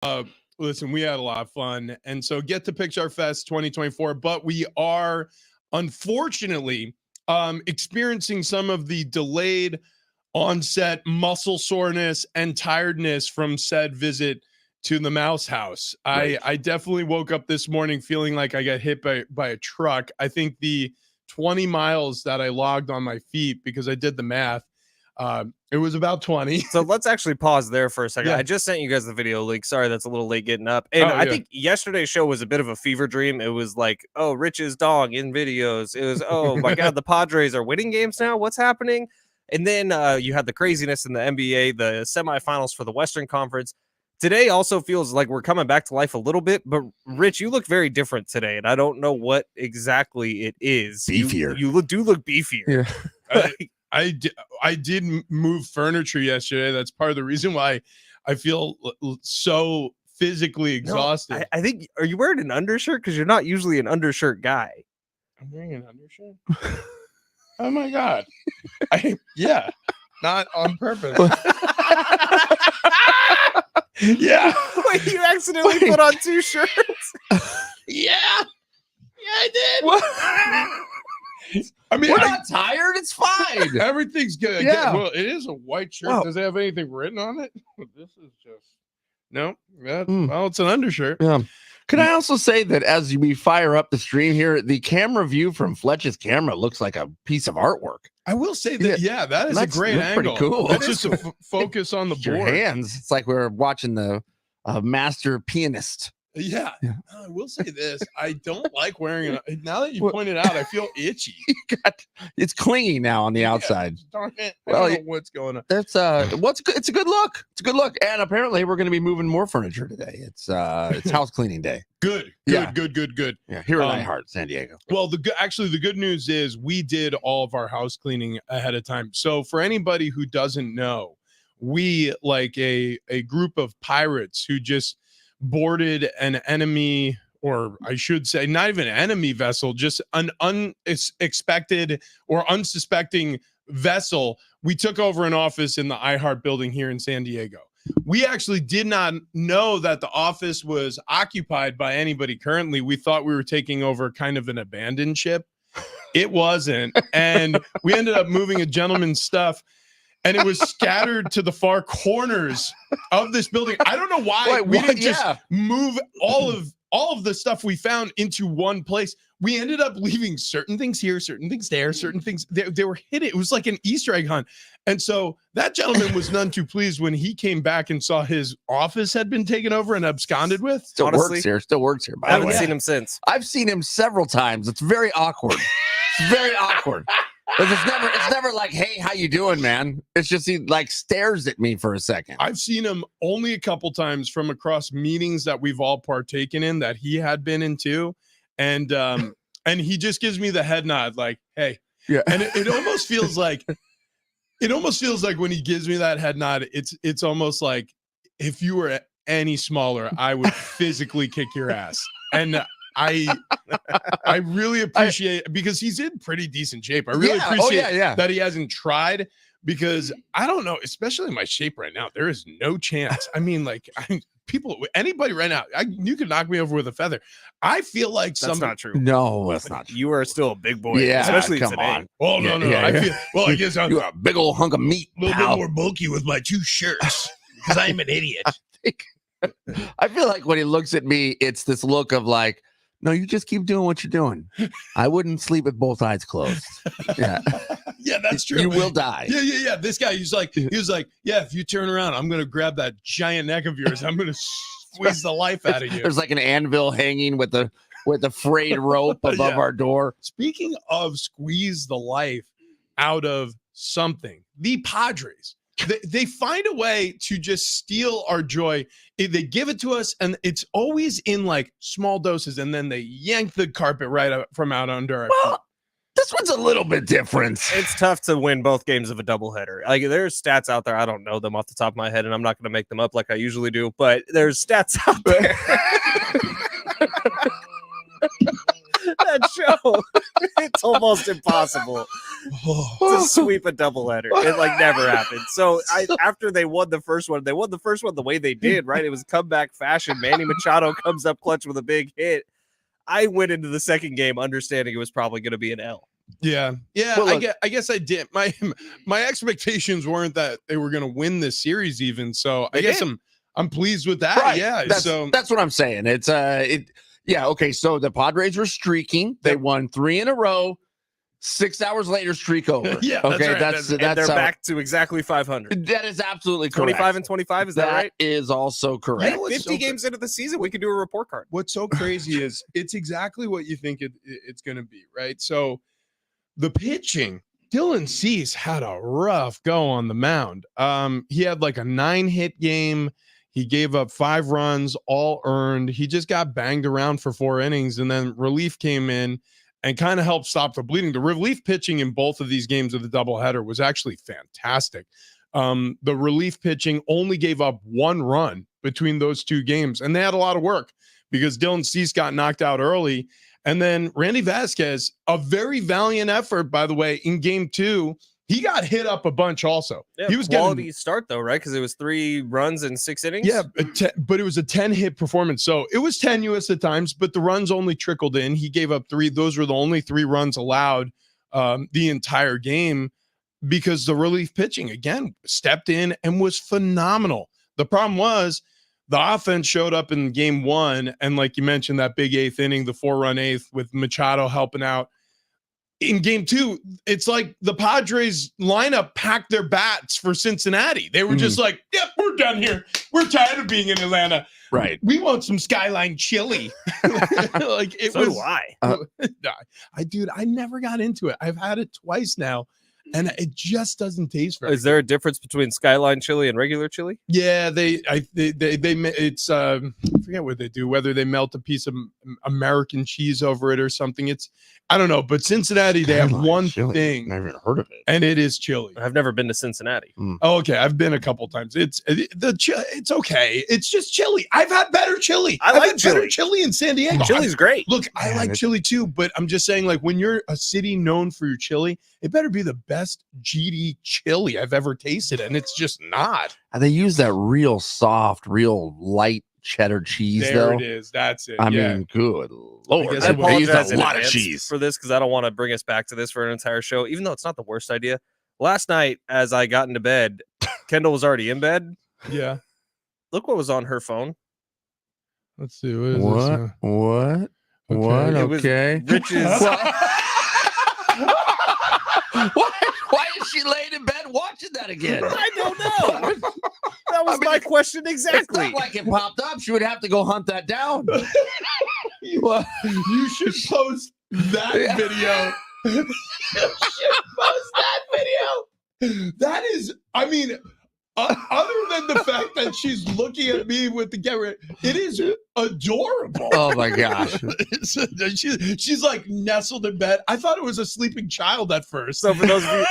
Uh, Listen, we had a lot of fun. And so get to Pixar Fest 2024, but we are unfortunately experiencing some of the delayed onset muscle soreness and tiredness from said visit to the Mouse House. Right. I definitely woke up this morning feeling like I got hit by a truck. I think the 20 miles that I logged on my feet, because I did the math, it was about 20. So let's actually pause there for a second. Yeah. I just sent you guys the video link. Sorry, that's a little late getting up. And I think yesterday's show was a bit of a fever dream. It was like, oh, Rich's dog in videos. It was, oh my God, the Padres are winning games now. What's happening? And then you had the craziness in the NBA, the semifinals for the Western Conference. Today also feels like we're coming back to life a little bit. But Rich, you look very different today, and I don't know what exactly it is. Beefier. You do look beefier. Yeah. I did move furniture yesterday. That's part of the reason why I feel so physically exhausted. No, I think, are you wearing an undershirt? Because you're not usually an undershirt guy. I'm wearing an undershirt. Oh my God. Not on purpose. Yeah. Wait, you accidentally put on two shirts? Yeah, I did. What? I mean, We're not tired. It's fine. Everything's good. Yeah. Well, it is a white shirt. Wow. Does it have anything written on it? This is just no. Well, it's an undershirt. Yeah. Can I also say that as we fire up the stream here, the camera view from Fletch's camera looks like a piece of artwork. I will say that. Yeah, that is a great that's angle. pretty cool. That's just a focus on the Your board. hands. It's like we're watching the master pianist. Yeah. Yeah. I will say this. I don't like wearing it. Now that you pointed out, I feel itchy. It's clingy now on the outside. Darn it. I Well, don't know what's going on. That's what's good. It's a good look. It's a good look. And apparently we're going to be moving more furniture today. It's house cleaning day. Good. Yeah. Good. Yeah, here at iHeart, San Diego. Well, the good news is we did all of our house cleaning ahead of time. So for anybody who doesn't know, we, like a group of pirates who just boarded an enemy, or I should say not even an enemy vessel, just an unexpected or unsuspecting vessel. We took over an office in the iHeart building here in San Diego. We actually did not know that the office was occupied by anybody currently. We thought we were taking over kind of an abandoned ship. It wasn't. And we ended up moving a gentleman's stuff, and it was scattered to the far corners of this building. I don't know why we didn't just move all of the stuff we found into one place. We ended up leaving certain things here, certain things there, certain things they were hidden. It was like an Easter egg hunt. And so that gentleman was none too pleased when he came back and saw his office had been taken over and absconded with. Still works here. I haven't seen him since. I've seen him several times. It's very awkward. It's very awkward. It's never like, hey, how you doing, man? It's just he like stares at me for a second. I've seen him only a couple times from across meetings that we've all partaken in that he had been into. And he just gives me the head nod, like, hey. Yeah. And it almost feels like when he gives me that head nod, it's almost like if you were any smaller, I would physically kick your ass. And I really appreciate, because he's in pretty decent shape. I really appreciate that he hasn't tried, because I don't know, especially in my shape right now, there is no chance. I mean, like, anybody right now, you could knock me over with a feather. I feel like that's not true. No, that's not true. You are still a big boy, yeah, especially come today. on. Oh no, I feel, well, I guess you're a big old hunk of meat. A little bit more bulky with my two shirts because I'm an idiot. I feel like when he looks at me, it's this look of like, no, you just keep doing what you're doing. I wouldn't sleep with both eyes closed. Yeah. Yeah, that's true. You will die. Yeah. This guy, he was like, yeah, if you turn around, I'm going to grab that giant neck of yours. I'm going to squeeze the life out of you. There's like an anvil hanging with the frayed rope above our door. Speaking of squeeze the life out of something, the Padres, they find a way to just steal our joy. They give it to us, and it's always in like small doses, and then they yank the carpet right out from out under our feet. This one's a little bit different. It's tough to win both games of a doubleheader. Like, there's stats out there. I don't know them off the top of my head, and I'm not going to make them up like I usually do, but there's stats out there that show. It's almost impossible to sweep a doubleheader. It like never happened. So after they won the first one the way they did, right? It was comeback fashion. Manny Machado comes up clutch with a big hit. I went into the second game understanding it was probably going to be an L. Yeah. Well, look, I guess I did. My expectations weren't that they were going to win this series even. So I guess I'm pleased with that. Right. Yeah. That's what I'm saying. It's yeah, okay. So the Padres were streaking. They won 3 in a row. 6 hours later, streak over. Yeah, okay. that's And they're back to exactly 500. That is absolutely correct. 25 and 25. Is that right? That is also correct. You know, 50 games into the season, we could do a report card. What's so crazy is it's exactly what you think it's going to be, right? So the pitching, Dylan Cease had a rough go on the mound. He had like a 9-hit game. He gave up 5 runs, all earned. He just got banged around for 4 innings, and then relief came in and kind of helped stop the bleeding. The relief pitching in both of these games of the doubleheader was actually fantastic. The relief pitching only gave up 1 run between those 2 games, and they had a lot of work because Dylan Cease got knocked out early. And then Randy Vasquez, a very valiant effort, by the way, in game 2. He got hit up a bunch also. Yeah, he was quality start, though, right? Because it was 3 runs in 6 innings. Yeah, but it was a 10-hit performance. So it was tenuous at times, but the runs only trickled in. He gave up 3. Those were the only 3 runs allowed the entire game because the relief pitching, again, stepped in and was phenomenal. The problem was the offense showed up in game 1, and like you mentioned, that big 8th inning, the 4-run 8th with Machado helping out. In game 2, it's like the Padres lineup packed their bats for Cincinnati. They were just like, yep, we're done here. We're tired of being in Atlanta. Right. We want some Skyline chili. Like it So was. do I. Dude, I never got into it. I've had it twice now, and it just doesn't taste very. Is there a difference between Skyline chili and regular chili? Yeah, it's I forget what they do, whether they melt a piece of American cheese over it or something. I don't know, but Cincinnati, they have one thing. Never even heard of it. And it is chili. I've never been to Cincinnati. Oh, okay. I've been a couple times. It's okay. It's just chili. I've had better chili. I like chili. better chili in San Diego. Chili's great. Look, I like chili too, but I'm just saying, like, when you're a city known for your chili, it better be the best GD chili I've ever tasted, and it's just not. They use that real soft, real light cheddar cheese, There though. it is. That's it. I Yeah. mean, good Lord. guess I it was- They use apologize a in lot of advance cheese. for this because I don't want to bring us back to this for an entire show, even though it's not the worst idea. Last night, as I got into bed, Kendall was already in bed. Yeah. Look what was on her phone. Let's see. What? Is this? What? What? It was Okay. Rich's. Why is she laying in bed watching that again? I don't know. That was my question It's exactly. not like it popped up. She would have to go hunt that down. You should post that video. You should post that video. That is, I mean, other than the fact that she's looking at me with the camera, it is adorable. Oh my gosh. She's like nestled in bed. I thought it was a sleeping child at first. So for those of you,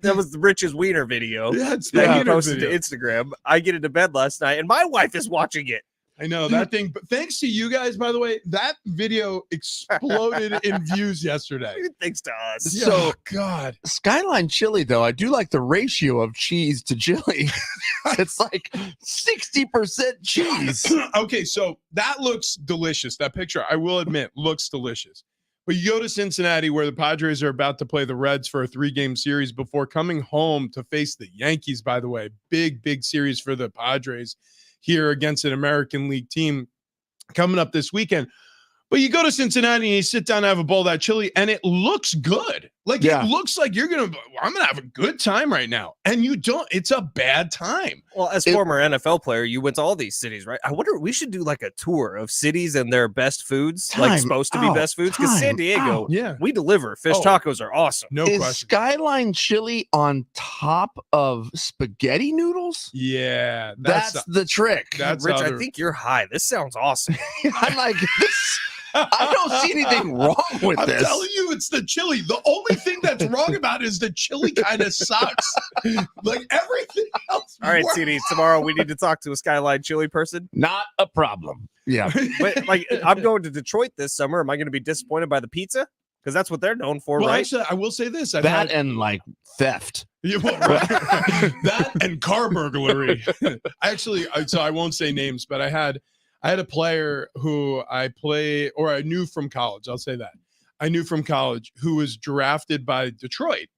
that was Rich's wiener video Yeah, it's that he wiener posted video. to Instagram. I get into bed last night, and my wife is watching it. I know that thing, but thanks to you guys, by the way, that video exploded in views yesterday. Thanks to us. Yeah, So- God, Skyline chili, though, I do like the ratio of cheese to chili. It's like 60% cheese. okay, so that looks delicious. That picture, I will admit, looks delicious. But you go to Cincinnati, where the Padres are about to play the Reds for a 3-game series before coming home to face the Yankees, by the way. Big series for the Padres here against an American League team coming up this weekend. But you go to Cincinnati and you sit down and have a bowl of that chili, and it looks good. Like, Yeah. it looks like I'm going to have a good time right now. And you don't. It's a bad time. Well, as former NFL player, you went to all these cities, right? I wonder, we should do like a tour of cities and their best foods, like supposed to be best foods. Because San Diego, Yeah, we deliver. Fish Oh. tacos are awesome. no Is question. Skyline chili on top of spaghetti noodles? Yeah, That's the trick. that's Rich, other- I think you're high. This sounds awesome. I'm like, this. I don't see anything wrong with I'm this. telling you, it's the chili. The only thing that's wrong about it is the chili kind of sucks. Like everything else. All right, works. CD, tomorrow we need to talk to a Skyline chili person. Not a problem. Yeah. But like, I'm going to Detroit this summer. Am I going to be disappointed by the pizza? because that's what they're known for, Well, right? actually, I will say this: and like theft. Yeah, well, right. That and car burglary. So I won't say names, but I had a player who I knew from college. I'll say that I knew from college who was drafted by Detroit,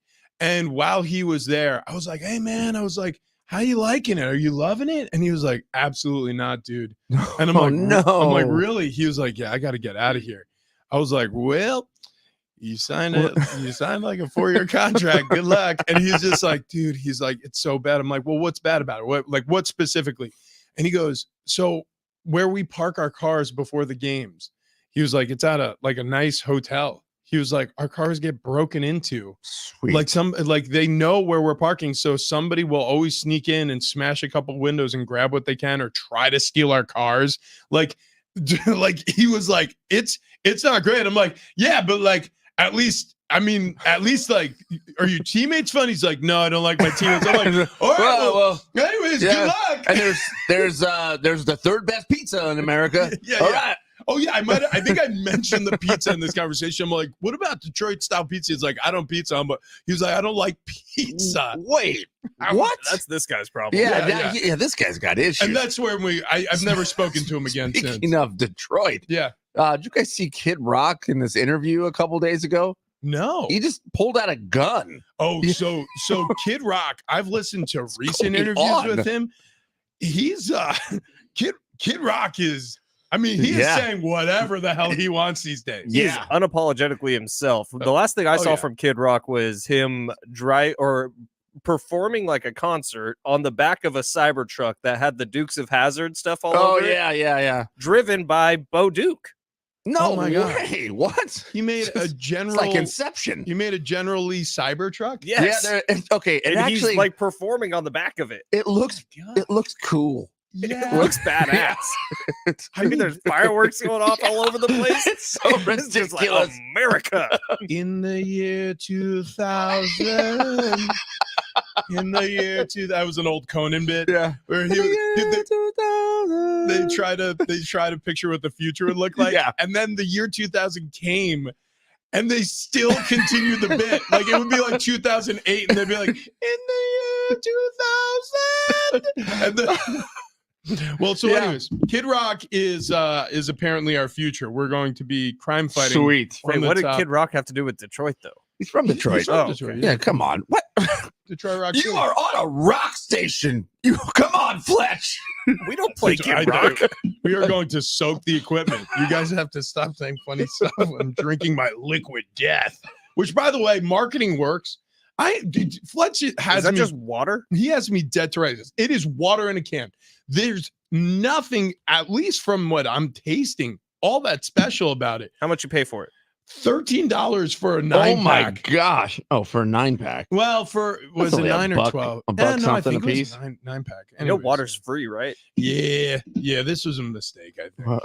and while he was there, I was like, "Hey, man," I was like, "How you liking it? Are you loving it?" And he was like, "Absolutely not, dude." And I'm like, no. I'm like, "Really?" He was like, "Yeah, I got to get out of here." I was like, "Well." You signed like a 4-year contract. Good luck. And he's just like, dude, he's like, it's so bad. I'm like, well, what's bad about it? What specifically? And he goes, so where we park our cars before the games, he was like, it's at a nice hotel. He was like, our cars get broken into. Sweet. Like they know where we're parking. So somebody will always sneak in and smash a couple windows and grab what they can or try to steal our cars. Like he was like, it's not great. I'm like, yeah, but like, at least, like, are your teammates fun? He's like, no, I don't like my teammates. I'm like, all right, well anyways, good luck. And there's the third best pizza in America. All right. Oh yeah, I think I mentioned the pizza in this conversation. I'm like, what about Detroit style pizza? He's like, I don't pizza, but he was like, I don't like pizza. Wait, what? That's this guy's problem. Yeah, this guy's got issues. And that's where I've never spoken to him again since. Speaking of Detroit, yeah. Did you guys see Kid Rock in this interview a couple days ago? No. He just pulled out a gun. Oh, so Kid Rock, I've listened to recent interviews with him. He's Kid Rock is he is saying whatever the hell he wants these days. He's unapologetically himself. The last thing I saw from Kid Rock was him performing like a concert on the back of a Cybertruck that had the Dukes of Hazzard stuff all over it. Yeah. Driven by Bo Duke. No, my God. way. What? He made a general It's like Inception. He made a General Lee Cybertruck? Yes. Yeah, okay. And actually, he's like performing on the back of it. It looks cool. Yeah. It looks badass. I mean, there's fireworks going off all over the place. It's so ridiculous. It's just like America. In the year 2000. In the year 2000. That was an old Conan bit. Yeah. Where they try to picture what the future would look like. Yeah. And then the year 2000 came. And they still continue the bit. Like it would be like 2008, and they'd be like, in the year 2000. And anyways, Kid Rock is apparently our future. We're going to be crime fighting. Sweet. Wait, what did Kid Rock have to do with Detroit, though? He's from Detroit. He's from Detroit. Yeah, come on. What? Detroit Rock. You are on a rock station. You come on, Fletch. We don't play Kid Rock. We are going to soak the equipment. You guys have to stop saying funny stuff. I'm drinking my liquid death. Which, by the way, marketing works. Fletch has just water? He has me dead to rights. It is water in a can. There's nothing, at least from what I'm tasting, all that special about it. How much you pay for it? $13 for a 9-pack. Oh my gosh! Oh, for a 9-pack. Well, was it 9 or 12? A buck something a piece. 9-pack. Anyways, water's free, right? Yeah. This was a mistake. I think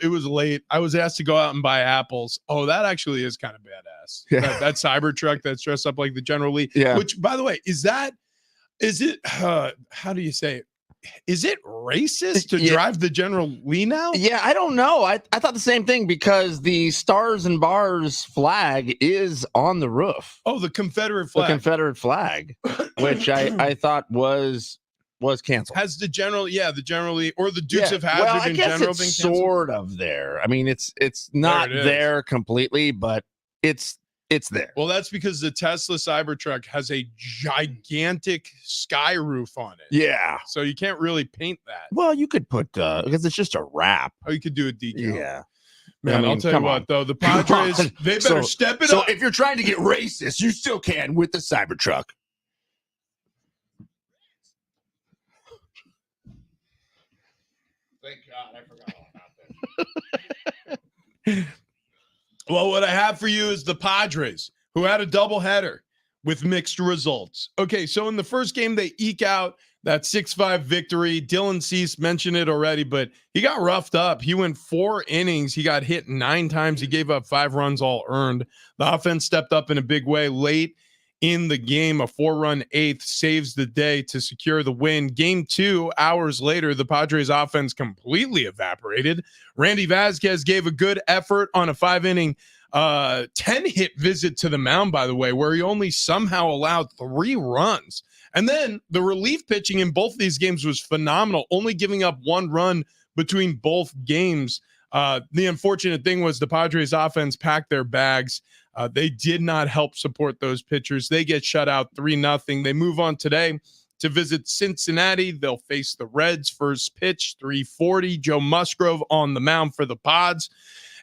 it was late. I was asked to go out and buy apples. Oh, that actually is kind of badass. Yeah. That Cybertruck that's dressed up like the General Lee. Yeah. Which, by the way, is it? How do you say it? Is it racist to drive the General Lee now? Yeah, I don't know. I thought the same thing because the Stars and Bars flag is on the roof. Oh, the Confederate flag. The Confederate flag, which I thought was canceled. Has the General Lee or the Dukes of Hazzard well, I in guess general it's been canceled? sort of there. I mean, it's not there completely, but it's there. Well, that's because the Tesla Cybertruck has a gigantic sky roof on it. Yeah. So you can't really paint that. Well, you could put because it's just a wrap. Oh, you could do a decal. Yeah. Man, I'll tell you what, though, the Padres, they better step it up. So if you're trying to get racist, you still can with the Cybertruck. Thank God, I forgot all about that. Well, what I have for you is the Padres, who had a doubleheader with mixed results. Okay, so in the first game, they eke out that 6-5 victory. Dylan Cease mentioned it already, but he got roughed up. He went 4 innings. He got hit 9 times. He gave up 5 runs, all earned. The offense stepped up in a big way late in the game. A 4-run 8th saves the day to secure the win. Game 2, hours later, the Padres offense completely evaporated. Randy Vasquez gave a good effort on a 5-inning 10-hit visit to the mound, by the way, where he only somehow allowed 3 runs. And then the relief pitching in both of these games was phenomenal, only giving up 1 run between both games. The unfortunate thing was the Padres offense packed their bags. They did not help support those pitchers. They get shut out 3-0. They move on today to visit Cincinnati. They'll face the Reds. First pitch, 3:40. Joe Musgrove on the mound for the Pods.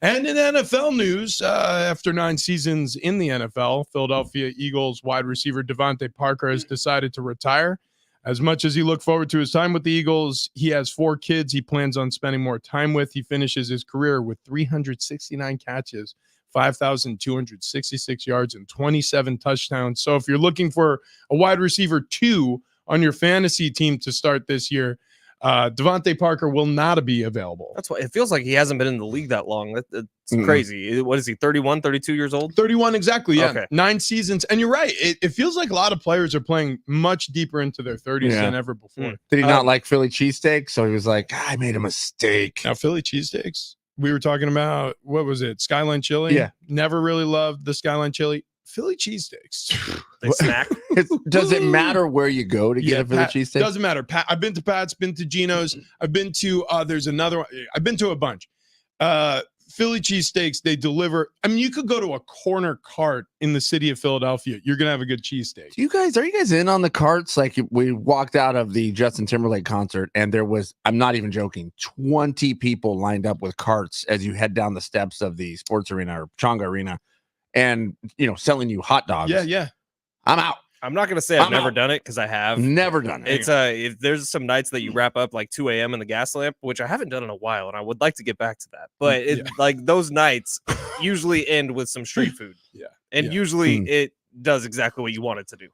And in NFL news, after 9 seasons in the NFL, Philadelphia Eagles wide receiver Devontae Parker has decided to retire. As much as he looked forward to his time with the Eagles, he has 4 kids he plans on spending more time with. He finishes his career with 369 catches, 5,266 yards, and 27 touchdowns. So if you're looking for a wide receiver 2 on your fantasy team to start this year, Devontae Parker will not be available. That's why it feels like he hasn't been in the league that long. It's crazy. What is he, 31, 32 years old? 31, exactly, yeah. Okay. 9 seasons. And you're right. It feels like a lot of players are playing much deeper into their 30s than ever before. Did he not like Philly cheesesteak? So he was like, I made a mistake. Now, Philly cheesesteaks, we were talking about, what was it, Skyline Chili? Yeah. Never really loved the Skyline Chili. Philly cheesesteaks. They snack. Does it matter where you go to get a Philly cheesesteak? Doesn't matter. I've been to Pat's, been to Gino's. I've been to, there's another one. I've been to a bunch. Philly cheesesteaks, they deliver. I mean, you could go to a corner cart in the city of Philadelphia. You're going to have a good cheesesteak. Are you guys in on the carts? Like, we walked out of the Justin Timberlake concert and there was, I'm not even joking, 20 people lined up with carts as you head down the steps of the sports arena or Chonga Arena and, selling you hot dogs. Yeah. I'm out. I'm not going to say I've never done it because I have. Never done it. It's if there's some nights that you wrap up like 2 a.m. in the gas lamp, which I haven't done in a while, and I would like to get back to that. But like those nights usually end with some street food. Usually it does exactly what you want it to do.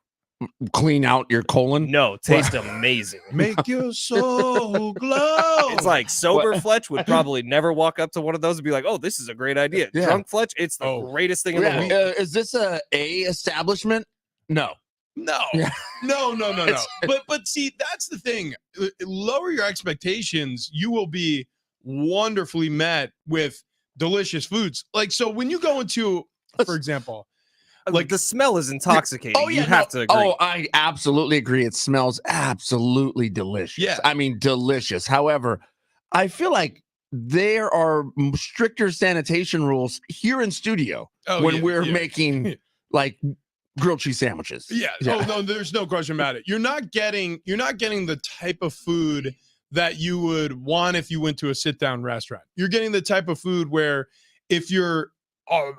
Clean out your colon? No, taste amazing. Make your soul glow. It's like sober Fletch would probably never walk up to one of those and be like, "Oh, this is a great idea." Yeah. Drunk Fletch, it's the greatest thing in the world. Is this a establishment? No. No. But see, that's the thing. Lower your expectations. You will be wonderfully met with delicious foods. Like, so when you go into, for example, like the smell is intoxicating. You have to agree. Oh, I absolutely agree. It smells absolutely delicious. Yeah. I mean, delicious. However, I feel like there are stricter sanitation rules here in studio when we're making like grilled cheese sandwiches. Yeah. Oh no, there's no question about it. You're not getting the type of food that you would want if you went to a sit-down restaurant. You're getting the type of food where if you're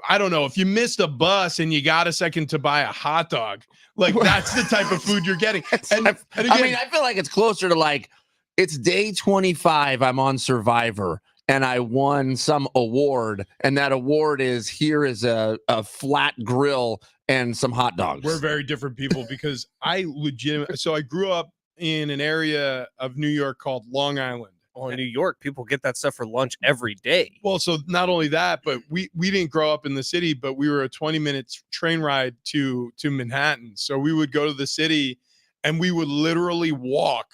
I don't know, if you missed a bus and you got a second to buy a hot dog, like that's the type of food you're getting. And again, I feel like it's closer to like it's day 25. I'm on Survivor and I won some award, and that award is here is a flat grill and some hot dogs. We're very different people because I grew up in an area of New York called Long Island. Well, in New York, people get that stuff for lunch every day. Well, so not only that, but we didn't grow up in the city, but we were a 20-minute train ride to Manhattan. So we would go to the city and we would literally walk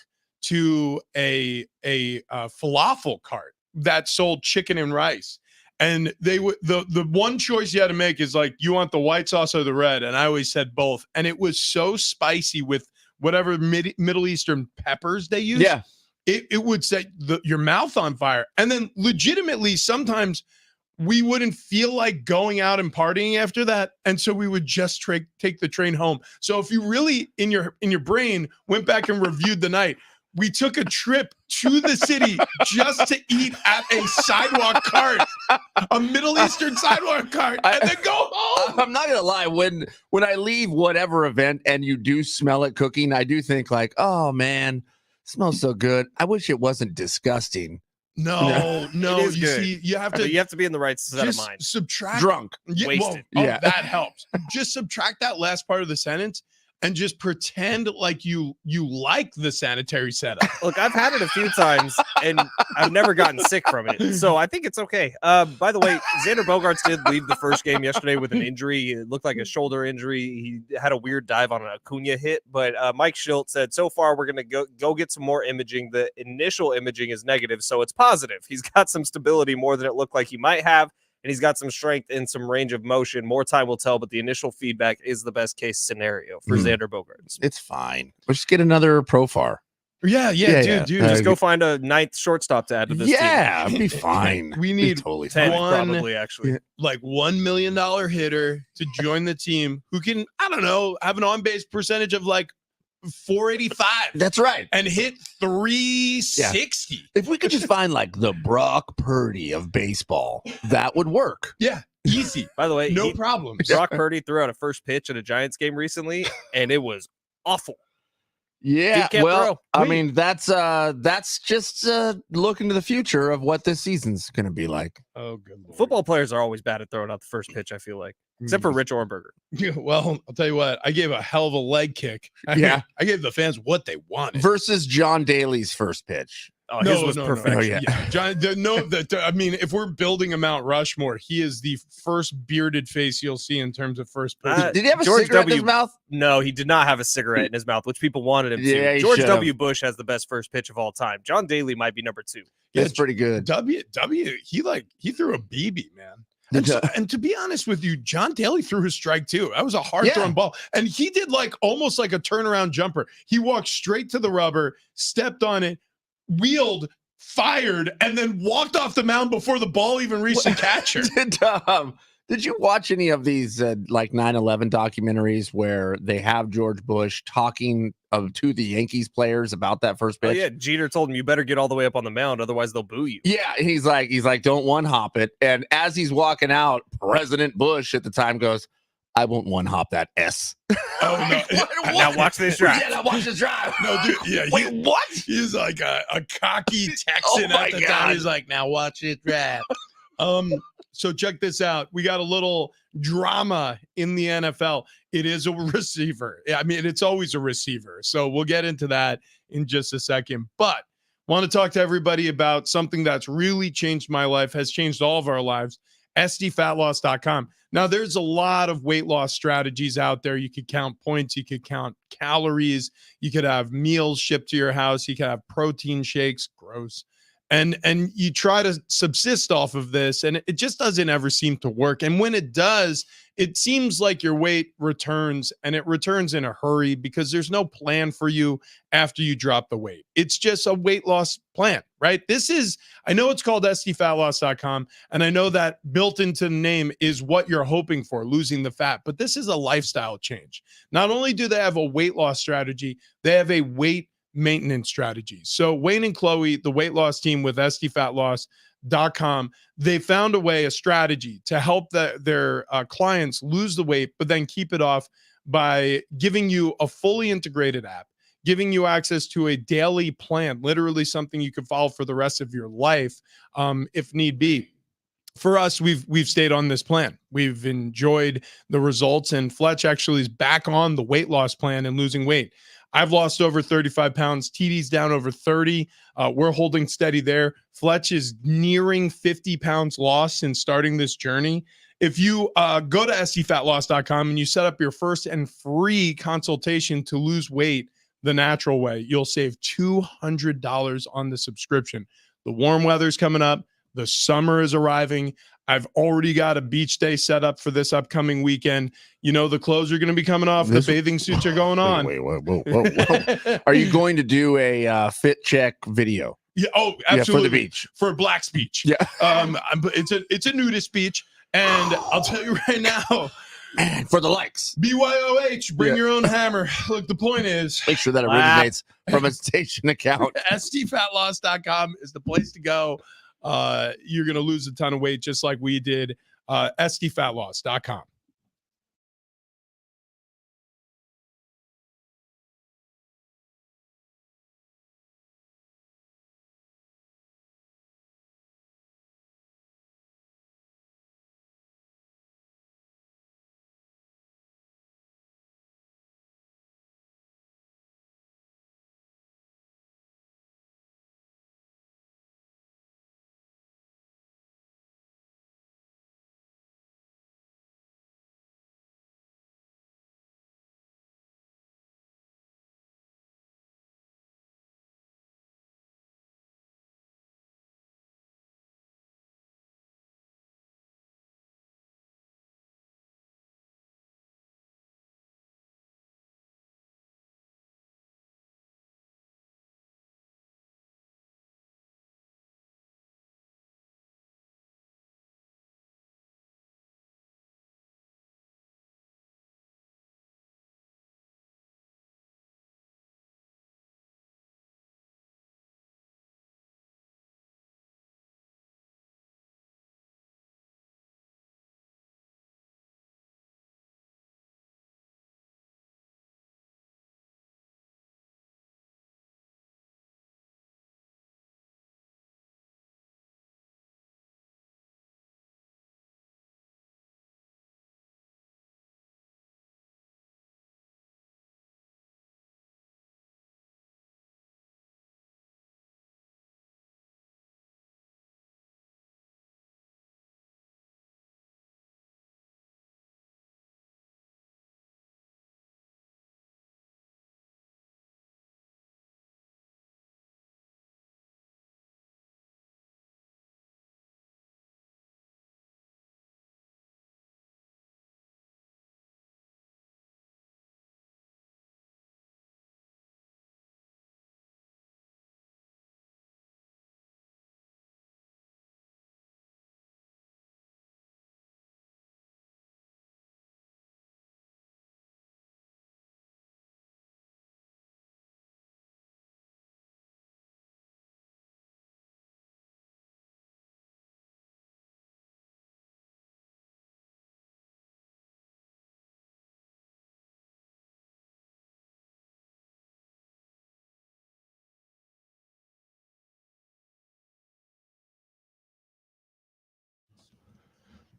to a falafel cart that sold chicken and rice. And they would the one choice you had to make is like, you want the white sauce or the red? And I always said both. And it was so spicy with whatever Middle Eastern peppers they use. Yeah. It would set your mouth on fire. And then legitimately, sometimes we wouldn't feel like going out and partying after that. And so we would just take the train home. So if you really in your brain went back and reviewed the night, we took a trip to the city just to eat at a sidewalk cart, a Middle Eastern sidewalk cart, and then go home. I'm not going to lie. When I leave whatever event and you do smell it cooking, I do think like, oh man, smells so good. I wish it wasn't disgusting. No. You see, you have to be in the right set of mind. Subtract drunk, wasted. That helps. Just subtract that last part of the sentence and just pretend like you like the sanitary setup. Look, I've had it a few times and I've never gotten sick from it, so I think it's okay. By the way, Xander Bogaerts did leave the first game yesterday with an injury. It looked like a shoulder injury. He had a weird dive on an Acuna hit, but Mike Schilt said, so far we're going to go get some more imaging. The initial imaging is negative, so it's positive. He's got some stability more than it looked like he might have, and he's got some strength and some range of motion. More time will tell, but the initial feedback is the best case scenario for Xander Bogaerts. It's fine. Let's just get another Profar. Yeah, dude. Just go find a ninth shortstop to add to this team. Yeah, it'd be fine. We need totally 10 fine. probably, actually. Like $1 million hitter to join the team who can, I don't know, have an on-base percentage of like 485. That's right. And hit 360. If we could just find like the Brock Purdy of baseball, that would work. Yeah, easy. By the way, No problems. Brock Purdy threw out a first pitch at a Giants game recently, and it was awful. Yeah, can't well, throw. I mean, that's just looking to the future of what this season's going to be like. Oh, good Lord. Football players are always bad at throwing out the first pitch, I feel like, except for Rich Ornberger. Yeah, well, I'll tell you what, I gave a hell of a leg kick. I gave the fans what they wanted. Versus John Daly's first pitch. Oh, his was perfect. Oh, yeah. John, I mean, if we're building a Mount Rushmore, he is the first bearded face you'll see in terms of first pitch. Did he have a George cigarette W. in his mouth? No, he did not have a cigarette in his mouth, which people wanted him Yeah, to. he George should've. W. Bush has the best first pitch of all time. John Daly might be number 2. That's pretty good. He threw a BB, man. And to be honest with you, John Daly threw his strike too. That was a hard thrown ball. And he did like almost like a turnaround jumper. He walked straight to the rubber, stepped on it, wheeled, fired, and then walked off the mound before the ball even reached the catcher. Did you watch any of these like 9/11 documentaries where they have George Bush talking to the Yankees players about that first pitch? Oh, yeah, Jeter told him, you better get all the way up on the mound, otherwise they'll boo you. Yeah, he's like, don't one hop it. And as he's walking out, President Bush at the time goes, I won't one hop that S. Oh no! What? Now watch this drive. Yeah, now watch this drive. No, dude. Yeah. Wait, what? He's like a cocky Texan Oh my at the God. time. He's like, now watch it drive. So check this out. We got a little drama in the NFL. It is a receiver. I mean, it's always a receiver. So we'll get into that in just a second. But want to talk to everybody about something that's really changed my life, has changed all of our lives. SDFatLoss.com. Now, there's a lot of weight loss strategies out there. You could count points. You could count calories. You could have meals shipped to your house. You could have protein shakes. Gross. And you try to subsist off of this, and it just doesn't ever seem to work. And when it does, it seems like your weight returns, and it returns in a hurry because there's no plan for you after you drop the weight. It's just a weight loss plan, right? I know it's called SDFatLoss.com, and I know that built into the name is what you're hoping for, losing the fat, but this is a lifestyle change. Not only do they have a weight loss strategy, they have a weight maintenance strategy. So Wayne and Chloe, the weight loss team with SDFatLoss.com, they found a strategy to help their clients lose the weight, but then keep it off by giving you a fully integrated app, giving you access to a daily plan, literally something you can follow for the rest of your life, if need be. For us, we've stayed on this plan. We've enjoyed the results, and Fletch actually is back on the weight loss plan and losing weight. I've lost over 35 pounds. TD's down over 30. We're holding steady there. Fletch is nearing 50 pounds lost since starting this journey. If you go to SDFatLoss.com and you set up your first and free consultation to lose weight the natural way, you'll save $200 on the subscription. The warm weather's coming up. The summer is arriving. I've already got a beach day set up for this upcoming weekend. You know, the clothes are going to be coming off. The bathing suits are going on. Whoa. Are you going to do a fit check video? Yeah. Oh, absolutely. Yeah, for the beach. For Black's Beach. Yeah. It's a nudist beach. And I'll tell you right now. Man, for the likes. BYOH, bring your own hammer. Look, the point is. Make sure that it originates from a station account. SDFatLoss.com is the place to go. You're going to lose a ton of weight just like we did. SDFatLoss.com.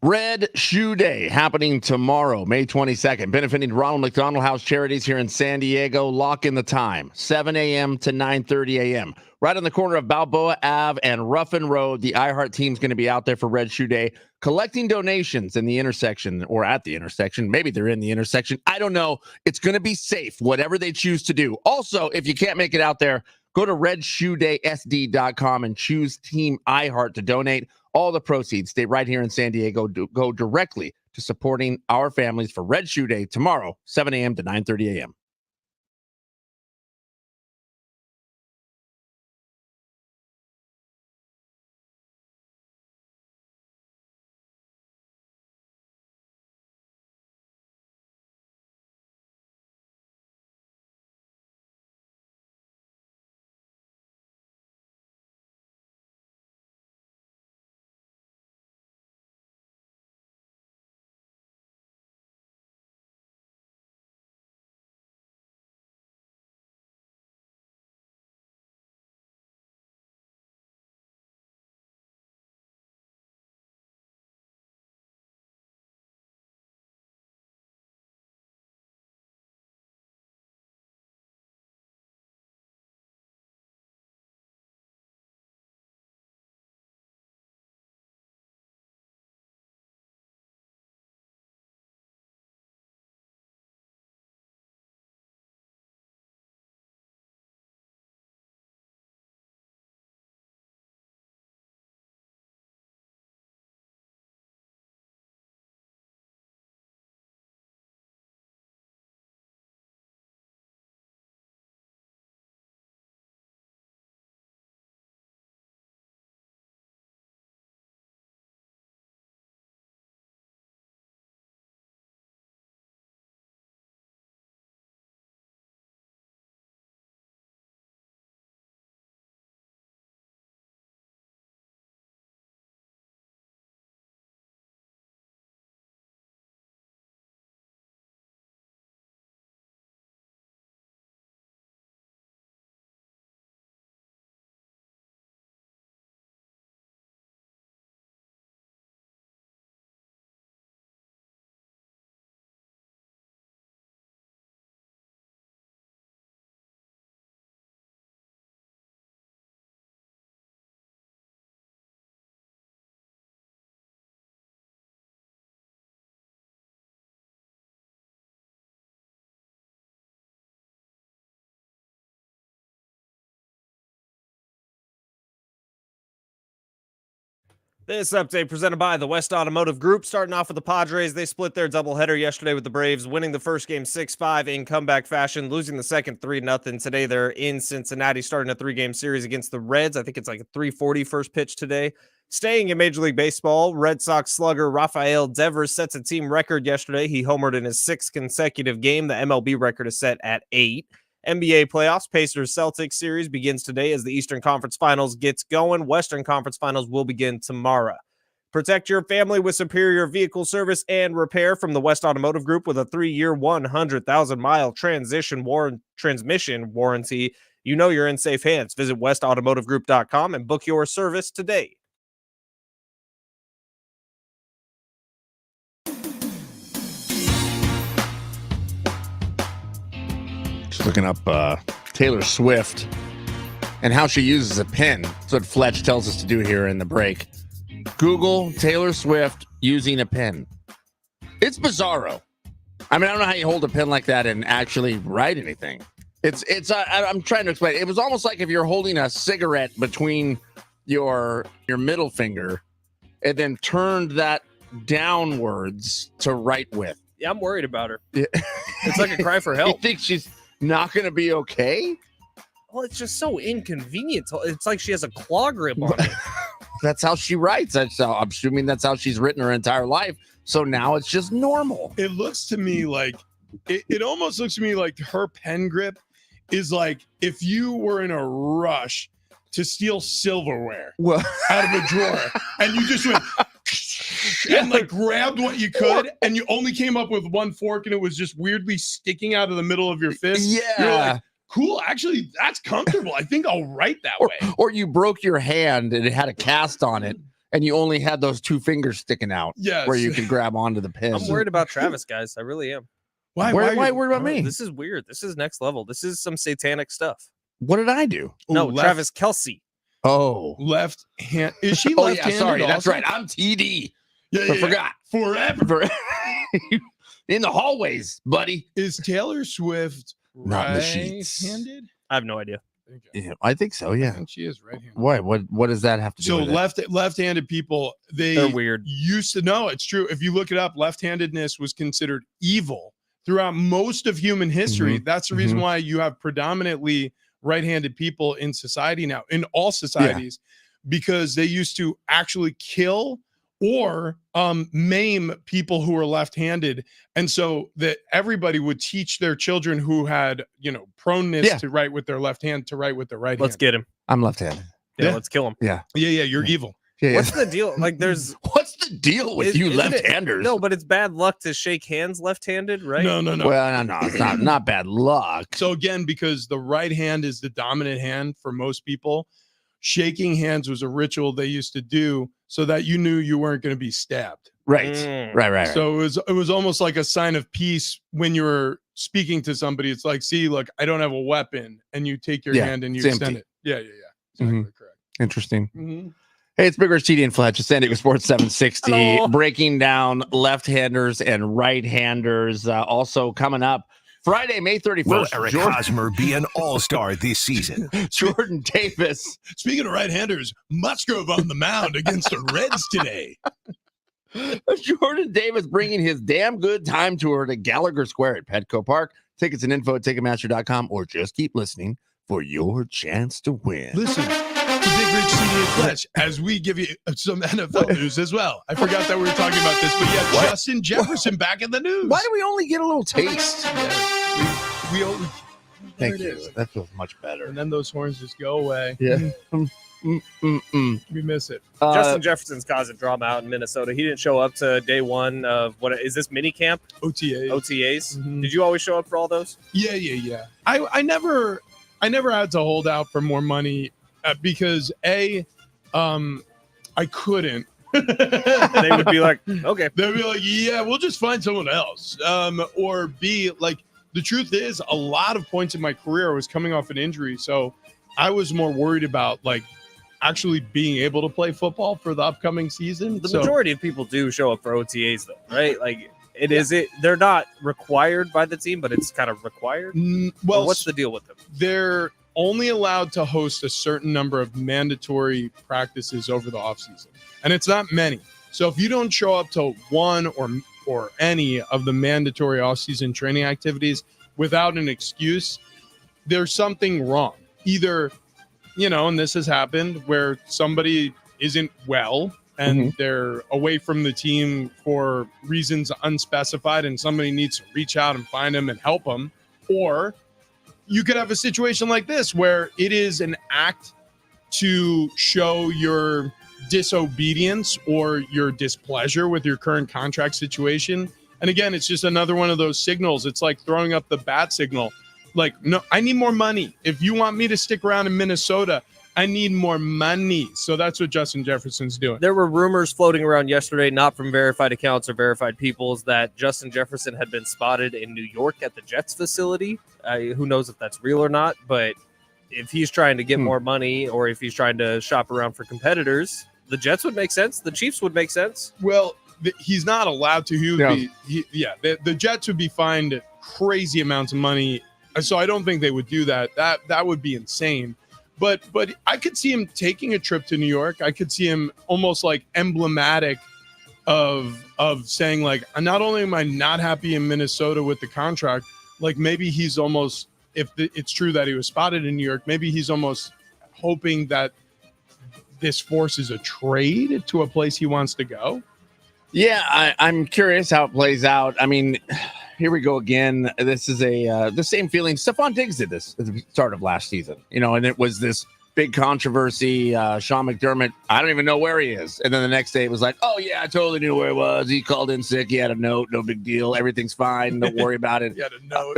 Red Shoe Day happening tomorrow, May 22nd, benefiting Ronald McDonald House Charities here in San Diego. Lock in the time, 7 a.m. to 9:30 a.m. Right on the corner of Balboa Ave and Ruffin Road. The iHeart team's going to be out there for Red Shoe Day, collecting donations in the intersection or at the intersection. Maybe they're in the intersection. I don't know. It's going to be safe, whatever they choose to do. Also, if you can't make it out there, go to redshoedaysd.com and choose Team iHeart to donate. All the proceeds stay right here in San Diego, go directly to supporting our families for Red Shoe Day tomorrow, 7 a.m. to 9:30 a.m. This update presented by the West Automotive Group. Starting off with the Padres, they split their doubleheader yesterday with the Braves, winning the first game 6-5 in comeback fashion, losing the second 3-0. Today they're in Cincinnati, starting a 3-game series against the Reds. I think it's like a 3:40 first pitch today. Staying in Major League Baseball, Red Sox slugger Rafael Devers sets a team record yesterday. He homered in his 6th consecutive game. The MLB record is set at 8. NBA playoffs, Pacers-Celtics series begins today as the Eastern Conference Finals gets going. Western Conference Finals will begin tomorrow. Protect your family with superior vehicle service and repair from the West Automotive Group with a 3-year, 100,000-mile transmission warranty. You know you're in safe hands. Visit westautomotivegroup.com and book your service today. Looking up Taylor Swift and how she uses a pen. That's what Fletch tells us to do here in the break. Google Taylor Swift using a pen. It's bizarro. I mean, I don't know how you hold a pen like that and actually write anything. I'm trying to explain. It was almost like if you're holding a cigarette between your middle finger and then turned that downwards to write with. Yeah, I'm worried about her. It's like a cry for help. You think she's not going to be okay? Well, it's just so inconvenient. It's like she has a claw grip on it. That's how she writes. I'm assuming that's how she's written her entire life. So now it's just normal. It looks to me like it almost looks to me like her pen grip is like if you were in a rush to steal silverware out of a drawer and you just went and like grabbed what you could and you only came up with one fork and it was just weirdly sticking out of the middle of your fist. Yeah. You're like, cool. Actually, that's comfortable. I think I'll write that way. Or you broke your hand and it had a cast on it and you only had those 2 fingers sticking out Yes. where you could grab onto the pin. I'm worried about Travis, guys. I really am. Why worried about me? This is weird. This is next level. This is some satanic stuff. What did I do? No, Travis Kelce. Oh, left hand. Is she oh left-handed? yeah, sorry, that's also? right. I'm TD. Yeah, I forgot. Forever. In the hallways, buddy. Is Taylor Swift Not in the sheets. right-handed? I have no idea. Yeah, I think so. I Yeah. think she is right-handed. Why? What does that have to do So with it? left-handed people, They're weird. used to know. It's true. If you look it up, left-handedness was considered evil throughout most of human history. That's the reason why you have predominantly right-handed people in society now, in all societies, because they used to actually kill or maim people who were left-handed, and so that everybody would teach their children who had proneness to write with their left hand to write with their right Let's hand. get him. I'm left-handed. Yeah, Yeah. let's kill him. Yeah. Yeah, you're evil. Yeah. What's the deal? Like, there's What's the deal with you isn't it- left-handers? No, but it's bad luck to shake hands left-handed, right? No. Well, no, it's not bad luck. So again, because the right hand is the dominant hand for most people, shaking hands was a ritual they used to do so that you knew you weren't going to be stabbed. Right. Mm. Right. So it was almost like a sign of peace when you were speaking to somebody. It's like, see, look, I don't have a weapon, and you take your hand and you it's extend empty. it. Yeah. Exactly correct. Interesting. Mhm. Hey, it's Big Rich, TD, and Fletch. It's San Diego Sports 760. Hello. Breaking down left-handers and right-handers. Also coming up Friday, May 31st. Will Eric Hosmer be an all-star this season? Jordan Davis. Speaking of right-handers, Musgrove on the mound against the Reds today. Jordan Davis bringing his damn good time tour to Gallagher Square at Petco Park. Tickets and info at Ticketmaster.com, or just keep listening for your chance to win. Listen to Big Rich, CD and Fletch as we give you some NFL news as well. I forgot that we were talking about this, but yeah, Justin Jefferson back in the news. Why do we only get a little taste? Yeah, we only, there Thank it you. is. That feels much better. And then those horns just go away. Yeah. We miss it. Justin Jefferson's causing drama out in Minnesota. He didn't show up to day one of what is this mini camp? OTA. OTAs. Mhm. Did you always show up for all those? Yeah. I never had to hold out for more money because I couldn't. They would be like, okay. They'd be like, yeah, we'll just find someone else. Or B, like, the truth is, a lot of points in my career I was coming off an injury, so I was more worried about like actually being able to play football for the upcoming season. The So- majority of people do show up for OTAs though, right? Like they're not required by the team, but it's kind of required. Well, Or what's the deal with them? they're only allowed to host a certain number of mandatory practices over the offseason, and it's not many. So if you don't show up to one or any of the mandatory offseason training activities without an excuse, there's something wrong. Either, and this has happened where somebody isn't well and they're away from the team for reasons unspecified and somebody needs to reach out and find them and help them. Or you could have a situation like this where it is an act to show your disobedience or your displeasure with your current contract situation. And again, it's just another one of those signals. It's like throwing up the bat signal. Like, no, I need more money. If you want me to stick around in Minnesota, I need more money. So that's what Justin Jefferson's doing. There were rumors floating around yesterday, not from verified accounts or verified peoples, that Justin Jefferson had been spotted in New York at the Jets facility. Who knows if that's real or not, but if he's trying to get more money or if he's trying to shop around for competitors, the Jets would make sense. The Chiefs would make sense. Well, he's not allowed to. The Jets would be fined crazy amounts of money. So I don't think they would do that. That would be insane. But I could see him taking a trip to New York. I could see him almost like emblematic of saying like, not only am I not happy in Minnesota with the contract, like maybe he's almost, if it's true that he was spotted in New York, maybe he's almost hoping that this forces a trade to a place he wants to go. Yeah, I'm curious how it plays out. I mean, here we go again. This is the same feeling. Stephon Diggs did this at the start of last season, and it was this big controversy. Sean McDermott, I don't even know where he is. And then the next day it was like, oh yeah, I totally knew where he was. He called in sick. He had a note. No big deal. Everything's fine. Don't worry about it. He had a note.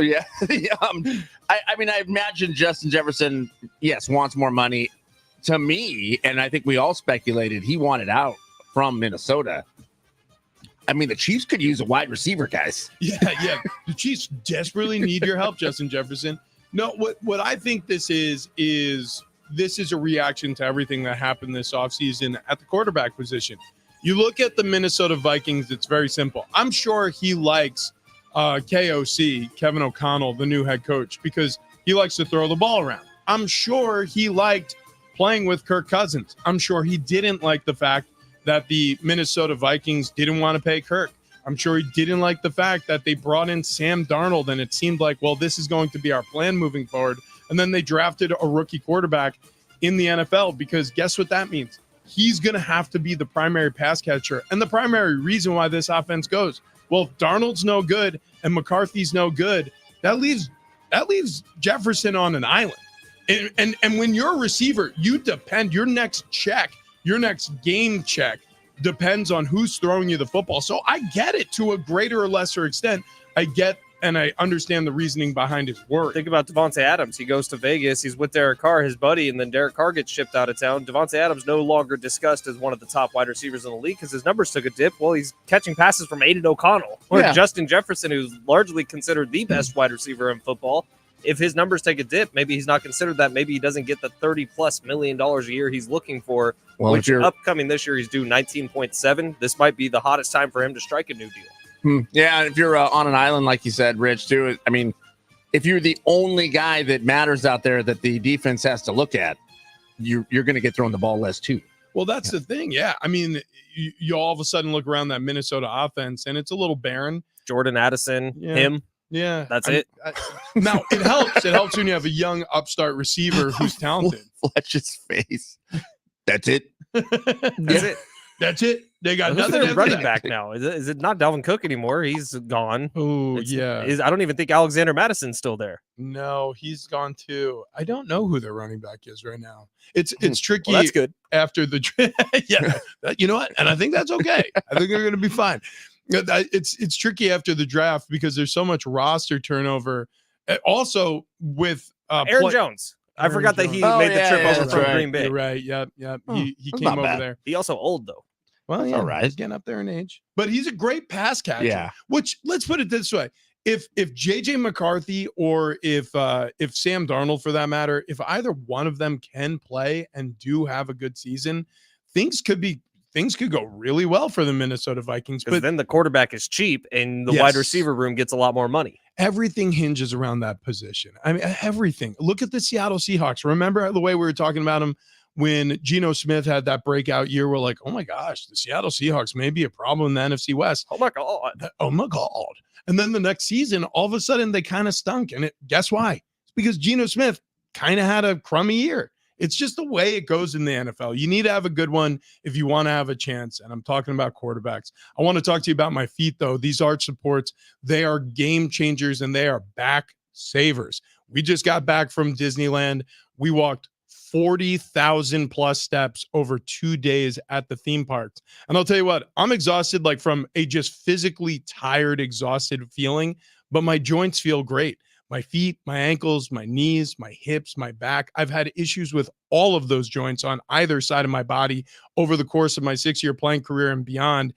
I mean, I imagine Justin Jefferson, yes, wants more money. To me, and I think we all speculated he wanted out from Minnesota. I mean, the Chiefs could use a wide receiver, guys. Yeah. The Chiefs desperately need your help, Justin Jefferson. No, what I think this is this is a reaction to everything that happened this offseason at the quarterback position. You look at the Minnesota Vikings, it's very simple. I'm sure he likes KOC, Kevin O'Connell, the new head coach, because he likes to throw the ball around. I'm sure he liked playing with Kirk Cousins. I'm sure he didn't like the fact that the Minnesota Vikings didn't want to pay Kirk. I'm sure he didn't like the fact that they brought in Sam Darnold, and it seemed like, well, this is going to be our plan moving forward. And then they drafted a rookie quarterback in the NFL, because guess what that means? He's going to have to be the primary pass catcher. And the primary reason why this offense goes, well, if Darnold's no good and McCarthy's no good, that leaves Jefferson on an island. And when you're a receiver, you depend, your next game check depends on who's throwing you the football. So I get it to a greater or lesser extent. I get and I understand the reasoning behind his word. Think about Devontae Adams. He goes to Vegas. He's with Derek Carr, his buddy, and then Derek Carr gets shipped out of town. Devontae Adams no longer discussed as one of the top wide receivers in the league because his numbers took a dip. Well, he's catching passes from Aiden O'Connell or Justin Jefferson, who's largely considered the best wide receiver in football. If his numbers take a dip, maybe he's not considered that. Maybe he doesn't get the $30+ million a year he's looking for, which upcoming this year he's due 19.7. This might be the hottest time for him to strike a new deal. Yeah, if you're on an island, like you said, Rich, too, I mean, if you're the only guy that matters out there that the defense has to look at, you're going to get thrown the ball less, too. Well, that's the thing. Yeah. I mean, you all of a sudden look around that Minnesota offense, and it's a little barren. Jordan Addison, him. Yeah. That's it. Now, it helps. It helps when you have a young upstart receiver who's talented. Fletch's face. That's it. That's it. That's it. They got Who's nothing. their running back now? Is it not Dalvin Cook anymore? He's gone. Oh, yeah. I don't even think Alexander Madison's still there. No, he's gone too. I don't know who their running back is right now. It's tricky. Well, that's good. After the you know what? And I think that's okay. I think they're going to be fine. It's tricky after the draft because there's so much roster turnover. Also with Aaron Jones. I forgot that he made the trip over from Green Bay. You're right. Yep. He came over there. He also old though. Well, yeah, all right. He's getting up there in age, but he's a great pass catcher. Yeah. Which, let's put it this way: if JJ McCarthy or if Sam Darnold, for that matter, if either one of them can play and do have a good season, things could go really well for the Minnesota Vikings. But then the quarterback is cheap, and the wide receiver room gets a lot more money. Everything hinges around that position. I mean, everything. Look at the Seattle Seahawks. Remember the way we were talking about them when Geno Smith had that breakout year? We're like, oh my gosh, the Seattle Seahawks may be a problem in the NFC West. Oh my God. Oh my God. And then the next season, all of a sudden, they kind of stunk. And guess why? It's because Geno Smith kind of had a crummy year. It's just the way it goes in the NFL. You need to have a good one if you want to have a chance. And I'm talking about quarterbacks. I want to talk to you about my feet, though. These arch supports, they are game changers and they are back savers. We just got back from Disneyland. We walked 40,000 plus steps over 2 days at the theme parks. And I'll tell you what, I'm exhausted, like from a just physically tired, exhausted feeling, but my joints feel great. My feet, my ankles, my knees, my hips, my back. I've had issues with all of those joints on either side of my body over the course of my 6-year playing career and beyond.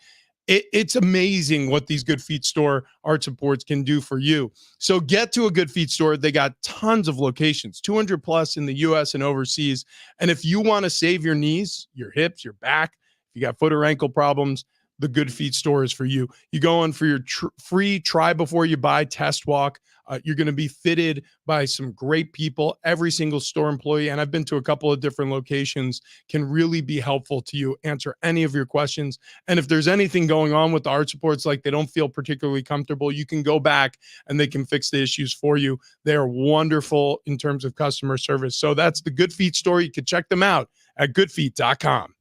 It's amazing what these Good Feet store arch supports can do for you. So get to a Good Feet store. They got tons of locations, 200 plus in the US and overseas. And if you want to save your knees, your hips, your back, if you got foot or ankle problems, the Good Feet store is for you. You go on for your free try before you buy test walk. You're going to be fitted by some great people. Every single store employee, and I've been to a couple of different locations, can really be helpful to you, answer any of your questions. And if there's anything going on with the arch supports, like they don't feel particularly comfortable, you can go back and they can fix the issues for you. They are wonderful in terms of customer service. So that's the Good Feet store. You can check them out at goodfeet.com.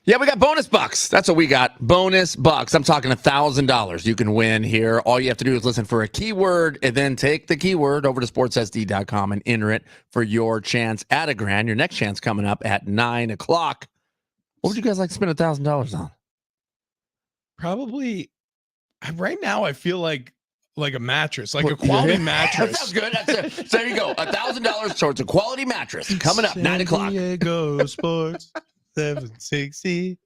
Yeah, we got bonus bucks. That's what we got. Bonus bucks. I'm talking $1,000 you can win here. All you have to do is listen for a keyword and then take the keyword over to sportssd.com and enter it for your chance at a grand. Your next chance coming up at 9 o'clock. What would you guys like to spend $1,000 on? Probably right now I feel like a mattress, like a quality mattress. That sounds good. That's it. So there you go. $1,000 towards a quality mattress coming up 9 o'clock. San Diego Sports 760.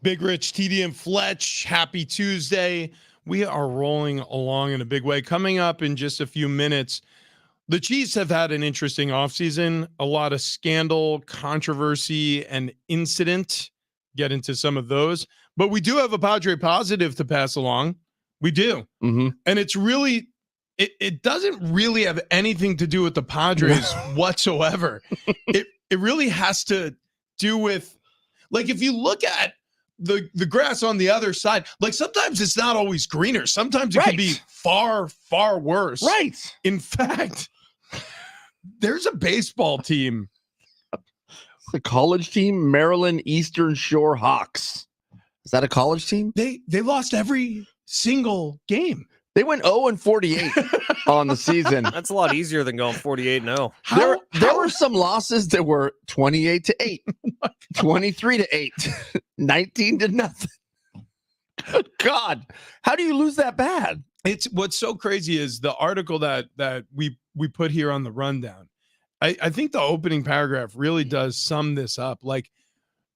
Big Rich, TD, and Fletch, happy Tuesday. We are rolling along in a big way. Coming up in just a few minutes, the Chiefs have had an interesting offseason, a lot of scandal, controversy, and incident. Get into some of those. But we do have a Padre positive to pass along. We do. Mm-hmm. And it's really, it doesn't really have anything to do with the Padres whatsoever. It really has to do with, like, if you look at the grass on the other side, like sometimes it's not always greener. Sometimes it can be far, far worse. Right. In fact, there's a baseball team. The college team, Maryland Eastern Shore Hawks. Is that a college team? They lost every single game. They went 0-48 on the season. That's a lot easier than going 48-0. There were some losses that were 28-8, 23-8, 19-0. Good God. How do you lose that bad? It's what's so crazy is the article that we put here on the rundown. I think the opening paragraph really does sum this up. Like,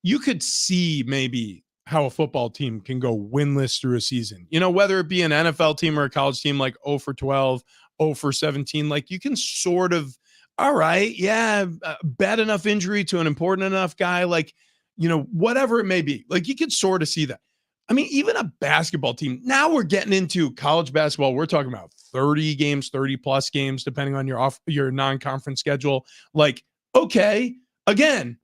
you could see maybe how a football team can go winless through a season, you know, whether it be an NFL team or a college team, like 0 for 12, 0 for 17, like you can sort of, all right, yeah, bad enough injury to an important enough guy, like, you know, whatever it may be, like you could sort of see that. I mean, even a basketball team, now we're getting into college basketball. We're talking about 30 games, 30 plus games, depending on your non-conference schedule. Like, okay, again,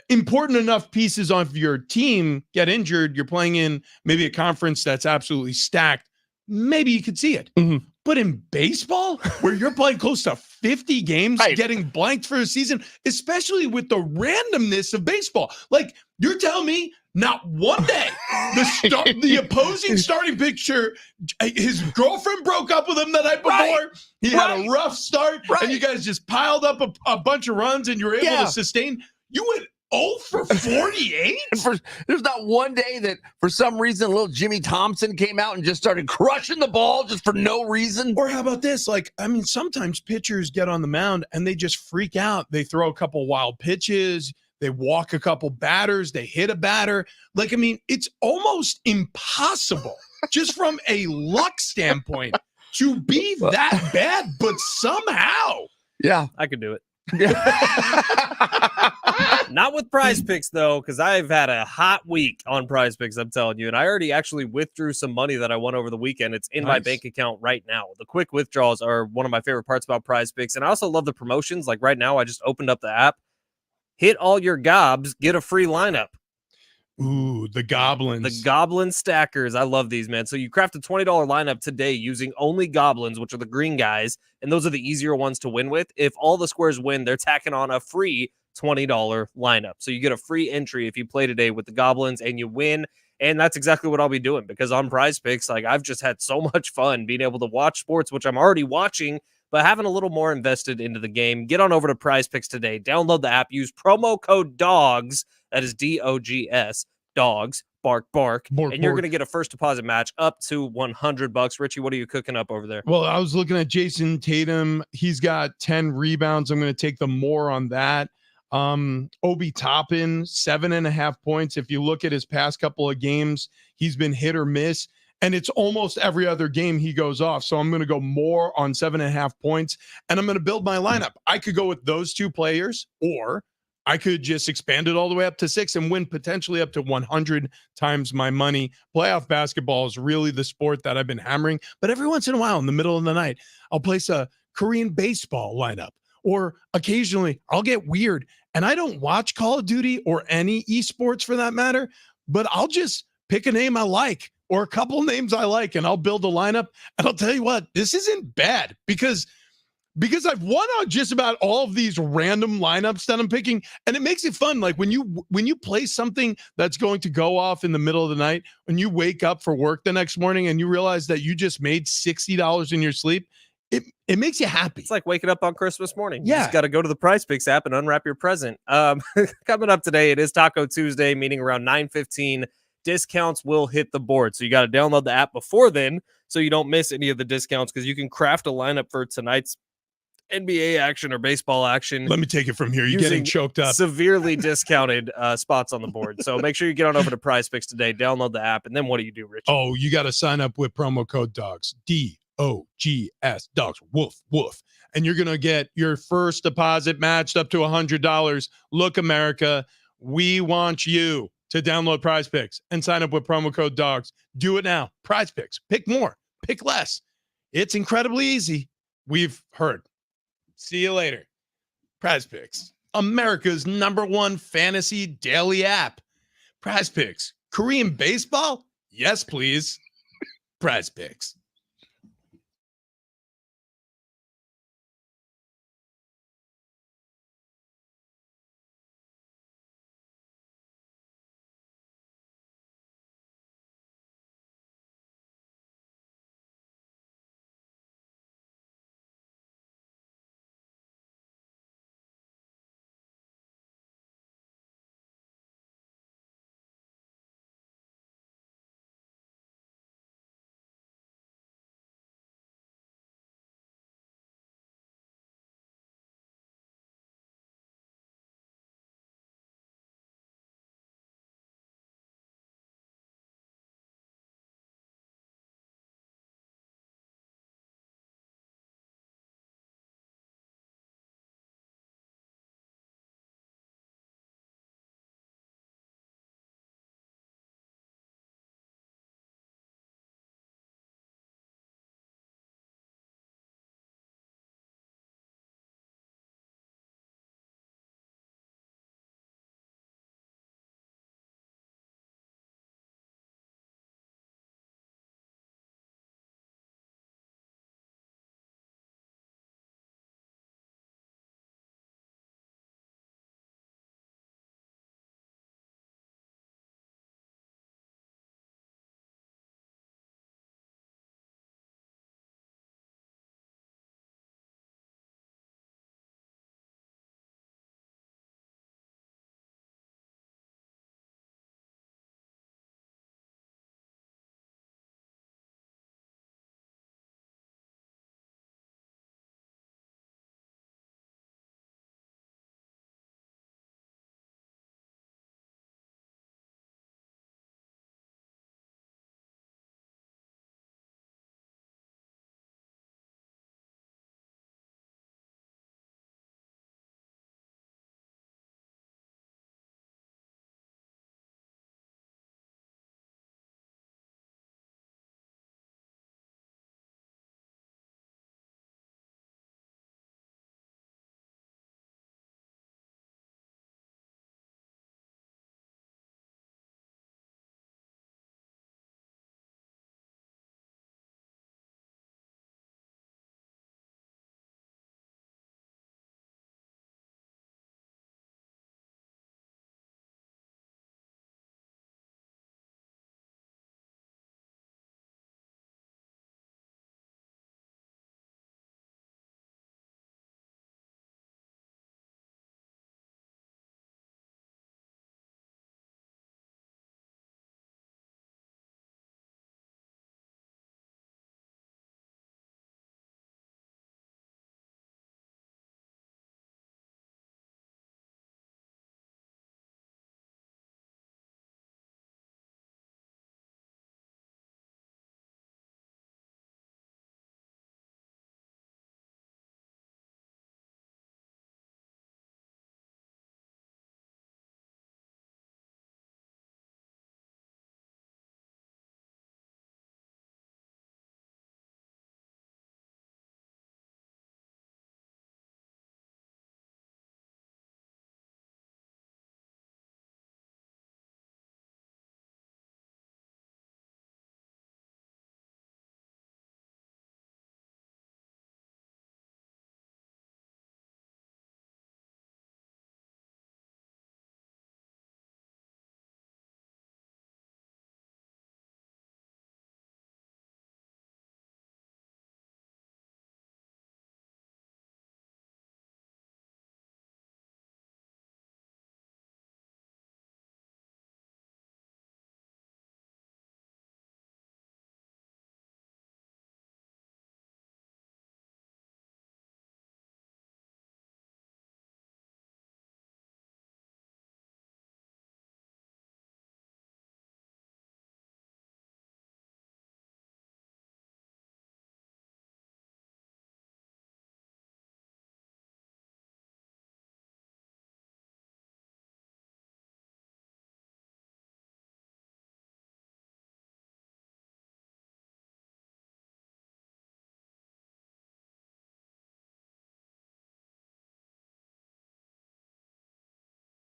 important enough pieces of your team get injured. You're playing in maybe a conference that's absolutely stacked. Maybe you could see it. Mm-hmm. But in baseball, where you're playing close to 50 games, right, getting blanked for a season, especially with the randomness of baseball, like you're telling me Not one day. The opposing starting pitcher, his girlfriend broke up with him the night before. Right. He had a rough start, and you guys just piled up a bunch of runs, and you were able to sustain. You went 0 for 48? There's not one day that, for some reason, little Jimmy Thompson came out and just started crushing the ball just for no reason. Or how about this? Like, I mean, sometimes pitchers get on the mound, and they just freak out. They throw a couple wild pitches. They walk a couple batters. They hit a batter. Like, I mean, it's almost impossible just from a luck standpoint to be that bad, but somehow. Yeah. I could do it. Not with Prize Picks, though, because I've had a hot week on Prize Picks, I'm telling you. And I already actually withdrew some money that I won over the weekend. It's in my bank account right now. The quick withdrawals are one of my favorite parts about Prize Picks. And I also love the promotions. Like right now, I just opened up the app. Hit all your gobs, get a free lineup. Ooh, the goblins. The goblin stackers. I love these, man. So you craft a $20 lineup today using only goblins, which are the green guys, and those are the easier ones to win with. If all the squares win, they're tacking on a free $20 lineup. So you get a free entry if you play today with the goblins and you win. And that's exactly what I'll be doing, because on Prize Picks, like, I've just had so much fun being able to watch sports, which I'm already watching, but having a little more invested into the game. Get on over to Prize Picks today. Download the app. Use promo code DOGS. That is DOGS. Dogs. Bark, bark. And you're going to get a first deposit match up to $100. Richie, what are you cooking up over there? Well, I was looking at Jason Tatum. He's got 10 rebounds. I'm going to take the more on that. Obi Toppin, 7.5 points. If you look at his past couple of games, he's been hit or miss. And it's almost every other game he goes off. So I'm going to go more on 7.5 points, and I'm going to build my lineup. I could go with those two players, or I could just expand it all the way up to 6 and win potentially up to 100 times my money. Playoff basketball is really the sport that I've been hammering. But every once in a while, in the middle of the night, I'll place a Korean baseball lineup, or occasionally I'll get weird. And I don't watch Call of Duty or any esports for that matter, but I'll just pick a name I like, or a couple names I like, and I'll build a lineup. And I'll tell you what, this isn't bad because I've won on just about all of these random lineups that I'm picking, and it makes it fun. Like when you play something that's going to go off in the middle of the night, when you wake up for work the next morning and you realize that you just made $60 in your sleep, it makes you happy. It's like waking up on Christmas morning. Yeah. You just got to go to the Prize Picks app and unwrap your present. Coming up today, it is Taco Tuesday, meaning around 9:15. Discounts will hit the board. So you got to download the app before then so you don't miss any of the discounts, because you can craft a lineup for tonight's NBA action or baseball action. Let me take it from here. You're getting choked up. Severely discounted spots on the board. So make sure you get on over to Prize Picks today, download the app, and then what do you do, Rich? Oh, you got to sign up with promo code DOGS. DOGS. Dogs. Woof, woof. And you're going to get your first deposit matched up to $100. Look, America, we want you to download Prize Picks and sign up with promo code DOGS. Do it now. Prize Picks. Pick more. Pick less. It's incredibly easy. We've heard. See you later. Prize Picks, America's #1 fantasy daily app. Prize Picks. Korean baseball? Yes, please. Prize Picks.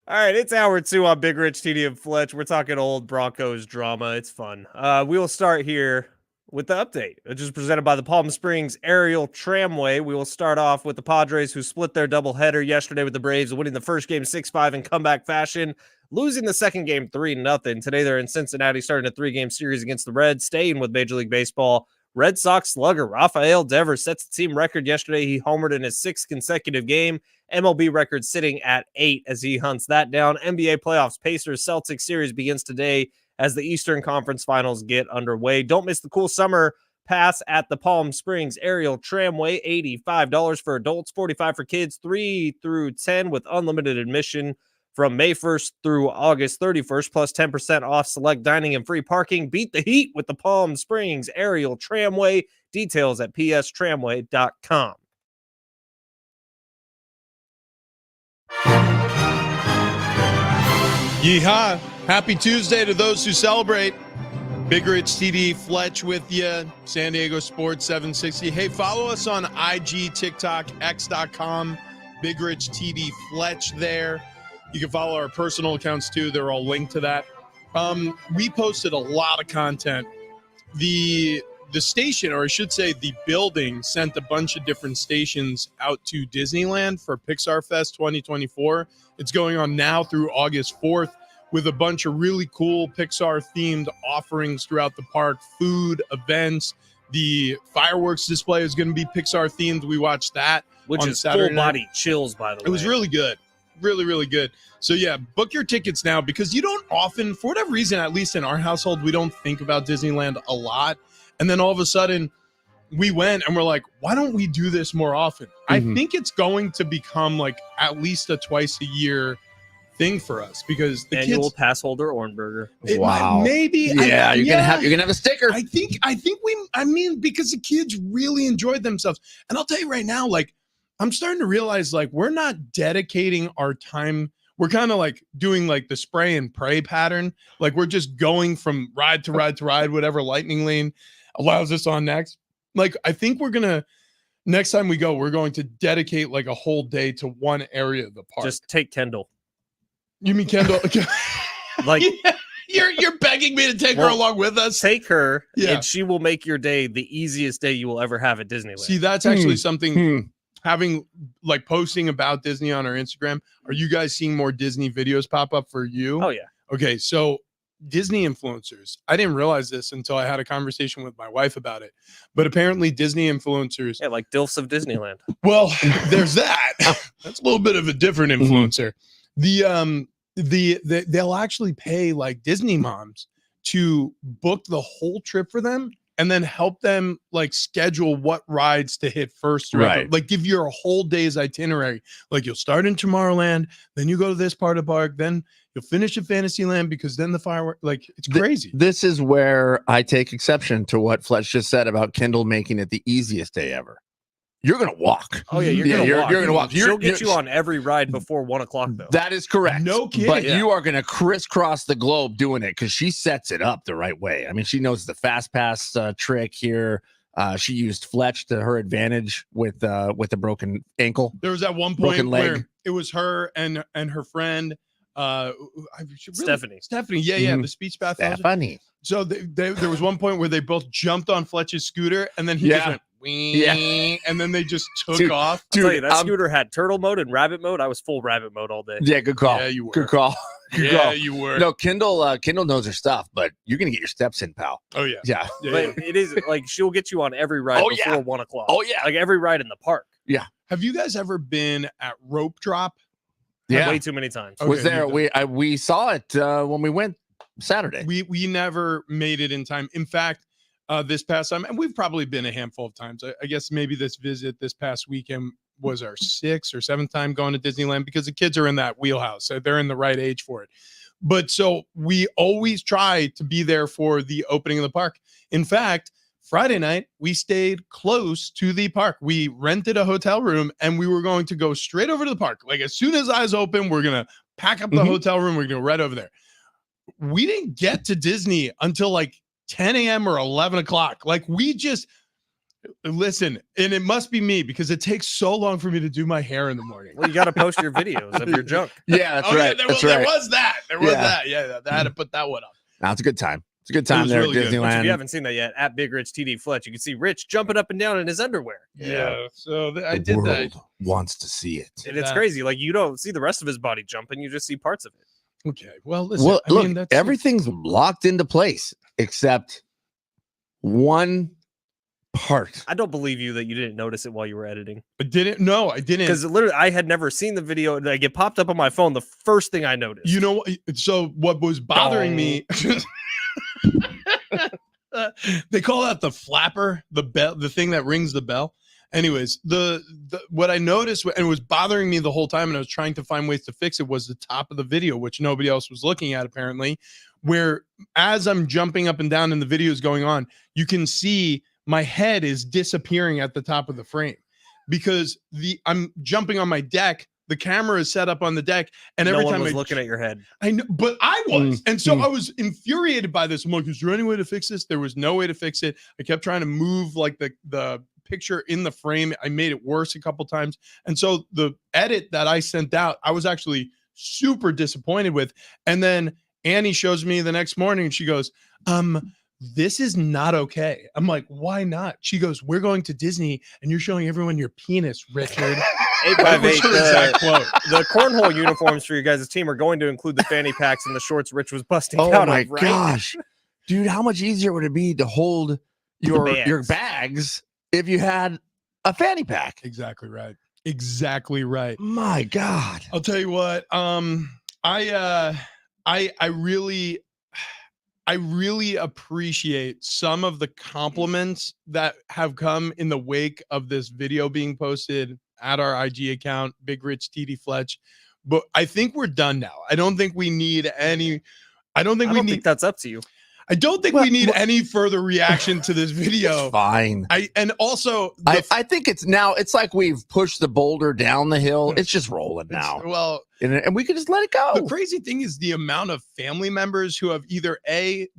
All right, it's hour 2 on Big Rich, TD, and Fletch. We're talking old Broncos drama. It's fun. We will start here with the update, which is presented by the Palm Springs Aerial Tramway. We will start off with the Padres, who split their doubleheader yesterday with the Braves, winning the first game 6-5 in comeback fashion, losing the second game 3-0. Today they're in Cincinnati, starting a 3-game series against the Reds, staying with Major League Baseball. Red Sox slugger Rafael Devers sets the team record yesterday. He homered in his 6th consecutive game. MLB record sitting at 8 as he hunts that down. NBA playoffs, Pacers Celtics series begins today as the Eastern Conference Finals get underway. Don't miss the cool summer pass at the Palm Springs Aerial Tramway. $85 for adults, $45 for kids, 3 through 10 with unlimited admission from May 1st through August 31st, plus 10% off select dining and free parking. Beat the heat with the Palm Springs Aerial Tramway. Details at pstramway.com. Yeehaw. Happy Tuesday to those who celebrate. Big Rich, TD, Fletch with you. San Diego Sports 760. Hey, follow us on IG, TikTok, X.com. Big Rich, TD, Fletch there. You can follow our personal accounts too. They're all linked to that. We posted a lot of content. The station, or I should say the building, sent a bunch of different stations out to Disneyland for Pixar Fest 2024. It's going on now through August 4th with a bunch of really cool Pixar-themed offerings throughout the park, food, events. The fireworks display is going to be Pixar-themed. We watched that Which on is Saturday full-body night. chills, by the way. It was really good. Really, really good. So, yeah, book your tickets now because you don't often, for whatever reason, at least in our household, we don't think about Disneyland a lot. And then all of a sudden, we went and we're like, why don't we do this more often? I think it's going to become like at least a twice a year thing for us because the annual kids, pass holder Ornberger. maybe. Yeah, you're gonna have a sticker. I think because the kids really enjoyed themselves. And I'll tell you right now, like, I'm starting to realize like we're not dedicating our time. We're kind of like doing like the spray and pray pattern. Like we're just going from ride to ride to ride, whatever lightning lane allows us on next. Like, I think next time we go, we're going to dedicate like a whole day to one area of the park. Just take Kendall. You mean Kendall? Like, you're begging me to take her along with us. Take her, Yeah. and she will make your day the easiest day you will ever have at Disneyland. See, that's actually something having like posting about Disney on our Instagram. Are you guys seeing more Disney videos pop up for you? Oh, yeah. Okay, so Disney influencers. I didn't realize this until I had a conversation with my wife about it. But apparently Disney influencers. Yeah, like DILFs of Disneyland. Well, there's that. That's a little bit of a different influencer. They'll actually pay like Disney moms to book the whole trip for them and then help them like schedule what rides to hit first. Right. Like give you a whole day's itinerary. Like you'll start in Tomorrowland, then you go to this part of the park, then you'll finish at Fantasyland because then the firework, like it's crazy. This is where I take exception to what Fletch just said about Kendall making it the easiest day ever. You're gonna walk. Oh, yeah, you're gonna walk. You're She'll get you on every ride before 1 o'clock, though. That is correct. No kidding. But Yeah. you are going to crisscross the globe doing it because she sets it up the right way. I mean, she knows the fast pass trick here. She used Fletch to her advantage with the broken ankle. There was at one point Broken leg. where it was her and her friend Stephanie. Yeah, the speech pathologist. Funny. So there was one point where they both jumped on Fletch's scooter and then he just went wing, and then they just took off. I'll tell you, that scooter had turtle mode and rabbit mode. I was full rabbit mode all day. Yeah, good call. Yeah, you were. Good call. Good Yeah, call. you were. No, Kendall knows her stuff, but you're gonna get your steps in, pal. Oh yeah. Yeah. Yeah, But it is like she'll get you on every ride Oh, before yeah. 1 o'clock. Oh, yeah. Like every ride in the park. Have you guys ever been at Rope Drop? Yeah. Way too many times. Okay, Was there? you've We saw it when we went Saturday. We never made it in time. In fact, this past time, and we've probably been a handful of times. I guess maybe this visit this past weekend was our 6th or 7th time going to Disneyland because the kids are in that wheelhouse. So they're in the right age for it. But so we always try to be there for the opening of the park. In fact, Friday night, we stayed close to the park. We rented a hotel room and we were going to go straight over to the park. Like as soon as eyes open, we're going to pack up the hotel room. We're going to go right over there. We didn't get to Disney until like 10 a.m. or 11 o'clock. Like we just, Listen, and it must be me because it takes so long for me to do my hair in the morning. Well, you got to post your videos of your junk. Yeah, that's Oh, right. Yeah, That's there right. was that. There was Yeah. that. Yeah, I had to put that one up. Now it's a good time. It's a good time was there really at good. Which, if you Disneyland. haven't seen that yet, at Big Rich TD Fletch, you can see Rich jumping up and down in his underwear. Yeah. So I The did world that. wants to see it. And it's That- crazy. Like, you don't see the rest of his body jumping, you just see parts of it. Okay. Well, listen. Well, I look, mean, that's everything's locked into place except one part. I don't believe you that you didn't notice it while you were editing. I didn't. No, I didn't. Because literally, I had never seen the video. Like, it popped up on my phone. The first thing I noticed. You know what? So what was bothering me? They call that the flapper, the bell, the thing that rings the bell. Anyways, the what I noticed and it was bothering me the whole time, and I was trying to find ways to fix it, was the top of the video, which nobody else was looking at apparently. Where as I'm jumping up and down and the video is going on, you can see my head is disappearing at the top of the frame because I'm jumping on my deck. The camera is set up on the deck, and every no one time was I looking at your head. I know, but I was. And so I was infuriated by this. I'm like, is there any way to fix this? There was no way to fix it. I kept trying to move like the picture in the frame. I made it worse a couple times. And so the edit that I sent out, I was actually super disappointed with. And then Annie shows me the next morning and she goes, this is not okay. I'm like, why not? She goes, we're going to Disney and you're showing everyone your penis, Richard. 858. Her exact quote. The cornhole uniforms for your guys' team are going to include the fanny packs and the shorts Rich was busting Oh out my of, right? gosh. Dude, how much easier would it be to hold your bags if you had a fanny pack? Exactly right. Exactly right. My God. I'll tell you what. I really appreciate some of the compliments that have come in the wake of this video being posted at our IG account, Big Rich TD Fletch. But I think we're done now. I don't think we need any. I don't think that's up to you. I don't think we need any further reaction to this video. It's fine. And also, I think it's like we've pushed the boulder down the hill. It's just rolling now. Well, and we can just let it go. the crazy thing is the amount of family members who have either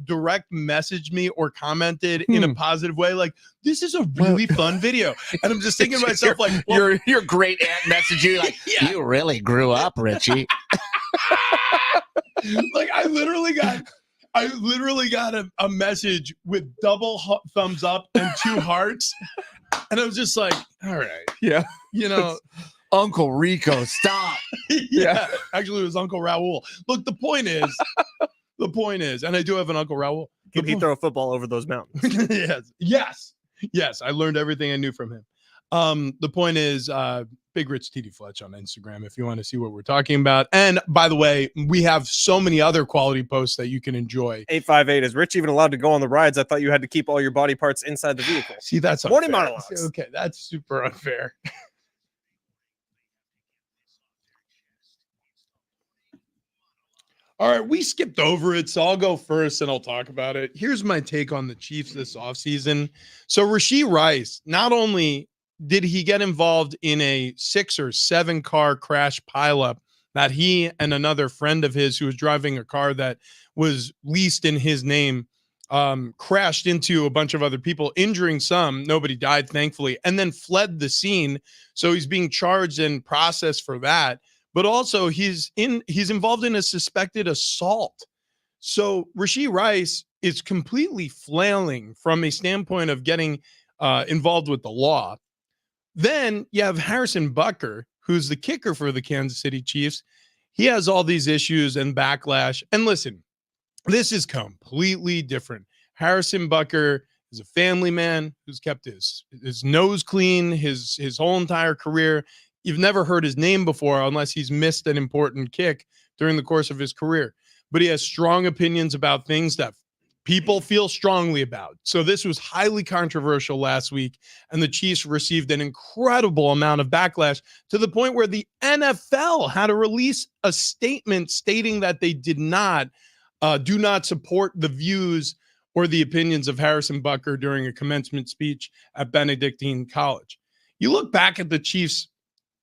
direct messaged me or commented in a positive way, like, this is a really fun video. And I'm just thinking to myself, like, well, your great aunt messaged you like, Yeah. You really grew up, Richie. like I literally got a message with double thumbs up and 2 hearts. And I was just like, all right. Yeah. You know, Uncle Rico, stop. yeah. Actually, it was Uncle Raul. Look, the point is, and I do have an Uncle Raul. Can he throw a football over those mountains? Yes. I learned everything I knew from him. The point is, Big Rich TD Fletch on Instagram if you want to see what we're talking about. And by the way, we have so many other quality posts that you can enjoy. 858, is Rich even allowed to go on the rides? I thought you had to keep all your body parts inside the vehicle. See, that's Morning unfair. monologues. Okay, that's super unfair. All right, we skipped over it, so I'll go first and I'll talk about it. Here's my take on the Chiefs this offseason. So Rashee Rice, not only did he get involved in a 6 or 7 car crash pileup that he and another friend of his who was driving a car that was leased in his name crashed into a bunch of other people, injuring some. Nobody died, thankfully, and then fled the scene. So he's being charged and processed for that. But also he's involved in a suspected assault. So Rashee Rice is completely flailing from a standpoint of getting involved with the law. Then you have Harrison Butker, who's the kicker for the Kansas City Chiefs. He has all these issues and backlash. And listen, this is completely different. Harrison Butker is a family man who's kept his nose clean his whole entire career. You've never heard his name before unless he's missed an important kick during the course of his career. But he has strong opinions about things that people feel strongly about. So this was highly controversial last week, and the Chiefs received an incredible amount of backlash to the point where the NFL had to release a statement stating that they do not support the views or the opinions of Harrison Butker during a commencement speech at Benedictine College. You look back at the Chiefs,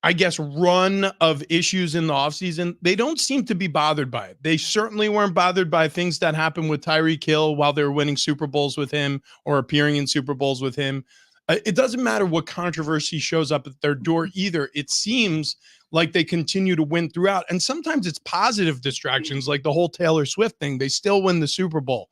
I guess, run of issues in the offseason, they don't seem to be bothered by it. They certainly weren't bothered by things that happened with Tyreek Hill while they were winning Super Bowls with him or appearing in Super Bowls with him. It doesn't matter what controversy shows up at their door either. It seems like they continue to win throughout. And sometimes it's positive distractions, like the whole Taylor Swift thing. They still win the Super Bowl.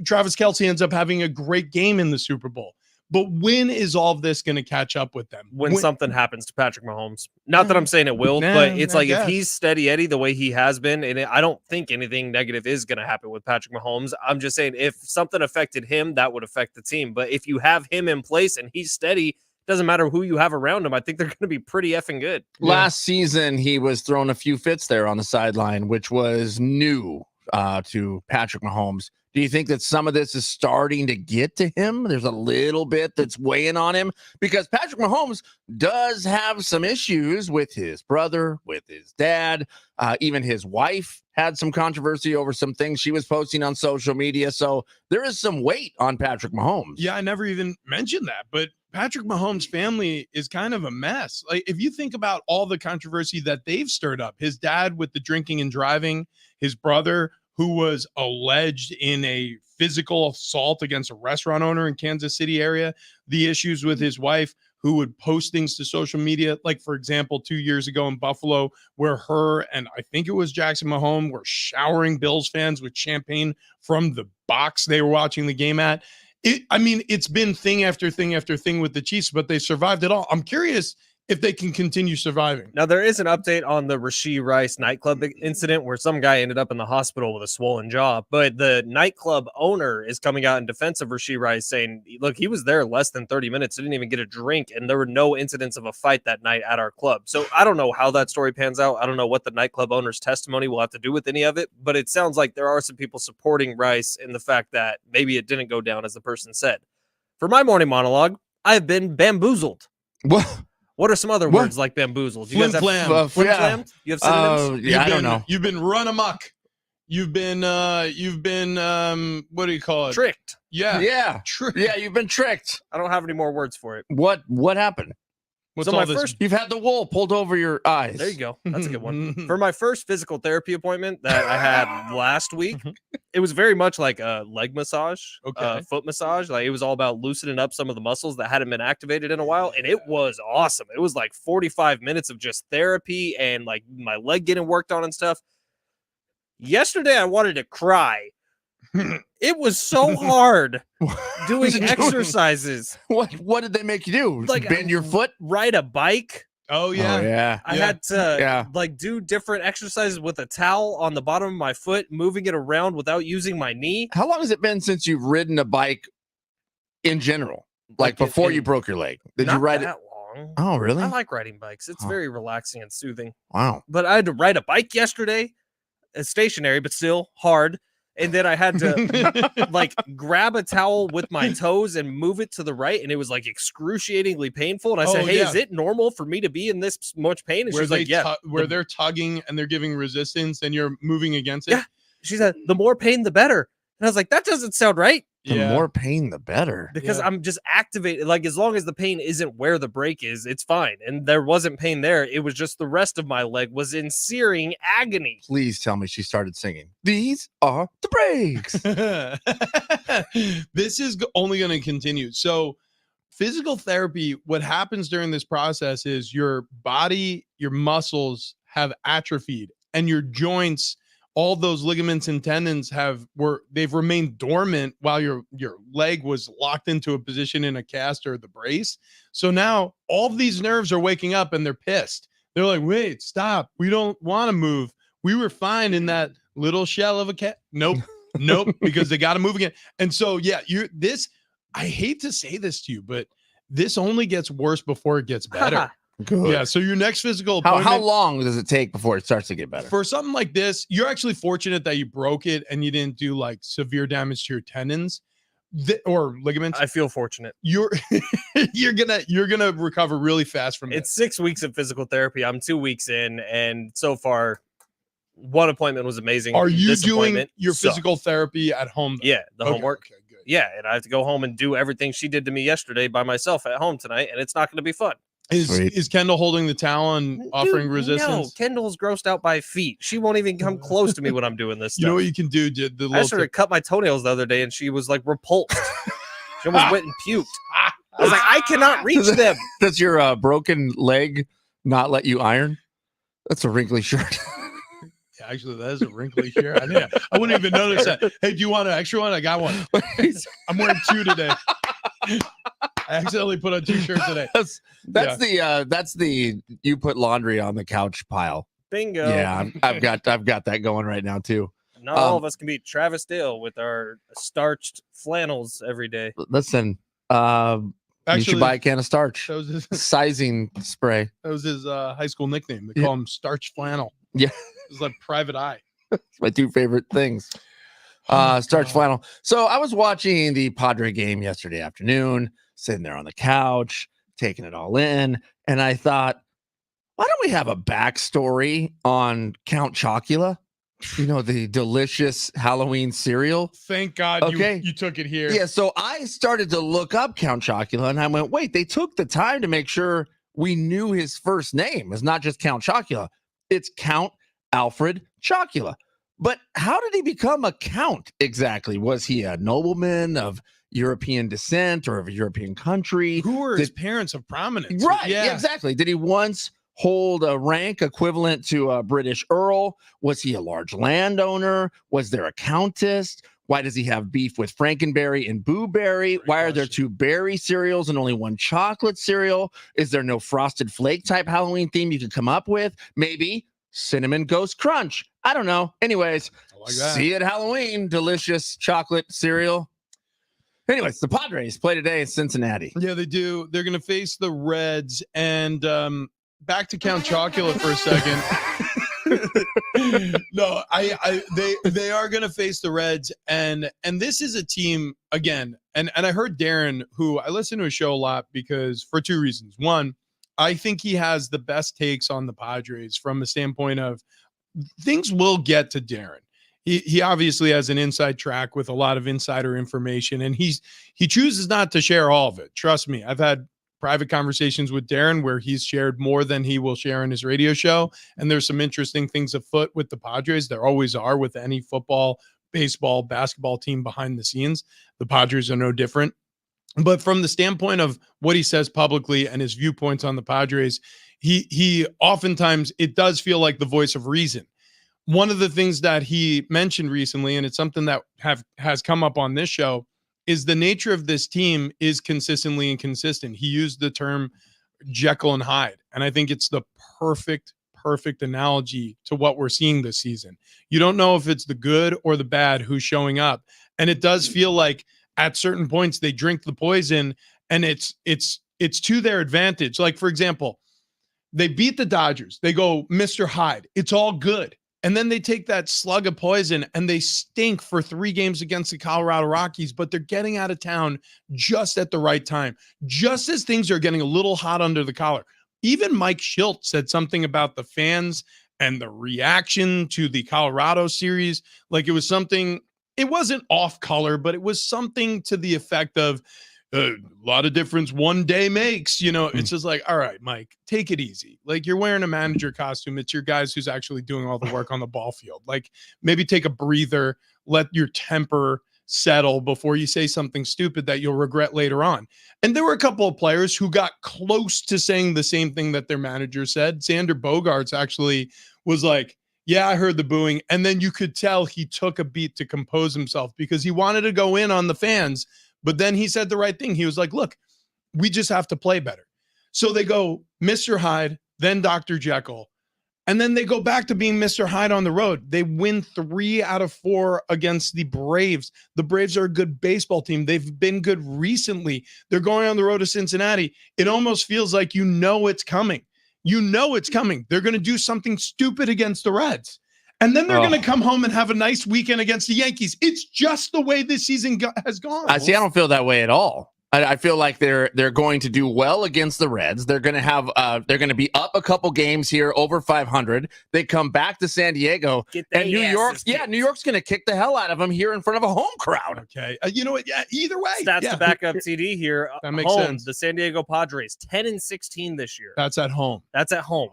Travis Kelce ends up having a great game in the Super Bowl. But when is all of this going to catch up with them? When something happens to Patrick Mahomes. Not that I'm saying it will, but it's like if he's steady Eddie the way he has been, and I don't think anything negative is going to happen with Patrick Mahomes. I'm just saying if something affected him, that would affect the team. But if you have him in place and he's steady, doesn't matter who you have around him. I think they're going to be pretty effing good. Last season, he was throwing a few fits there on the sideline, which was new to Patrick Mahomes. Do you think that some of this is starting to get to him? There's a little bit that's weighing on him because Patrick Mahomes does have some issues with his brother, with his dad. Even his wife had some controversy over some things she was posting on social media. So there is some weight on Patrick Mahomes. Yeah, I never even mentioned that, but Patrick Mahomes' family is kind of a mess. Like, if you think about all the controversy that they've stirred up, his dad with the drinking and driving, his brother who was alleged in a physical assault against a restaurant owner in Kansas City area, the issues with his wife who would post things to social media, like, for example, 2 years ago in Buffalo, where her and I think it was Jackson Mahomes were showering Bills fans with champagne from the box they were watching the game at. It's been thing after thing after thing with the Chiefs, but they survived it all. I'm curious if they can continue surviving. Now, there is an update on the Rashee Rice nightclub incident where some guy ended up in the hospital with a swollen jaw, but the nightclub owner is coming out in defense of Rashee Rice saying, look, he was there less than 30 minutes, didn't even get a drink, and there were no incidents of a fight that night at our club. So I don't know how that story pans out. I don't know what the nightclub owner's testimony will have to do with any of it, but it sounds like there are some people supporting Rice in the fact that maybe it didn't go down as the person said. For my morning monologue, I have been bamboozled. What are some other words like bamboozled? You guys have flim-flammed? You have synonyms? I don't know. You've been run amok. You've been what do you call it? Tricked. Yeah. Yeah. Yeah, you've been tricked. I don't have any more words for it. What happened? What's So all my this? first- You've had the wool pulled over your eyes. There you go. That's a good one. For my first physical therapy appointment that I had last week, it was very much like a leg massage, foot massage. Like, it was all about loosening up some of the muscles that hadn't been activated in a while. And it was awesome. It was like 45 minutes of just therapy and like my leg getting worked on and stuff. Yesterday, I wanted to cry. It was so hard doing exercises. What did they make you do? Like, bend your foot? Ride a bike. Oh yeah. Oh, yeah. I had to like do different exercises with a towel on the bottom of my foot, moving it around without using my knee. How long has it been since you've ridden a bike in general? Like before you broke your leg? Did you ride that it? long? Oh, really? I like riding bikes. It's very relaxing and soothing. Wow. But I had to ride a bike yesterday. It's stationary, but still hard. And then I had to like grab a towel with my toes and move it to the right. And it was like excruciatingly painful. And I said, hey, is it normal for me to be in this much pain? And she's like, yeah. Where they're tugging and they're giving resistance and you're moving against it. Yeah. She said, the more pain, the better. And I was like, that doesn't sound right. The more pain, the better. Because I'm just activated. Like, as long as the pain isn't where the break is, it's fine. And there wasn't pain there. It was just the rest of my leg was in searing agony. Please tell me she started singing. These are the breaks. This is only going to continue. So physical therapy, what happens during this process is your body, your muscles have atrophied and your joints, all those ligaments and tendons they've remained dormant while your leg was locked into a position in a cast or the brace. So now all of these nerves are waking up and they're pissed. They're like, wait, stop. We don't want to move. We were fine in that little shell of a cat. Nope. Because they got to move again. And so, yeah, I hate to say this to you, but this only gets worse before it gets better. Good. Yeah. So your next physical appointment, how long does it take before it starts to get better? For something like this, you're actually fortunate that you broke it and you didn't do like severe damage to your tendons or ligaments. I feel fortunate. You're gonna recover really fast from it. It's 6 weeks of physical therapy. I'm 2 weeks in, and so far, one appointment was amazing. Are you doing your physical therapy at home, though? Yeah, the homework. Okay, good. Yeah, and I have to go home and do everything she did to me yesterday by myself at home tonight, and it's not going to be fun. Is Kendall holding the towel and offering resistance? No, Kendall's grossed out by feet. She won't even come close to me when I'm doing this stuff. You know what you can do? I asked her to cut my toenails the other day, and she was like repulsed. She almost went and puked. I was like, I cannot reach them. Does your broken leg not let you iron? That's a wrinkly shirt. Yeah, actually, that is a wrinkly shirt. I wouldn't even notice that. Hey, do you want an extra one? I got one. I'm wearing 2 today. I accidentally put on 2 shirts today. That's the you put laundry on the couch pile. Bingo. Yeah, I've got that going right now too. Not all of us can be Travis Dale with our starched flannels every day. Listen, you should buy a can of starch. That was his, sizing spray. That was his high school nickname. They call him Starch Flannel. Yeah. It's like private eye. It's my 2 favorite things. Starch flannel. So I was watching the Padre game yesterday afternoon, sitting there on the couch, taking it all in. And I thought, why don't we have a backstory on Count Chocula? You know, the delicious Halloween cereal. Thank God okay. you took it here. Yeah, so I started to look up Count Chocula, and I went, wait, they took the time to make sure we knew his first name. It's not just Count Chocula. It's Count Alfred Chocula. But how did he become a count exactly? Was he a nobleman of European descent or of a European country? Who were his parents of prominence? Right, yeah, exactly. Did he once hold a rank equivalent to a British earl? Was he a large landowner? Was there a countess? Why does he have beef with Frankenberry and Boo Berry? Why are there 2 berry cereals and only 1 chocolate cereal? Is there no Frosted Flake type Halloween theme you could come up with? Maybe Cinnamon Ghost Crunch. I don't know. Anyways, see you at Halloween. Delicious chocolate cereal. Anyways, the Padres play today in Cincinnati. Yeah, they do. They're going to face the Reds. And back to Count Chocula for a second. No, they are going to face the Reds. And this is a team, again, and I heard Darren, who I listen to his show a lot because for 2 reasons. One, I think he has the best takes on the Padres from a standpoint of things will get to Darren. He obviously has an inside track with a lot of insider information, and he chooses not to share all of it. Trust me, I've had private conversations with Darren where he's shared more than he will share in his radio show, and there's some interesting things afoot with the Padres. There always are with any football, baseball, basketball team behind the scenes. The Padres are no different. But from the standpoint of what he says publicly and his viewpoints on the Padres, he oftentimes, it does feel like the voice of reason. One of the things that he mentioned recently, and it's something that has come up on this show, is the nature of this team is consistently inconsistent. He used the term Jekyll and Hyde, and I think it's the perfect analogy to what we're seeing this season. You don't know if it's the good or the bad who's showing up, and it does feel like at certain points they drink the poison, and it's to their advantage. Like, for example, they beat the Dodgers. They go Mr. Hyde. It's all good. And then they take that slug of poison and they stink for 3 games against the Colorado Rockies, but they're getting out of town just at the right time, just as things are getting a little hot under the collar. Even Mike Schilt said something about the fans and the reaction to the Colorado series. Like, it was something, it wasn't off color, but it was something to the effect of, a lot of difference one day makes, it's just like, all right, Mike, take it easy. Like, you're wearing a manager costume. It's your guys who's actually doing all the work on the ball field. Like, maybe take a breather, let your temper settle before you say something stupid that you'll regret later on. And there were a couple of players who got close to saying the same thing that their manager said. Xander Bogaerts actually was like, yeah, I heard the booing. And then you could tell he took a beat to compose himself because he wanted to go in on the fans. But then he said the right thing. He was like, look, we just have to play better. So they go Mr. Hyde, then Dr. Jekyll, and then they go back to being Mr. Hyde on the road. They win 3 out of 4 against the Braves. The Braves are a good baseball team. They've been good recently. They're going on the road to Cincinnati. It almost feels like it's coming. It's coming. They're going to do something stupid against the Reds. And then they're going to come home and have a nice weekend against the Yankees. It's just the way this season has gone. I don't feel that way at all. I feel like they're going to do well against the Reds. They're going to have they're going to be up a couple games here over 500. They come back to San Diego and New York's going to kick the hell out of them here in front of a home crowd. Okay, you know what? Yeah, either way. Stats to back up TD here. That makes sense. The San Diego Padres 10-16 this year. That's at home.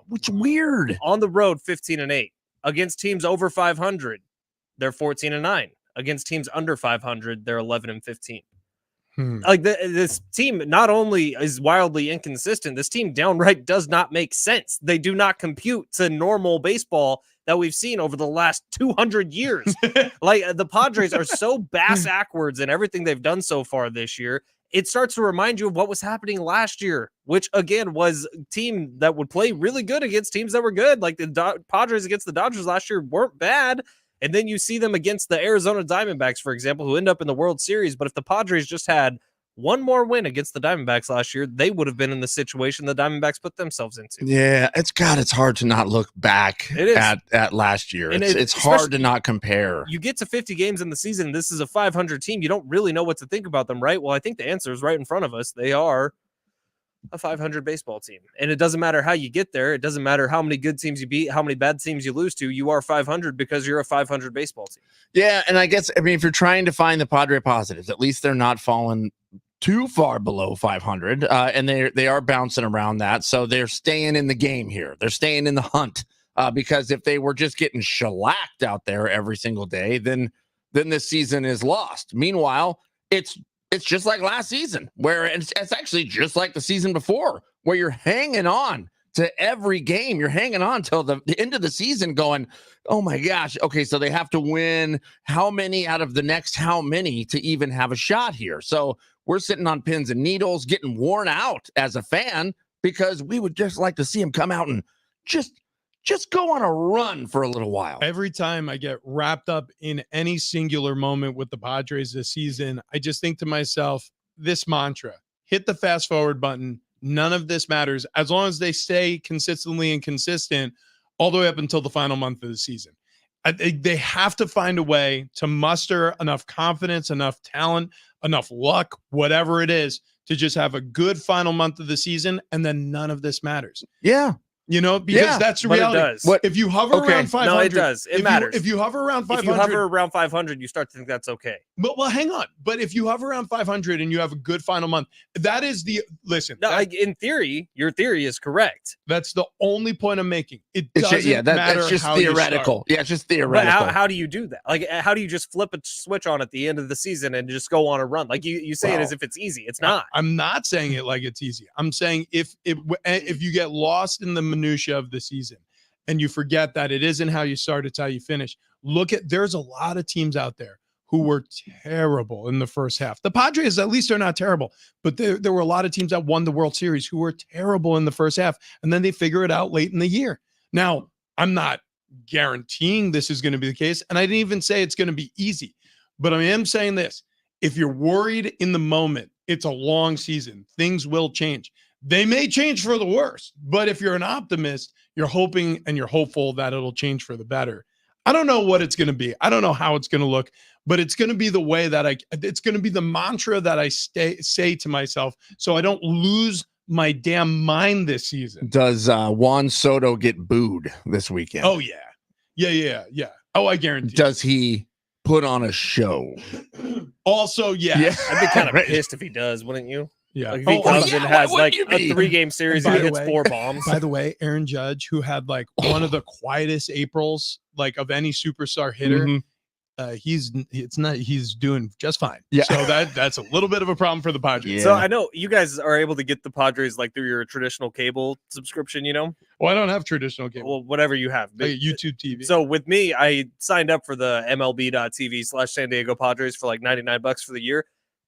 Which weird. On the road 15-8 against teams over 500. They're 14-9 against teams under 500. They're 11-15. Like this team not only is wildly inconsistent, this team downright does not make sense. They do not compute to normal baseball that we've seen over the last 200 years. Like the Padres are so bass-ackwards in everything they've done so far this year. It starts to remind you of what was happening last year, which again was a team that would play really good against teams that were good. Like the Padres against the Dodgers last year weren't bad. And then you see them against the Arizona Diamondbacks, for example, who end up in the World Series. But if the Padres just had one more win against the Diamondbacks last year, they would have been in the situation the Diamondbacks put themselves into. Yeah, it's hard to not look back at last year. And it's hard to not compare. You get to 50 games in the season, this is a 500 team. You don't really know what to think about them, right? Well, I think the answer is right in front of us. They are a 500 baseball team. And it doesn't matter how you get there. It doesn't matter how many good teams you beat, how many bad teams you lose to. You are 500 because you're a 500 baseball team. Yeah, and I guess, if you're trying to find the Padre positives, at least they're not falling too far below 500, and they are bouncing around that. So they're staying in the game here. They're staying in the hunt, because if they were just getting shellacked out there every single day, then this season is lost. Meanwhile, it's just like last season, where it's actually just like the season before, where you're hanging on to every game. You're hanging on till the end of the season going, oh my gosh, okay, so they have to win how many out of the next how many to even have a shot here. So we're sitting on pins and needles, getting worn out as a fan, because we would just like to see them come out and just go on a run for a little while. Every time I get wrapped up in any singular moment with the Padres this season, I just think to myself, this mantra: hit the fast forward button. None of this matters as long as they stay consistently inconsistent all the way up until the final month of the season. They have to find a way to muster enough confidence, enough talent, enough luck, whatever it is, to just have a good final month of the season, and then none of this matters. Yeah. Because that's the reality. It does. What if you hover around 500? No, it does. It matters. If you hover around 500, if you hover around 500, you start to think that's okay. But well, hang on. But if you hover around 500 and you have a good final month, that is the listen. No, in theory, your theory is correct. That's the only point I'm making. It doesn't matter. That's just how theoretical. Yeah, it's just theoretical. But how do you do that? Like, how do you just flip a switch on at the end of the season and just go on a run? Like you say it as if it's easy. It's not. I'm not saying it like it's easy. I'm saying if you get lost in the minutia of the season and you forget that it isn't how you start, it's how you finish. There's a lot of teams out there who were terrible in the first half. The Padres, at least, are not terrible, but there were a lot of teams that won the World Series who were terrible in the first half, and then they figure it out late in the year. Now, I'm not guaranteeing this is going to be the case, and I didn't even say it's going to be easy, but I am saying this: if you're worried in the moment, it's a long season. Things will change. They may change for the worse, but if you're an optimist, you're hoping and you're hopeful that it'll change for the better. I don't know what it's going to be. I don't know how it's going to look, but it's going to be the way that it's going to be the mantra that I say to myself so I don't lose my damn mind this season. Does Juan Soto get booed this weekend? Oh, yeah. Yeah. Oh, I guarantee. Does he put on a show? Also, yes. Yeah. I'd be kind of pissed if he does, wouldn't you? Yeah. Like if he comes and has like a 3-game series and hits 4 bombs. By the way, Aaron Judge, who had like one of the quietest Aprils like of any superstar hitter, he's doing just fine. Yeah. So that's a little bit of a problem for the Padres. Yeah. So I know you guys are able to get the Padres like through your traditional cable subscription, you know? Well, I don't have traditional cable. Well, whatever you have. Like YouTube TV. So with me, I signed up for the MLB.TV/San Diego Padres for like $99 for the year.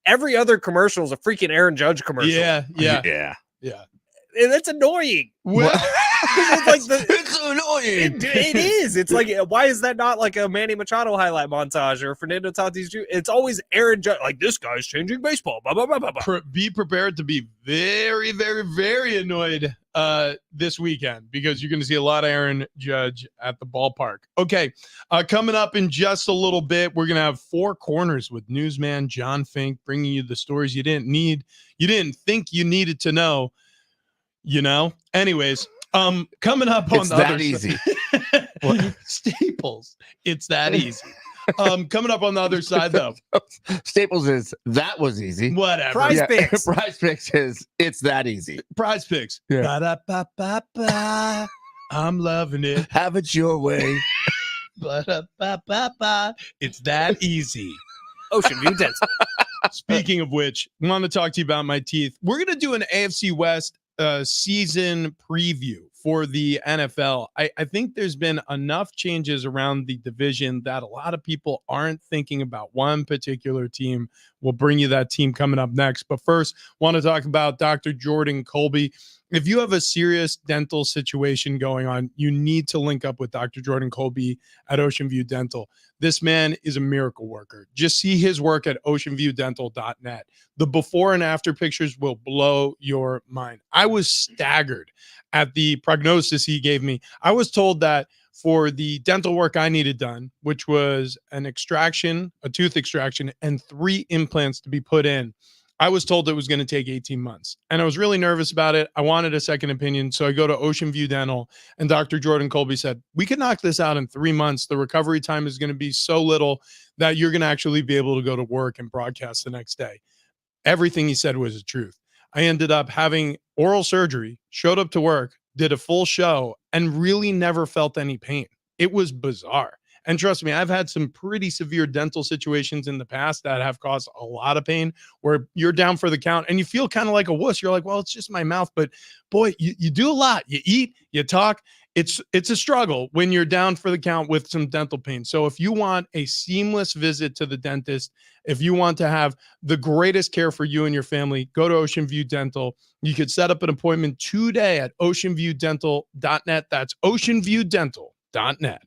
Every other commercial is a freaking Aaron Judge commercial. Yeah. And that's annoying. Well, it's annoying. It is. It's like, why is that not like a Manny Machado highlight montage or Fernando Tatis Jr.? It's always Aaron Judge. Like, this guy's changing baseball. Blah, blah, blah, blah, blah. Be prepared to be very, very, very annoyed this weekend because you're going to see a lot of Aaron Judge at the ballpark. Okay, coming up in just a little bit, we're going to have 4 Corners with newsman John Fink bringing you the stories you didn't think you needed to know. Anyways, coming up on the other easy. Staples, it's that easy. Coming up on the other side though, Staples is that was easy. Whatever. Prize Picks. Prize Picks is it's that easy. Prize Picks. Yeah. Ba-da-ba-ba-ba. I'm loving it. Have it your way. Ba-da-ba-ba-ba. It's that easy. Ocean View Dental. Speaking of which, I want to talk to you about my teeth. We're going to do an AFC West season preview for the NFL. I think there's been enough changes around the division that a lot of people aren't thinking about one particular team. We'll bring you that team coming up next. But first, want to talk about Dr. Jordan Colby. If you have a serious dental situation going on, you need to link up with Dr. Jordan Colby at Ocean View Dental. This man is a miracle worker. Just see his work at oceanviewdental.net. The before and after pictures will blow your mind. I was staggered at the prognosis he gave me. I was told that for the dental work I needed done, which was an extraction, a tooth extraction, and 3 implants to be put in, I was told it was going to take 18 months. And I was really nervous about it. I wanted a second opinion. So I go to Ocean View Dental, and Dr. Jordan Colby said, we can knock this out in 3 months. The recovery time is going to be so little that you're going to actually be able to go to work and broadcast the next day. Everything he said was the truth. I ended up having oral surgery, showed up to work, did a full show, and really never felt any pain. It was bizarre. And trust me, I've had some pretty severe dental situations in the past that have caused a lot of pain where you're down for the count and you feel kind of like a wuss. You're like, well, it's just my mouth. But boy, you do a lot. You eat, you talk. It's a struggle when you're down for the count with some dental pain. So if you want a seamless visit to the dentist, if you want to have the greatest care for you and your family, go to Ocean View Dental. You could set up an appointment today at oceanviewdental.net. That's oceanviewdental.net.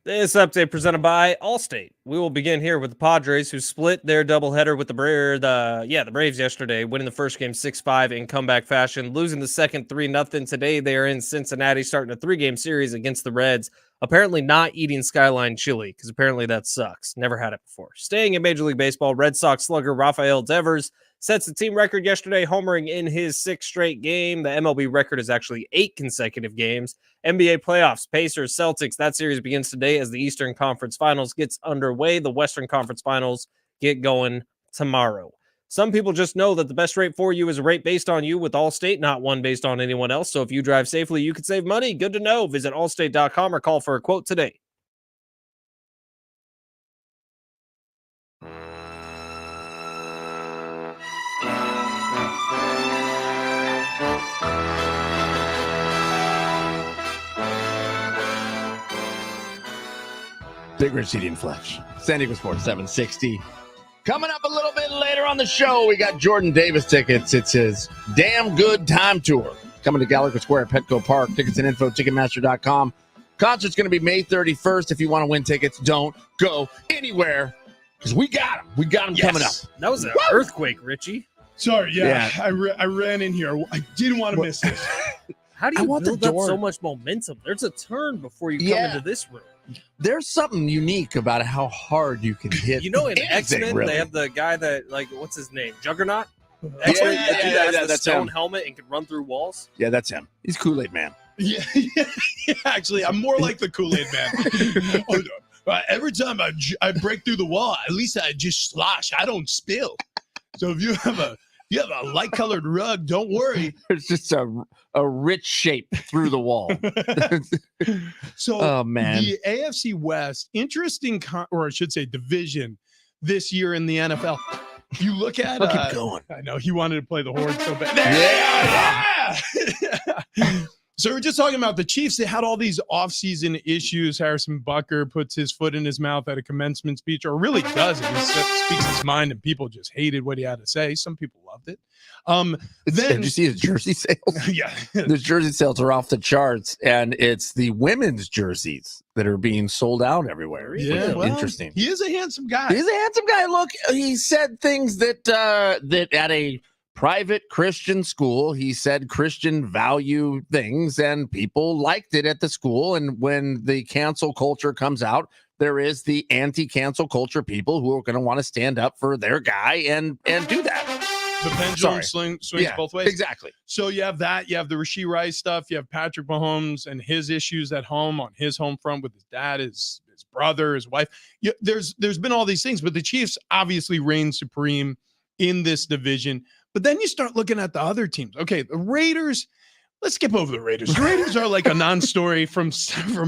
This update presented by Allstate. We will begin here with the Padres, who split their doubleheader with the Braves yesterday, winning the first game 6-5 in comeback fashion, losing the second 3-0. Today they are in Cincinnati, starting a 3-game series against the Reds. Apparently not eating Skyline chili, because apparently that sucks. Never had it before. Staying in Major League Baseball, Red Sox slugger Rafael Devers sets the team record yesterday, homering in his 6th straight game. The MLB record is actually 8 consecutive games. NBA playoffs, Pacers, Celtics. That series begins today as the Eastern Conference Finals gets underway. The Western Conference Finals get going tomorrow. Some people just know that the best rate for you is a rate based on you with Allstate, not one based on anyone else. So if you drive safely, you can save money. Good to know. Visit allstate.com or call for a quote today. Big Rich Eating Fletch. San Diego Sports 760. Coming up a little bit later on the show, we got Jordan Davis tickets. It's his Damn Good Time Tour. Coming to Gallagher Square at Petco Park. Tickets and info, Ticketmaster.com. Concert's going to be May 31st. If you want to win tickets, don't go anywhere because we got them. We got them coming up. That was an earthquake, Richie. Sorry, I ran in here. I didn't want to miss this. How do you build up so much momentum? There's a turn before you come into this room. There's something unique about how hard you can hit. You know, in X-Men, they have the guy that, like, what's his name? Juggernaut? X-Men, that's the stone him. Helmet and can run through walls? Yeah, that's him. He's Kool-Aid Man. Yeah, actually, I'm more like the Kool-Aid Man. Every time I break through the wall, at least I just slosh. I don't spill. So if you have a light-colored rug, don't worry. It's just a rich shape through the wall. So, oh, man. The AFC West, interesting, or I should say division this year in the NFL. You look at keep going. I know he wanted to play the horn so bad. Yeah. So we're just talking about the Chiefs. They had all these offseason issues. Harrison Butker puts his foot in his mouth at a commencement speech, or really doesn't. He speaks his mind, and people just hated what he had to say. Some people loved it. Did you see his jersey sales? Yeah. The jersey sales are off the charts, and it's the women's jerseys that are being sold out everywhere. Yeah, well, interesting. He is a handsome guy. He's a handsome guy. Look, he said things that at a private Christian school, he said Christian value things, and people liked it at the school. And when the cancel culture comes out, there is the anti-cancel culture people who are going to want to stand up for their guy and do that. The pendulum swings both ways. Exactly. So you have that. You have the Rashee Rice stuff. You have Patrick Mahomes and his issues at home on his home front with his dad, his brother, his wife. There's been all these things, but the Chiefs obviously reign supreme in this division. But then you start looking at the other teams. Okay, the Raiders. Let's skip over the Raiders. The Raiders are like a non-story from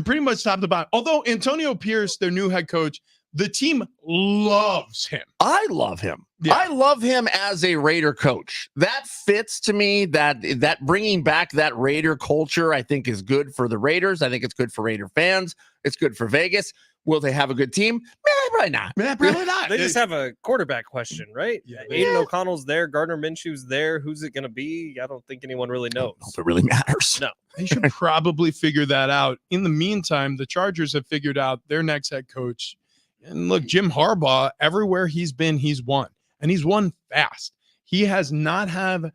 pretty much top to bottom. Although Antonio Pierce, their new head coach, the team loves him. I love him. Yeah. I love him as a Raider coach. That fits to me. That bringing back that Raider culture, I think, is good for the Raiders. I think it's good for Raider fans. It's good for Vegas. Will they have a good team? Probably not. Probably not. They just have a quarterback question, right? Yeah, Aiden O'Connell's there. Gardner Minshew's there. Who's it going to be? I don't think anyone really knows. I don't know if it really matters. No. They should probably figure that out. In the meantime, the Chargers have figured out their next head coach. And look, Jim Harbaugh, everywhere he's been, he's won. And he's won fast. He has not had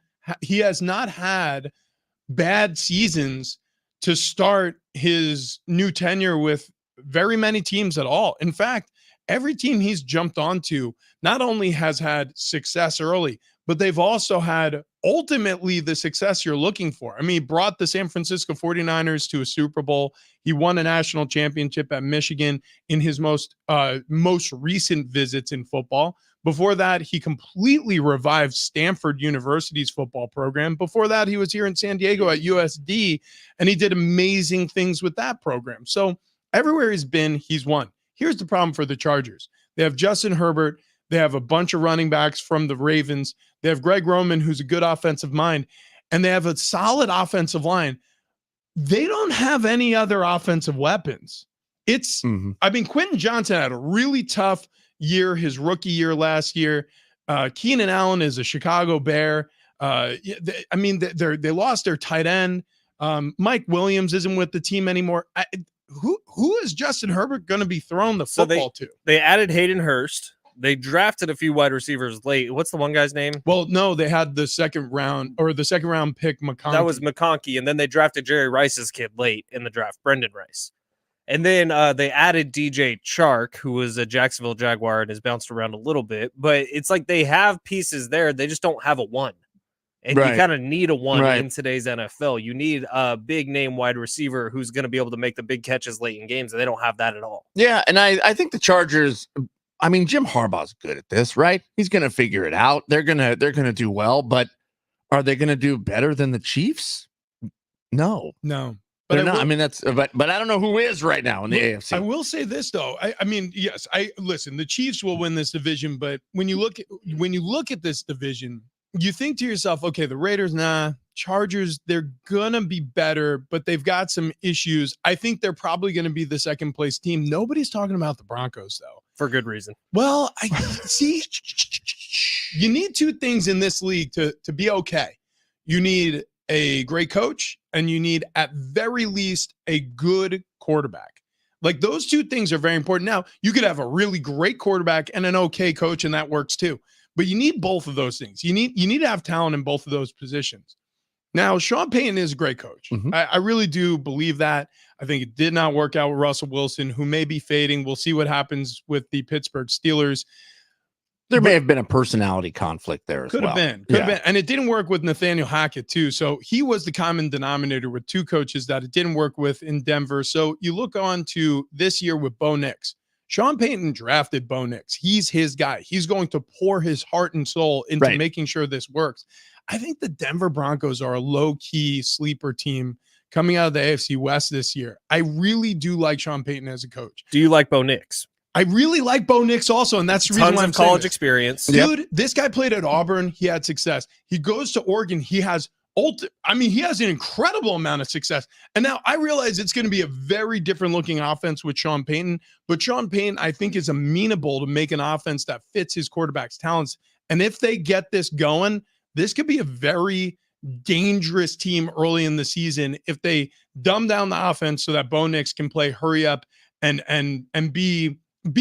bad seasons to start his new tenure with very many teams at all. In fact, every team he's jumped onto not only has had success early, but they've also had ultimately the success you're looking for. I mean, he brought the San Francisco 49ers to a Super Bowl. He won a national championship at Michigan in his most recent visits in football. Before that, he completely revived Stanford University's football program. Before that, he was here in San Diego at USD, and he did amazing things with that program. So everywhere he's been, he's won. Here's the problem for the Chargers. They have Justin Herbert. They have a bunch of running backs from the Ravens. They have Greg Roman, who's a good offensive mind, and they have a solid offensive line. They don't have any other offensive weapons. Quentin Johnson had a really tough year, his rookie year last year. Keenan Allen is a Chicago Bear. They lost their tight end. Mike Williams isn't with the team anymore. who is Justin Herbert going to be throwing the football to? They added Hayden Hurst. They drafted a few wide receivers late. What's the one guy's name? Well, no, they had the second round pick, McConkey. That was McConkey, and then they drafted Jerry Rice's kid late in the draft, Brendan Rice. And then they added DJ Chark, who was a Jacksonville Jaguar and has bounced around a little bit. But it's like they have pieces there. They just don't have a one. And you kind of need a one in today's NFL. You need a big-name wide receiver who's going to be able to make the big catches late in games, and they don't have that at all. Yeah, and I think the Chargers – I mean, Jim Harbaugh's good at this, right? He's going to figure it out. They're going to do well, but are they going to do better than the Chiefs? No. But they're not. I mean, but I don't know who is right now in the AFC. I will say this though. I mean, yes, listen, the Chiefs will win this division, but when you look at this division, you think to yourself, okay, the Raiders, Chargers, they're gonna be better, but they've got some issues. I think they're probably gonna be the second place team. Nobody's talking about the Broncos though. For good reason. Well, I see. You need two things in this league to be okay. You need a great coach, and you need, at very least, a good quarterback. Like, those two things are very important. Now, you could have a really great quarterback and an okay coach, and that works too. But you need both of those things. You need to have talent in both of those positions. Now, Sean Payton is a great coach. Mm-hmm. I really do believe that. I think it did not work out with Russell Wilson, who may be fading. We'll see what happens with the Pittsburgh Steelers. There may have been a personality conflict there as well. Could have been. And it didn't work with Nathaniel Hackett, too. So he was the common denominator with two coaches that it didn't work with in Denver. So you look on to this year with Bo Nix. Sean Payton drafted Bo Nix. He's his guy. He's going to pour his heart and soul into making sure this works. I think the Denver Broncos are a low-key sleeper team coming out of the AFC West this year. I really do like Sean Payton as a coach. Do you like Bo Nix? I really like Bo Nix also, and that's the reason why I'm college experience. Dude, This guy played at Auburn. He had success. He goes to Oregon. He has he has an incredible amount of success. And now I realize it's going to be a very different looking offense with Sean Payton, but Sean Payton, I think, is amenable to make an offense that fits his quarterback's talents. And if they get this going, this could be a very dangerous team early in the season if they dumb down the offense so that Bo Nix can play hurry up and be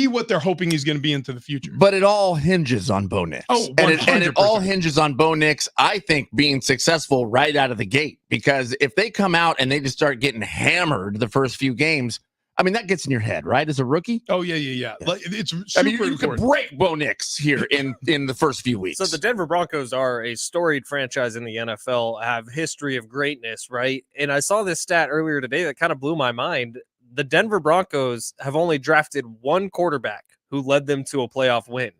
what they're hoping he's going to be into the future. But it all hinges on Bo Nix. Oh, and it all hinges on Bo Nix, I think, being successful right out of the gate. Because if they come out and they just start getting hammered the first few games, I mean, that gets in your head, right? As a rookie? Oh, yeah. Like, it's super you could break Bo Nix here in the first few weeks. So the Denver Broncos are a storied franchise in the NFL, have history of greatness, right? And I saw this stat earlier today that kind of blew my mind. The Denver Broncos have only drafted one quarterback who led them to a playoff win.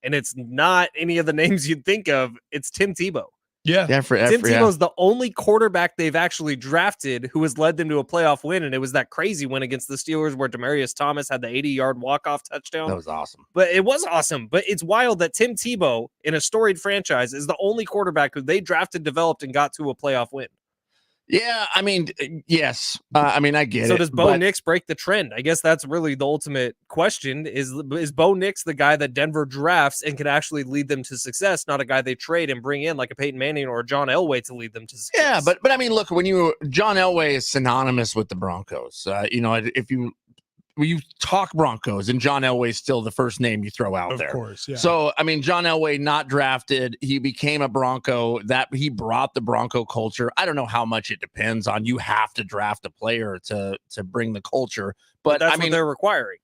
And it's not any of the names you'd think of. It's Tim Tebow. Yeah. Tim Tebow's the only quarterback they've actually drafted who has led them to a playoff win. And it was that crazy win against the Steelers where Demaryius Thomas had the 80-yard walk-off touchdown. That was awesome. But it was awesome. But it's wild that Tim Tebow, in a storied franchise, is the only quarterback who they drafted, developed, and got to a playoff win. Yeah, I mean, yes. I mean, I get it. So does Bo Nix break the trend? I guess that's really the ultimate question. Is Bo Nix the guy that Denver drafts and can actually lead them to success, not a guy they trade and bring in like a Peyton Manning or a John Elway to lead them to success? Yeah, but I mean, look, John Elway is synonymous with the Broncos. If you talk Broncos, and John Elway is still the first name you throw out there. Of course, yeah. So, I mean, John Elway not drafted. He became a Bronco. That he brought the Bronco culture. I don't know how much it depends on you have to draft a player to bring the culture. But that's what they're requiring.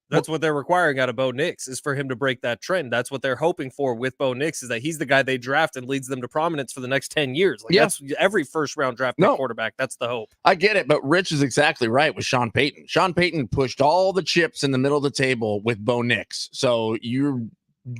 That's what they're requiring out of Bo Nix, is for him to break that trend. That's what they're hoping for with Bo Nix, is that he's the guy they draft and leads them to prominence for the next 10 years. Like, that's every first-round draft quarterback. That's the hope. I get it, but Rich is exactly right with Sean Payton. Sean Payton pushed all the chips in the middle of the table with Bo Nix. So you're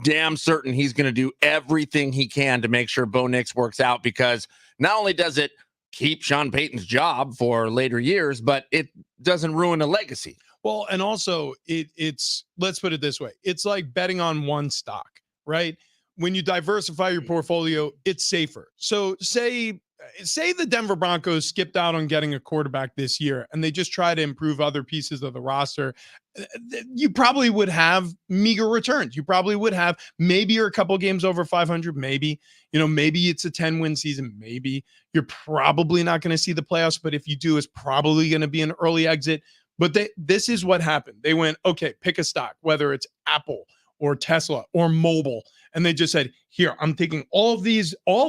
damn certain he's going to do everything he can to make sure Bo Nix works out, because not only does it keep Sean Payton's job for later years, but it doesn't ruin a legacy. Well, and also it's let's put it this way. It's like betting on one stock, right? When you diversify your portfolio, it's safer. So say the Denver Broncos skipped out on getting a quarterback this year and they just try to improve other pieces of the roster. You probably would have meager returns. You probably would have, maybe you're a couple games over 500. Maybe it's a 10-win season. Maybe you're probably not going to see the playoffs, but if you do, it's probably going to be an early exit. But this is what happened. They went, okay, pick a stock, whether it's Apple or Tesla or mobile. And they just said, here, I'm taking all of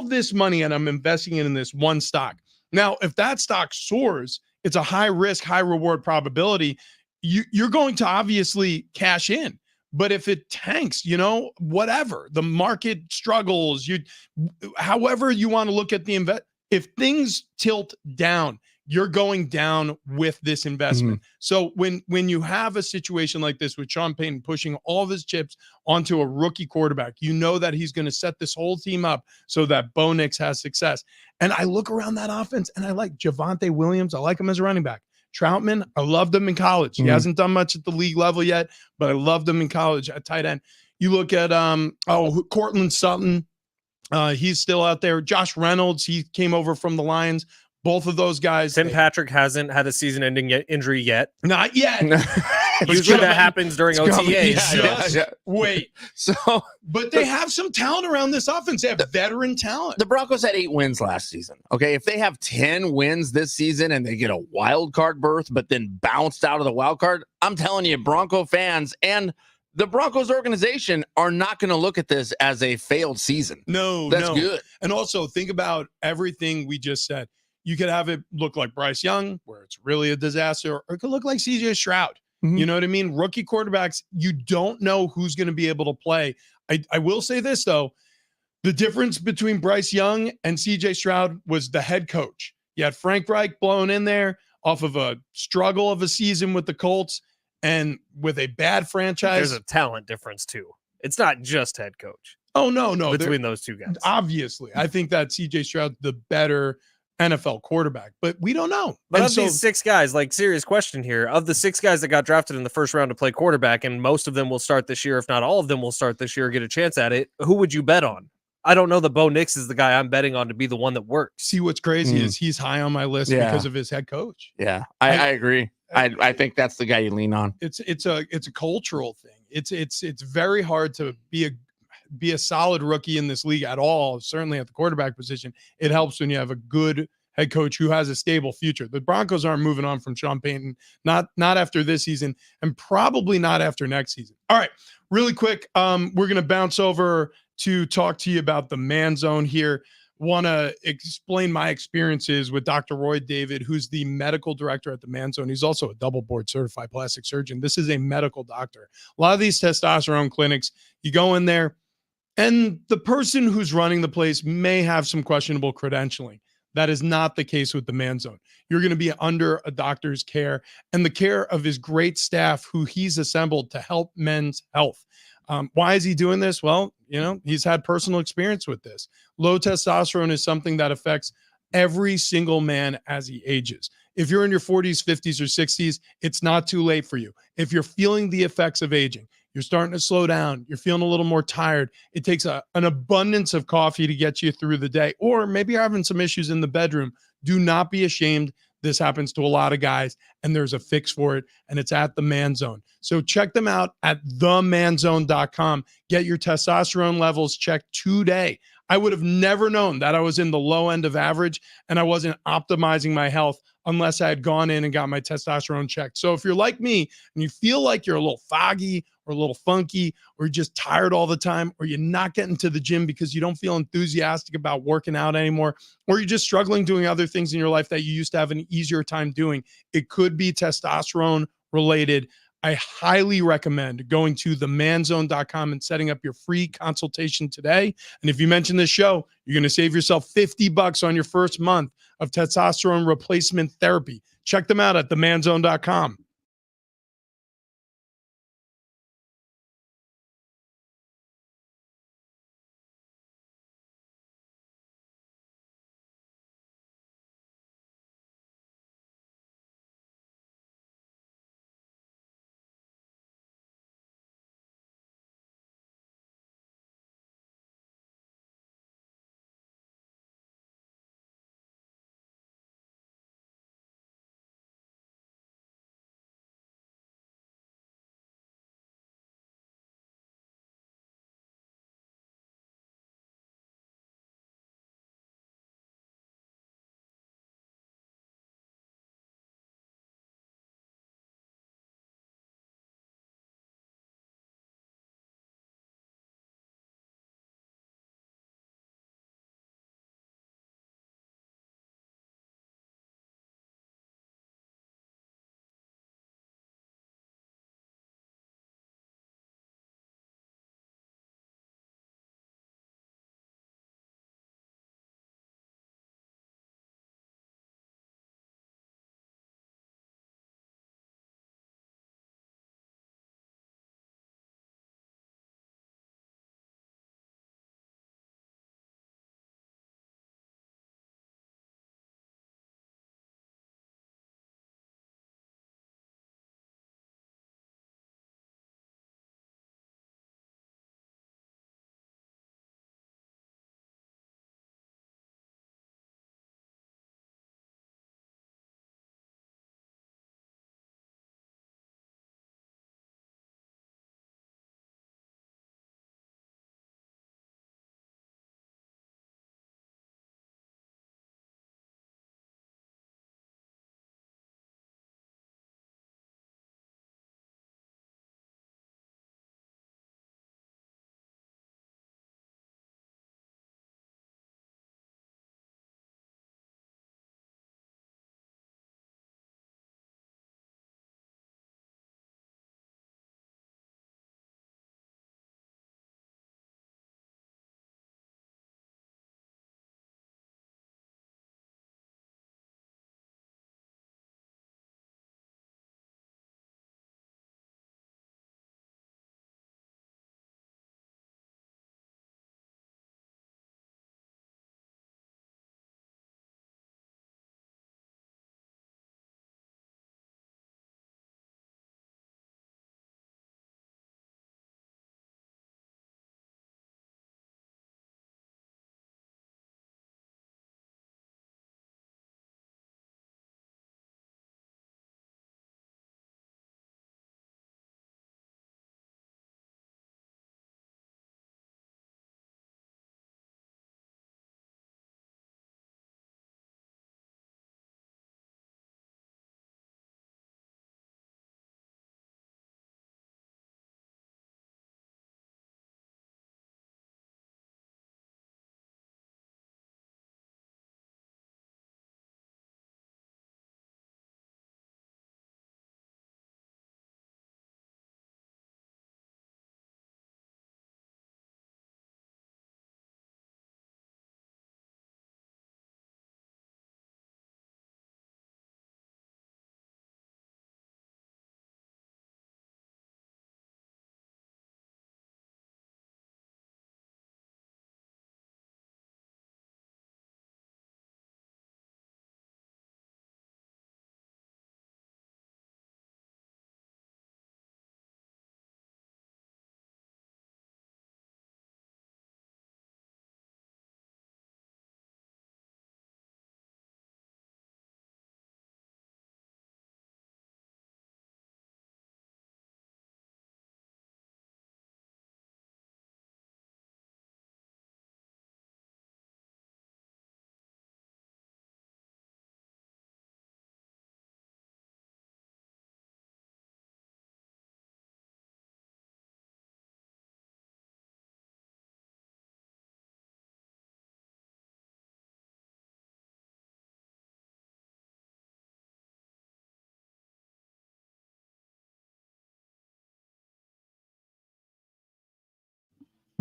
this money and I'm investing it in this one stock. Now, if that stock soars, it's a high risk, high reward probability. You're going to obviously cash in. But if it tanks, whatever, the market struggles, however you want to look at the if things tilt down, you're going down with this investment. So when you have a situation like this with Sean Payton pushing all of his chips onto a rookie quarterback, you know that he's going to set this whole team up so that Bo Nix has success. And I look around that offense and I like Javonte Williams. I like him as a running back. Troutman, I loved him in college. He hasn't done much at the league level yet, but I loved him in college at tight end. You look at Cortland Sutton. He's still out there. Josh Reynolds, he came over from the Lions. Both of those guys. Tim Patrick hasn't had a season-ending injury yet. Not yet. Usually that happens during OTAs. Yeah. Wait. But they have some talent around this offense. They have veteran talent. The Broncos had 8 wins last season. Okay, if they have 10 wins this season and they get a wild card berth, but then bounced out of the wild card, I'm telling you, Bronco fans and the Broncos organization are not going to look at this as a failed season. That's good. And also think about everything we just said. You could have it look like Bryce Young, where it's really a disaster, or it could look like CJ Stroud. You know what I mean? Rookie quarterbacks, you don't know who's going to be able to play. I will say this, though. The difference between Bryce Young and CJ Stroud was the head coach. You had Frank Reich blown in there off of a struggle of a season with the Colts and with a bad franchise. There's a talent difference, too. It's not just head coach. Oh, no. Between those two guys. Obviously. I think that CJ Stroud's the better NFL quarterback, but we don't know. But of these 6 guys, like, serious question here, of the 6 guys that got drafted in the first round to play quarterback, and most of them will start this year, if not all of them will start this year or get a chance at it, who would you bet on? I don't know that Bo Nix is the guy I'm betting on to be the one that works. See, what's crazy is he's high on my list because of his head coach. Yeah, I agree. I think that's the guy you lean on. It's a cultural thing. It's very hard to be a solid rookie in this league at all, certainly at the quarterback position. It helps when you have a good head coach who has a stable future. The Broncos aren't moving on from Sean Payton, not after this season, and probably not after next season. All right, really quick, we're going to bounce over to talk to you about the Man Zone here. Want to explain my experiences with Dr. Roy David, who's the medical director at the Man Zone. He's also a double board certified plastic surgeon. This is a medical doctor. A lot of these testosterone clinics, you go in there, and the person who's running the place may have some questionable credentialing. That is not the case with the Man Zone. You're going to be under a doctor's care and the care of his great staff who he's assembled to help men's health. Why is he doing this? Well, he's had personal experience with this. Low testosterone is something that affects every single man as he ages. If you're in your 40s, 50s, or 60s, it's not too late for you. If you're feeling the effects of aging, you're starting to slow down, you're feeling a little more tired, it takes an abundance of coffee to get you through the day, or maybe you're having some issues in the bedroom. Do not be ashamed. This happens to a lot of guys, and there's a fix for it, and it's at the Man Zone. So check them out at themanzone.com. Get your testosterone levels checked today. I would have never known that I was in the low end of average and I wasn't optimizing my health unless I had gone in and got my testosterone checked. So if you're like me and you feel like you're a little foggy or a little funky, or you're just tired all the time, or you're not getting to the gym because you don't feel enthusiastic about working out anymore, or you're just struggling doing other things in your life that you used to have an easier time doing, it could be testosterone related. I highly recommend going to themanzone.com and setting up your free consultation today. And if you mention this show, you're going to save yourself $50 on your first month of testosterone replacement therapy. Check them out at themanzone.com.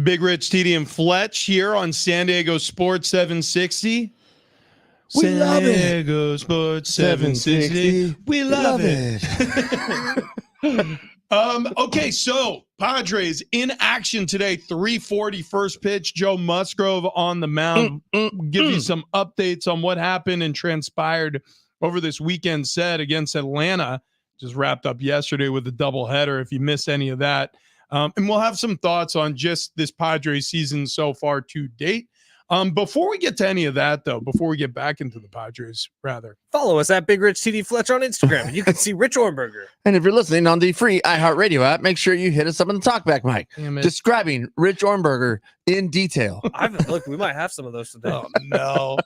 Big Rich, TD, and Fletch here on San Diego Sports 760. We love it. San Diego Sports 760. We love it. Okay, so Padres in action today. 3:40 first pitch. Joe Musgrove on the mound. Give you some updates on what happened and transpired over this weekend set against Atlanta. Just wrapped up yesterday with a doubleheader. If you missed any of that. And we'll have some thoughts on just this Padres season so far to date. Before we get to any of that, though, before we get back into the Padres, rather. Follow us at Big Rich TD Fletch on Instagram. And you can see Rich Ornberger. And if you're listening on the free iHeartRadio app, make sure you hit us up on the talkback mic, describing Rich Ornberger in detail. Look, we might have some of those today. Oh, no.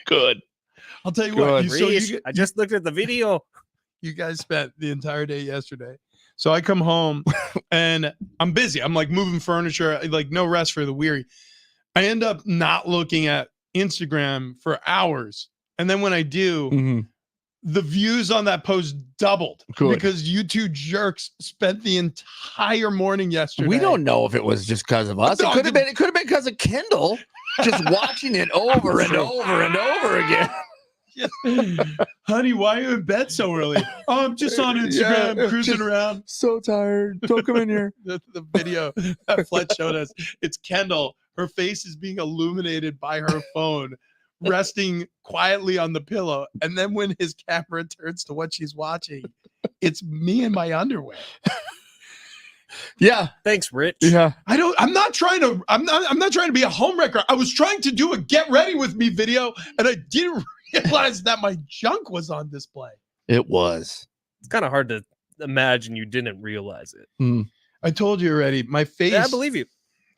Good. I'll tell you Good. what. I just looked at the video. You guys spent the entire day yesterday. So I come home and I'm busy. I'm like moving furniture, like no rest for the weary. I end up not looking at Instagram for hours. And then when I do, the views on that post doubled because you two jerks spent the entire morning yesterday. We don't know if it was just because of us. No, it could have been because of Kendall just watching it over and over and over again. Honey, why are you in bed so early? Oh, I'm just on Instagram, cruising around. So tired. Don't come in here. The video that Fletch showed us, it's Kendall. Her face is being illuminated by her phone, resting quietly on the pillow. And then when his camera turns to what she's watching, it's me in my underwear. Yeah. Thanks, Rich. Yeah. I'm not trying to be a homewrecker. I was trying to do a get ready with me video, and I didn't realize that my junk was on display. It was. It's kind of hard to imagine you didn't realize it. I told you already. My face. Yeah, I believe you.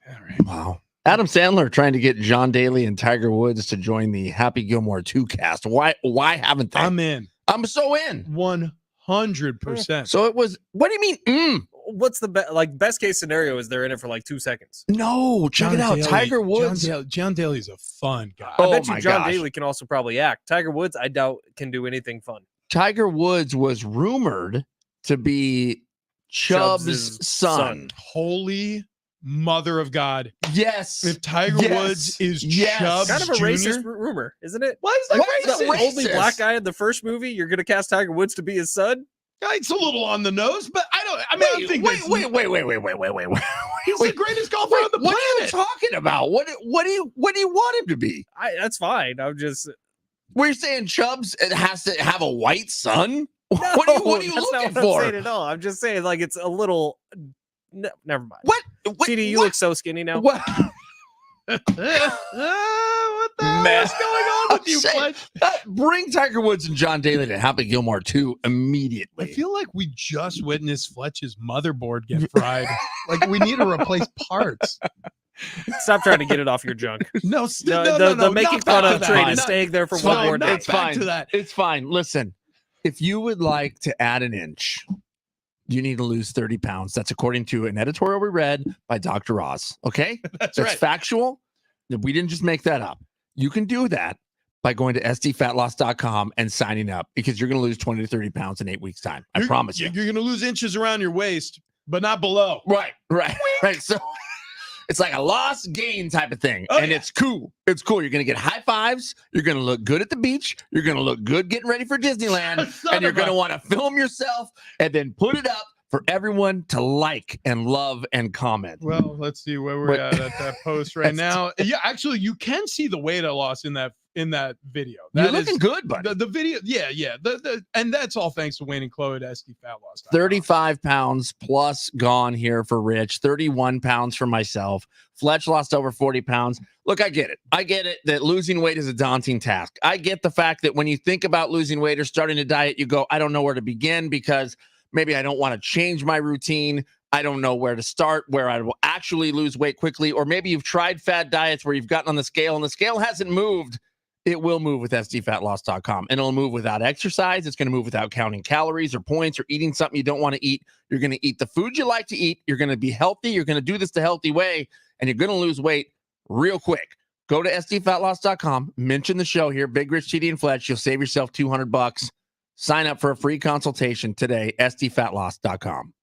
All right. Wow. Adam Sandler trying to get John Daly and Tiger Woods to join the Happy Gilmore 2 cast. Why haven't they? I'm in. I'm so in. 100%. So it was, what do you mean? What's the best case scenario is they're in it for like 2 seconds. No, check it out. Daly, Tiger Woods. John Daly's a fun guy. I bet you John Daly can also probably act. Tiger Woods, I doubt can do anything fun. Tiger Woods was rumored to be Chubb's son. Holy mother of God. Yes. If Tiger Woods is Chubb's kind of a Jr.? racist rumor, isn't it? Why is that racist? The only black guy in the first movie, you're going to cast Tiger Woods to be his son? It's a little on the nose, but I think wait. He's Wait, the greatest golfer on the planet. What are you talking about? What do you want him to be? That's fine. I'm just. We're saying Chubbs has to have a white son? What are you looking for? I'm saying at all. I'm just saying, like, it's a little. No, never mind. What? CD, you look so skinny now. What? What the hell is going on with you, Fletch? Bring Tiger Woods and John Daly to Happy Gilmore 2 immediately. I feel like we just witnessed Fletch's motherboard get fried. Like we need to replace parts. Stop trying to get it off your junk. No, making fun of trade is staying there for one more day. It's fine. It's fine. Listen, if you would like to add an inch, you need to lose 30 pounds. That's according to an editorial we read by Dr. Oz. Okay? That's right. Factual. We didn't just make that up. You can do that by going to sdfatloss.com and signing up because you're going to lose 20 to 30 pounds in 8 weeks' time. I promise you. You're going to lose inches around your waist, but not below. Right. So it's like a loss gain type of thing. It's cool. It's cool. You're going to get high fives. You're going to look good at the beach. You're going to look good getting ready for Disneyland. And you're going to want to film yourself and then put it up for everyone to like and love and comment. Well, let's see where we're at that post right now. Yeah, actually, you can see the weight I lost in that video. You're looking good, buddy. The video, yeah. And that's all thanks to Wayne and Chloe at SDFatLoss. 35 pounds plus gone here for Rich. 31 pounds for myself. Fletch lost over 40 pounds. Look, I get it. I get it that losing weight is a daunting task. I get the fact that when you think about losing weight or starting a diet, you go, I don't know where to begin because maybe I don't want to change my routine. I don't know where to start, where I will actually lose weight quickly. Or maybe you've tried fad diets where you've gotten on the scale and the scale hasn't moved. It will move with sdfatloss.com, and it'll move without exercise. It's going to move without counting calories or points or eating something you don't want to eat. You're going to eat the food you like to eat. You're going to be healthy. You're going to do this the healthy way, and you're going to lose weight real quick. Go to sdfatloss.com, mention the show here, Big Rich, TD, and Fletch. You'll save yourself $200. Sign up for a free consultation today, sdfatloss.com.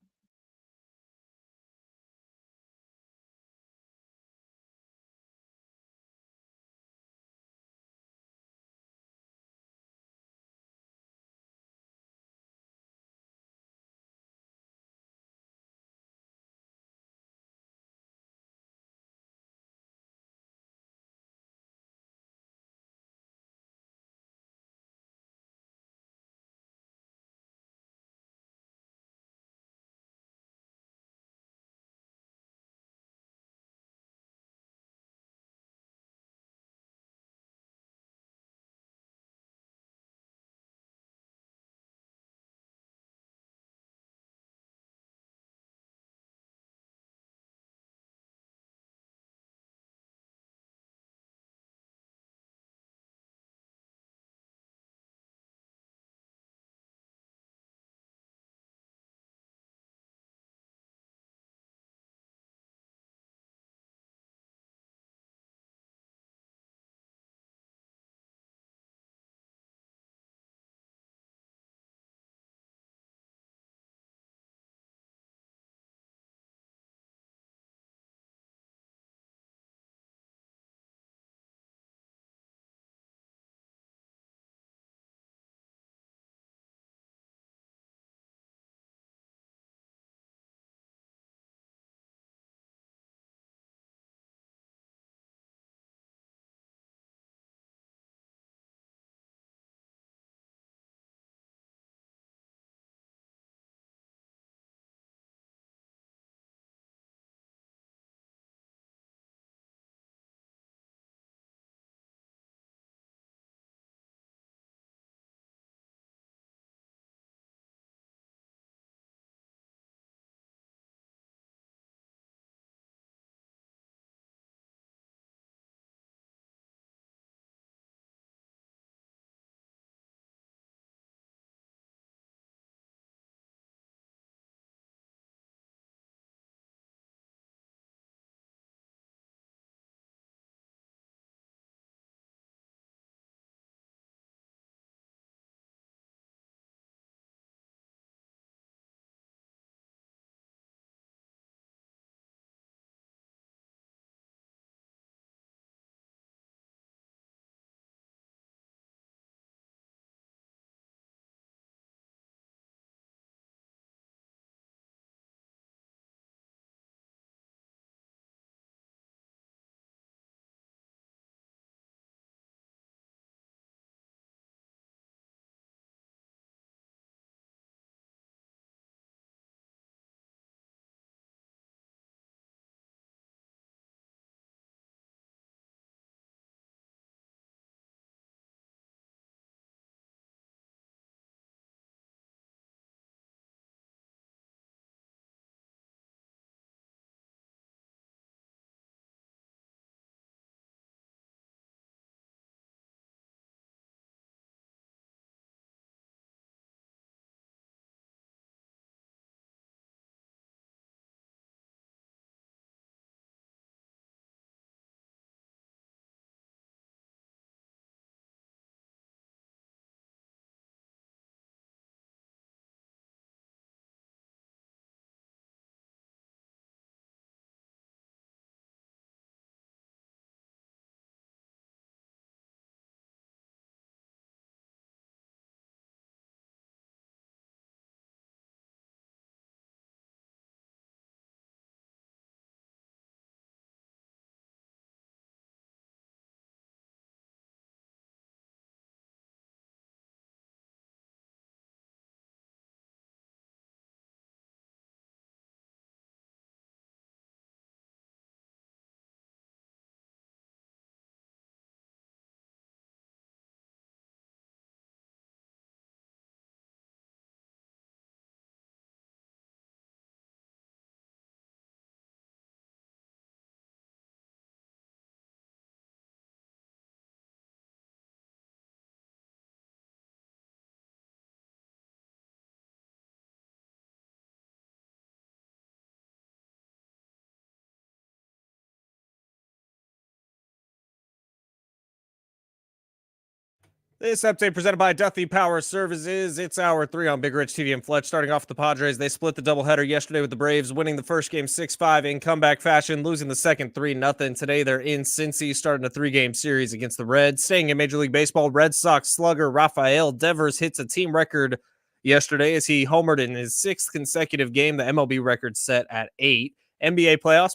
This update presented by Duthie Power Services. It's hour 3 on Big Rich, TV, and Fletch. Starting off with the Padres, they split the doubleheader yesterday with the Braves, winning the first game 6-5 in comeback fashion, losing the second 3-0. Today, they're in Cincy, starting a 3-game series against the Reds. Staying in Major League Baseball, Red Sox slugger Rafael Devers hits a team record yesterday as he homered in his 6th consecutive game, the MLB record set at 8. NBA playoffs,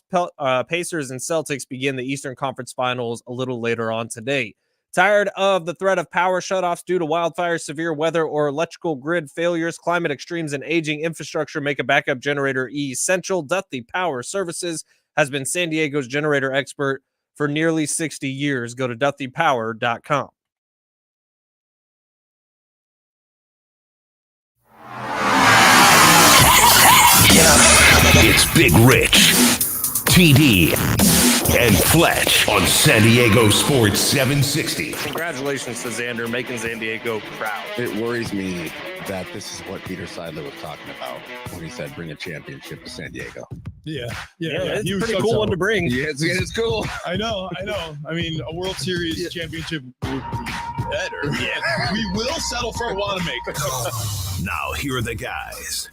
Pacers and Celtics begin the Eastern Conference Finals a little later on today. Tired of the threat of power shutoffs due to wildfires, severe weather, or electrical grid failures, climate extremes, and aging infrastructure make a backup generator essential. Duthie Power Services has been San Diego's generator expert for nearly 60 years. Go to duthiepower.com. It's Big Rich, TD, and Fletch on San Diego Sports 760. Congratulations to Xander, making San Diego proud. It worries me that this is what Peter Seidler was talking about when he said bring a championship to San Diego. Yeah. It's He a was pretty so cool one to bring. Yeah, it's cool. I know. I mean, a World Series championship would be better. Yeah, we will settle for a Wanamaker. Now, here are the guys.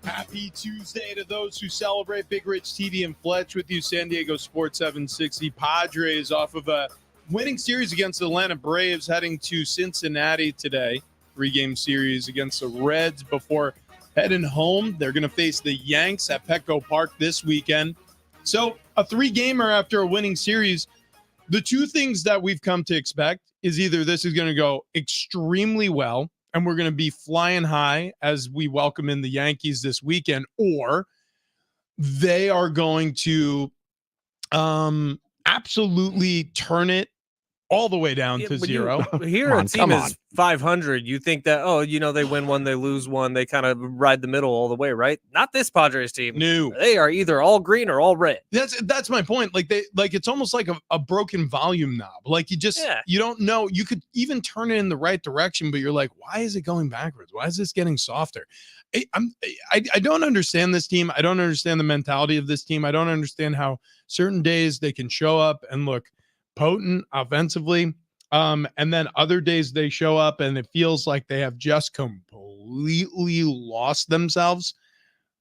Happy Tuesday to those who celebrate. Big Rich, TV, and Fletch with you. San Diego Sports 760. Padres off of a winning series against the Atlanta Braves, heading to Cincinnati today. 3-game series against the Reds before heading home. They're going to face the Yanks at Petco Park this weekend. So a 3-gamer after a winning series. The two things that we've come to expect is either this is going to go extremely well, and we're going to be flying high as we welcome in the Yankees this weekend, or they are going to absolutely turn it all the way down to 0. Here a team is 500. You think that, they win one, they lose one, they kind of ride the middle all the way, right? Not this Padres team. No. They are either all green or all red. That's my point. It's almost like a broken volume knob. Like you don't know. You could even turn it in the right direction, but you're like, why is it going backwards? Why is this getting softer? I don't understand this team. I don't understand the mentality of this team. I don't understand how certain days they can show up and look potent offensively, and then other days they show up and it feels like they have just completely lost themselves,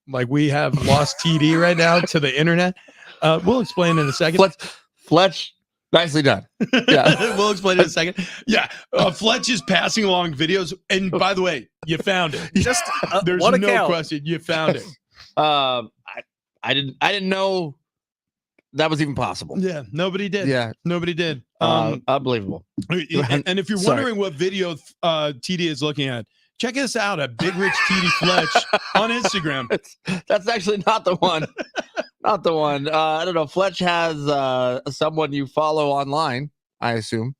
like we have lost TD right now to the internet. We'll explain in a second. Fletch, nicely done. Yeah. We'll explain in a second. Yeah, Fletch is passing along videos, and by the way, you found it. Just there's no question, you found it. I didn't know that was even possible. Yeah, nobody did. Yeah, nobody did. Unbelievable. And if you're wondering what video TD is looking at, check us out at Big Rich TD Fletch on Instagram. That's actually not the one. Not the one. I don't know. Fletch has someone you follow online, I assume.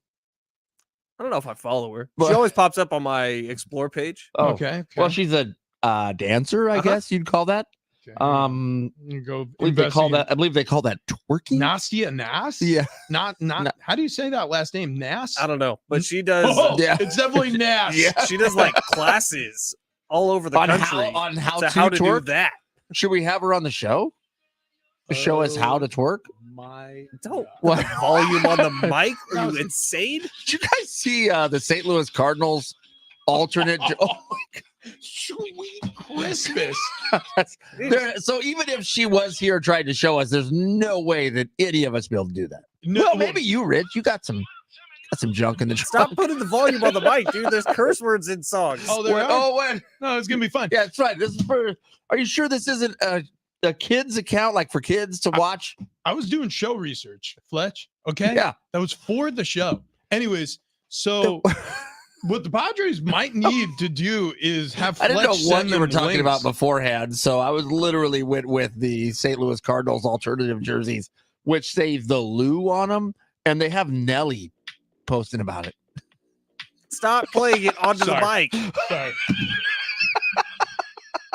I don't know if I follow her. Well, she always pops up on my Explore page. Oh, okay. Well, she's a dancer, I guess you'd call that. You go. I believe they call that twerking. Nastia Nas? Yeah. Not. How do you say that last name? Nas? I don't know, but she does. It's definitely Nas. Yeah. She does like classes all over the country on how to twerk? do that. Should we have her on the show to show us how to twerk? Don't What volume on the mic? Are you insane? Did you guys see the St. Louis Cardinals alternate? Oh my God. Sweet Christmas. So even if she was here trying to show us, there's no way that any of us be able to do that. No, well, maybe you, Rich. You got some junk in the Stop trunk. putting the volume on the mic, dude. There's curse words in songs. Oh, there are? Oh, wait. No, it's gonna be fun. Yeah, that's right. This is for. Are you sure this isn't a kid's account, like for kids to watch? I was doing show research, Fletch. Okay. Yeah. That was for the show. Anyways, so what the Padres might need to do is have Fletch. I didn't know what send you were them talking links. about beforehand, so I was literally went with the St. Louis Cardinals alternative jerseys, which say the Lou on them, and they have Nelly posting about it. Stop playing it onto the mic. Sorry.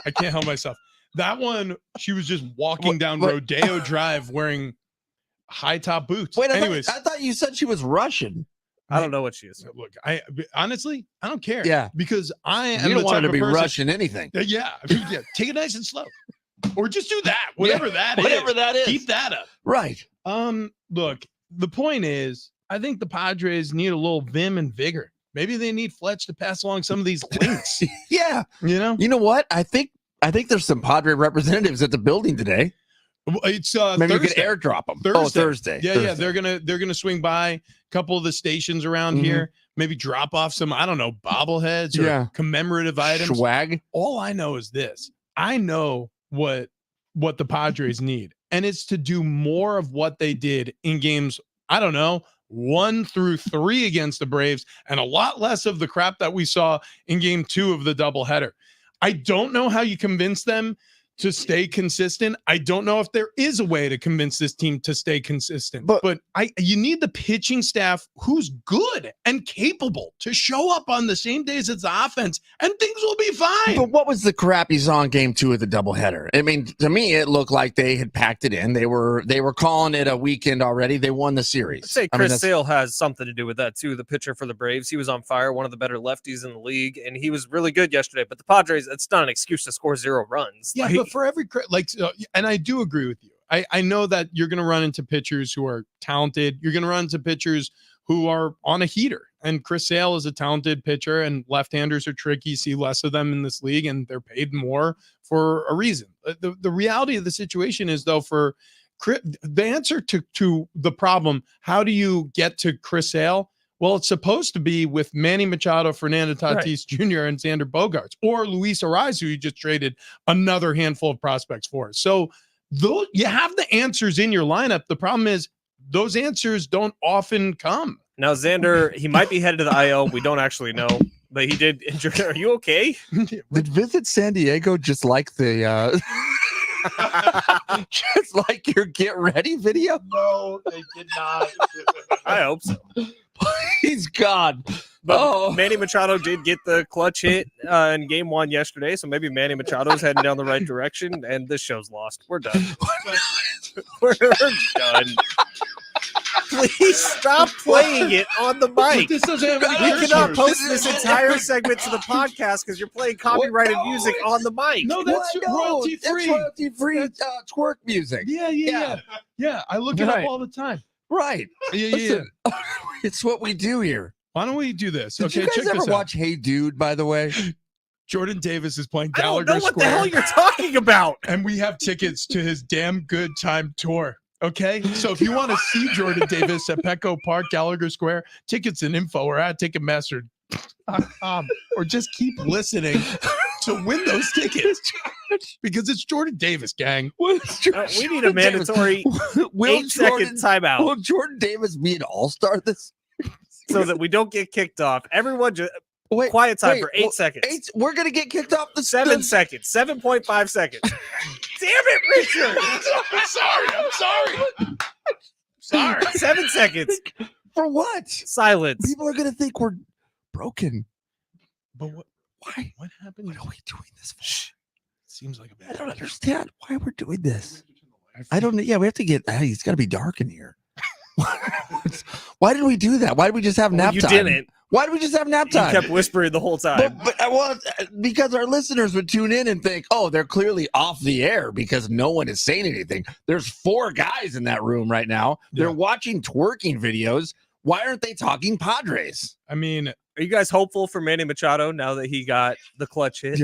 I can't help myself. That one, she was just walking down Rodeo Drive wearing high top boots. Wait, anyways, I thought you said she was Russian. I don't know what she is. Look, honestly, I don't care. Yeah, because I am. You don't want her to be person, Russian anything. Yeah, take it nice and slow, or just do that. Whatever that is. Whatever that is. Keep that up. Right. Look, the point is, I think the Padres need a little vim and vigor. Maybe they need Fletch to pass along some of these links. Yeah. You know? You know what? I think there's some Padre representatives at the building today. It's Maybe Thursday. you could airdrop them. Thursday. Oh, Thursday. Yeah, Thursday. yeah. They're gonna swing by a couple of the stations around here. Maybe drop off some, I don't know, bobbleheads or commemorative items. Swag. All I know is this. I know what the Padres need, and it's to do more of what they did in games, I don't know, 1 through 3 against the Braves, and a lot less of the crap that we saw in game 2 of the doubleheader. I don't know how you convince them to stay consistent. I don't know if there is a way to convince this team to stay consistent, but you need the pitching staff who's good and capable to show up on the same days as the offense, and things will be fine. But what was the crap you saw in game 2 of the doubleheader? I mean, to me, it looked like they had packed it in. They were calling it a weekend already. They won the series. I'd say Chris Sale has something to do with that too. The pitcher for the Braves, he was on fire, one of the better lefties in the league, and he was really good yesterday. But the Padres, it's not an excuse to score 0 runs. Yeah, but for every and I do agree with you. I know that you're going to run into pitchers who are talented. You're going to run into pitchers who are on a heater. And Chris Sale is a talented pitcher, and left-handers are tricky. See less of them in this league, and they're paid more for a reason. The reality of the situation is, though, for the answer to the problem, how do you get to Chris Sale? Well, it's supposed to be with Manny Machado, Fernando Tatis Jr., and Xander Bogaerts, or Luis Arraez, who you just traded another handful of prospects for. So you have the answers in your lineup. The problem is those answers don't often come. Now, Xander, he might be headed to the IL. We don't actually know, but he did injure. Are you okay? Did Visit San Diego just like the just like your get ready video? No, they did not. I hope so. He's gone. But Manny Machado did get the clutch hit in game 1 yesterday, so maybe Manny Machado's heading down the right direction, and this show's lost. We're done. We're done. Please stop playing it on the mic. This doesn't have We any cannot cursors. post this entire segment to the podcast because you're playing copyrighted music on the mic. No, that's royalty free. That's royalty free twerk music. Yeah. I look it up all the time. Right. Yeah. It's what we do here. Why don't we do this? Did you guys ever watch Hey Dude, by the way? Jordan Davis is playing I don't Gallagher know what Square. the hell you're talking about. And we have tickets to his damn good time tour. Okay, so if you want to see Jordan Davis at Petco Park, Gallagher Square, tickets and info are at Ticketmaster.com, or just keep listening to win those tickets because it's Jordan Davis, gang. We need a mandatory 8-second timeout. Will Jordan Davis be an all-star this? So that we don't get kicked off. Everyone just quiet time for 8 seconds. We're going to get kicked off the 7 seconds. 7.5 seconds. Damn it, Richard. I'm sorry. 7 seconds. For what? Silence. People are going to think we're broken. But why? What happened? What are we doing this for? Seems like a bad I don't understand why we're doing this. I don't know. Yeah, we have to get, it's got to be dark in here. Why did we do that? Why did we just have nap time? You didn't. Why did we just have nap time? You kept whispering the whole time. But because our listeners would tune in and think, oh, they're clearly off the air because no one is saying anything. There's 4 guys in that room right now. They're watching twerking videos. Why aren't they talking Padres? I mean, are you guys hopeful for Manny Machado now that he got the clutch hit?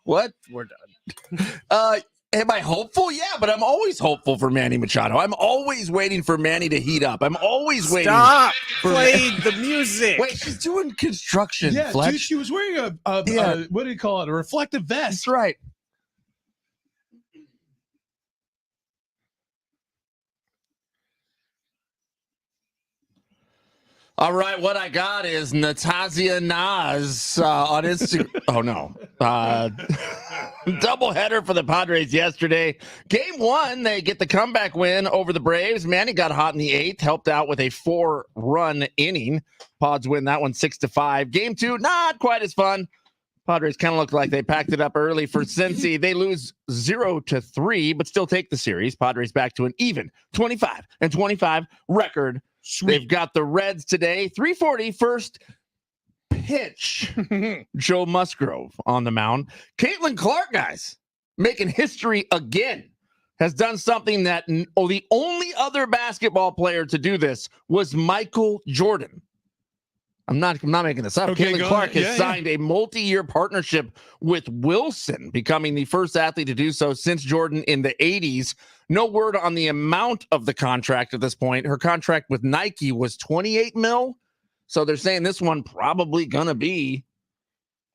What? We're done. Am I hopeful? Yeah, but I'm always hopeful for Manny Machado. I'm always waiting for Manny to heat up. I'm always waiting. Stop playing the music. Wait, she's doing construction, yeah, Fletch. dude, she was wearing a what do you call it? A reflective vest. That's right. All right, what I got is Natasha Nas on Instagram. Oh, no. Doubleheader for the Padres yesterday. Game 1, they get the comeback win over the Braves. Manny got hot in the 8th, helped out with a 4-run inning. Pods win that one 6-5. Game 2, not quite as fun. Padres kind of looked like they packed it up early for Cincy. They lose 0-3, but still take the series. Padres back to an even 25-25 record. Sweet. They've got the Reds today. 3:40 first pitch. Joe Musgrove on the mound. Caitlin Clark, guys, making history again. has done something that the only other basketball player to do this was Michael Jordan. I'm not making this up. Okay, Caitlin Clark has signed a multi-year partnership with Wilson, becoming the first athlete to do so since Jordan in the 80s. No word on the amount of the contract at this point. Her contract with Nike was $28 million. So they're saying this one probably gonna be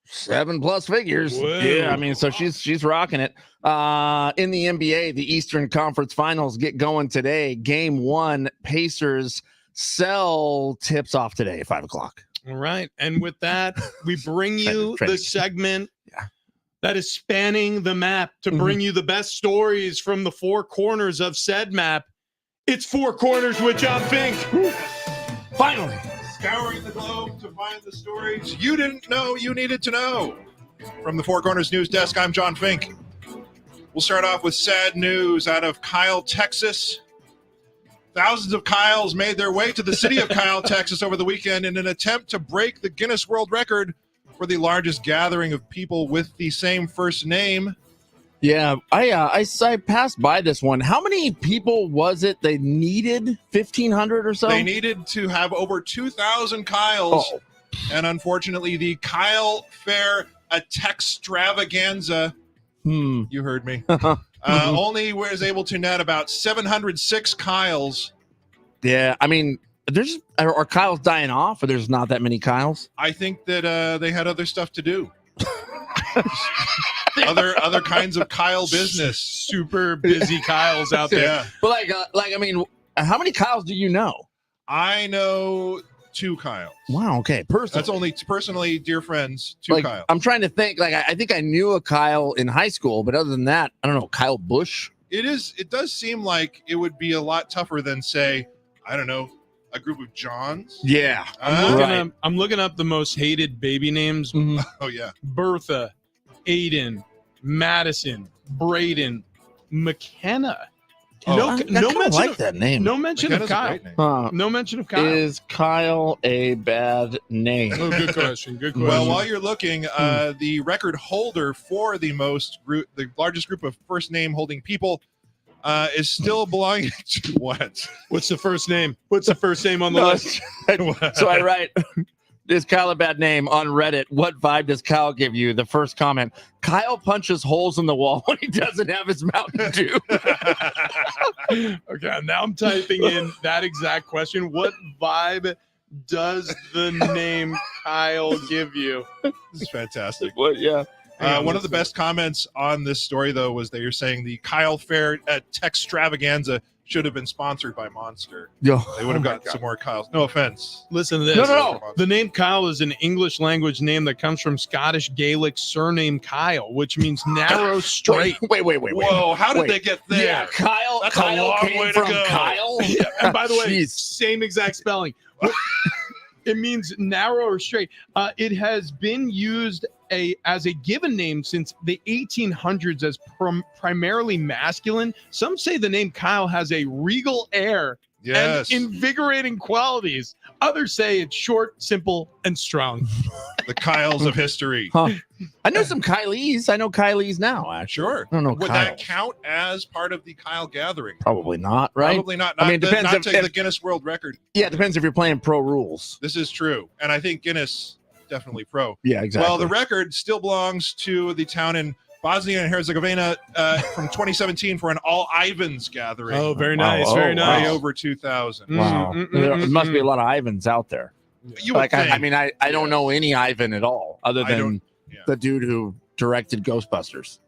7+ figures. Whoa. Yeah, I mean, so she's rocking it. In the NBA, the Eastern Conference Finals get going today. Game 1, Pacers Cell tips off today at 5:00. All right. And with that, we bring you the segment that is spanning the map to bring you the best stories from the four corners of said map. It's Four Corners with John Fink. Finally. Scouring the globe to find the stories you didn't know you needed to know. From the Four Corners News Desk, I'm John Fink. We'll start off with sad news out of Kyle, Texas. Thousands of Kyles made their way to the city of Kyle, Texas over the weekend in an attempt to break the Guinness World Record for the largest gathering of people with the same first name. Yeah, I passed by this one. How many people was it they needed? 1,500 or so? They needed to have over 2,000 Kyles. Oh. And unfortunately, the Kyle Fair Extravaganza, you heard me, only was able to net about 706 Kyles. Yeah, I mean, are Kyles dying off, or there's not that many Kyles? I think that they had other stuff to do. other kinds of Kyle business. Super busy Kyles out there. Yeah. But I mean, how many Kyles do you know? I know 2 Kyles. Wow. Okay. Personally, That's only personally dear friends. 2 Kyles. I'm trying to think. I think I knew a Kyle in high school, but other than that, I don't know. Kyle Busch. It does seem like it would be a lot tougher than, say, I don't know, a group of Johns. Yeah. I'm looking up the most hated baby names. Oh yeah. Bertha, Aiden, Madison, Braden, McKenna. I like that name. No mention of McKenna's a Kyle. great name. No mention of Kyle. Is Kyle a bad name? Oh, good question. Good question. Well, while you're looking, the record holder for the largest group of first name holding people is still belonging to what? What's the first name? What's the first name on the list? So I write, is Kyle a bad name on Reddit? What vibe does Kyle give you? The first comment, Kyle punches holes in the wall when he doesn't have his Mountain Dew. Okay, now I'm typing in that exact question. What vibe does the name Kyle give you? This is fantastic. What? Yeah. One of the best comments on this story, though, was that you're saying the Kyle Fair at Textravaganza should have been sponsored by Monster. Yo. They would have gotten some more Kyles. No offense. Listen to this. No. The name Kyle is an English language name that comes from Scottish Gaelic surname Kyle, which means narrow, straight. Wait. Whoa, how did they get there? Yeah, Kyle. That's a Kyle long came way to from go. Kyle. Yeah, and by the way, Jeez. same exact spelling. It means narrow or straight. It has been used as a given name since the 1800s as primarily masculine. Some say the name Kyle has a regal air Yes. and invigorating qualities. Others say it's short, simple, and strong. The Kyles of history. Huh. I know some Kylies. I know Kylies now, actually. Sure. I don't know Would Kyles. that count as part of the Kyle gathering? Probably not, right? Probably not. I mean, it Not depends to if- the Guinness World Record. Yeah, it depends if you're playing pro rules. This is true. And I think Guinness definitely pro. Yeah, exactly. Well, the record still belongs to the town in Bosnia and Herzegovina from 2017 for an all Ivans gathering. Oh, very Wow. nice. Oh, Very wow. Way nice. over 2,000. Wow. There must be a lot of Ivans out there. You would Like, think. I mean, I don't know any Ivan at all other I than don't- yeah. the dude who directed Ghostbusters.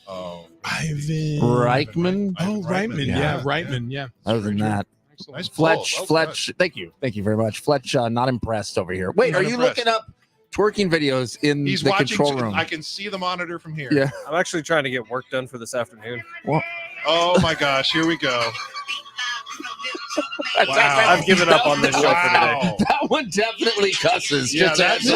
Oh, Ivan. Reichman? Oh, Reitman. Yeah, Yeah. Reitman. Yeah. Other than that, nice pull. Fletch, Well Fletch. Thank you very much. Fletch, not impressed over here. Wait, Not are you impressed. looking up twerking videos in He's the watching. control room? I can see the monitor from here. Yeah. I'm actually trying to get work done for this afternoon. Oh my gosh, here we go. That's- Wow. I've given up on this show for today. Wow. That one definitely cusses. Yeah, Just that's, yeah,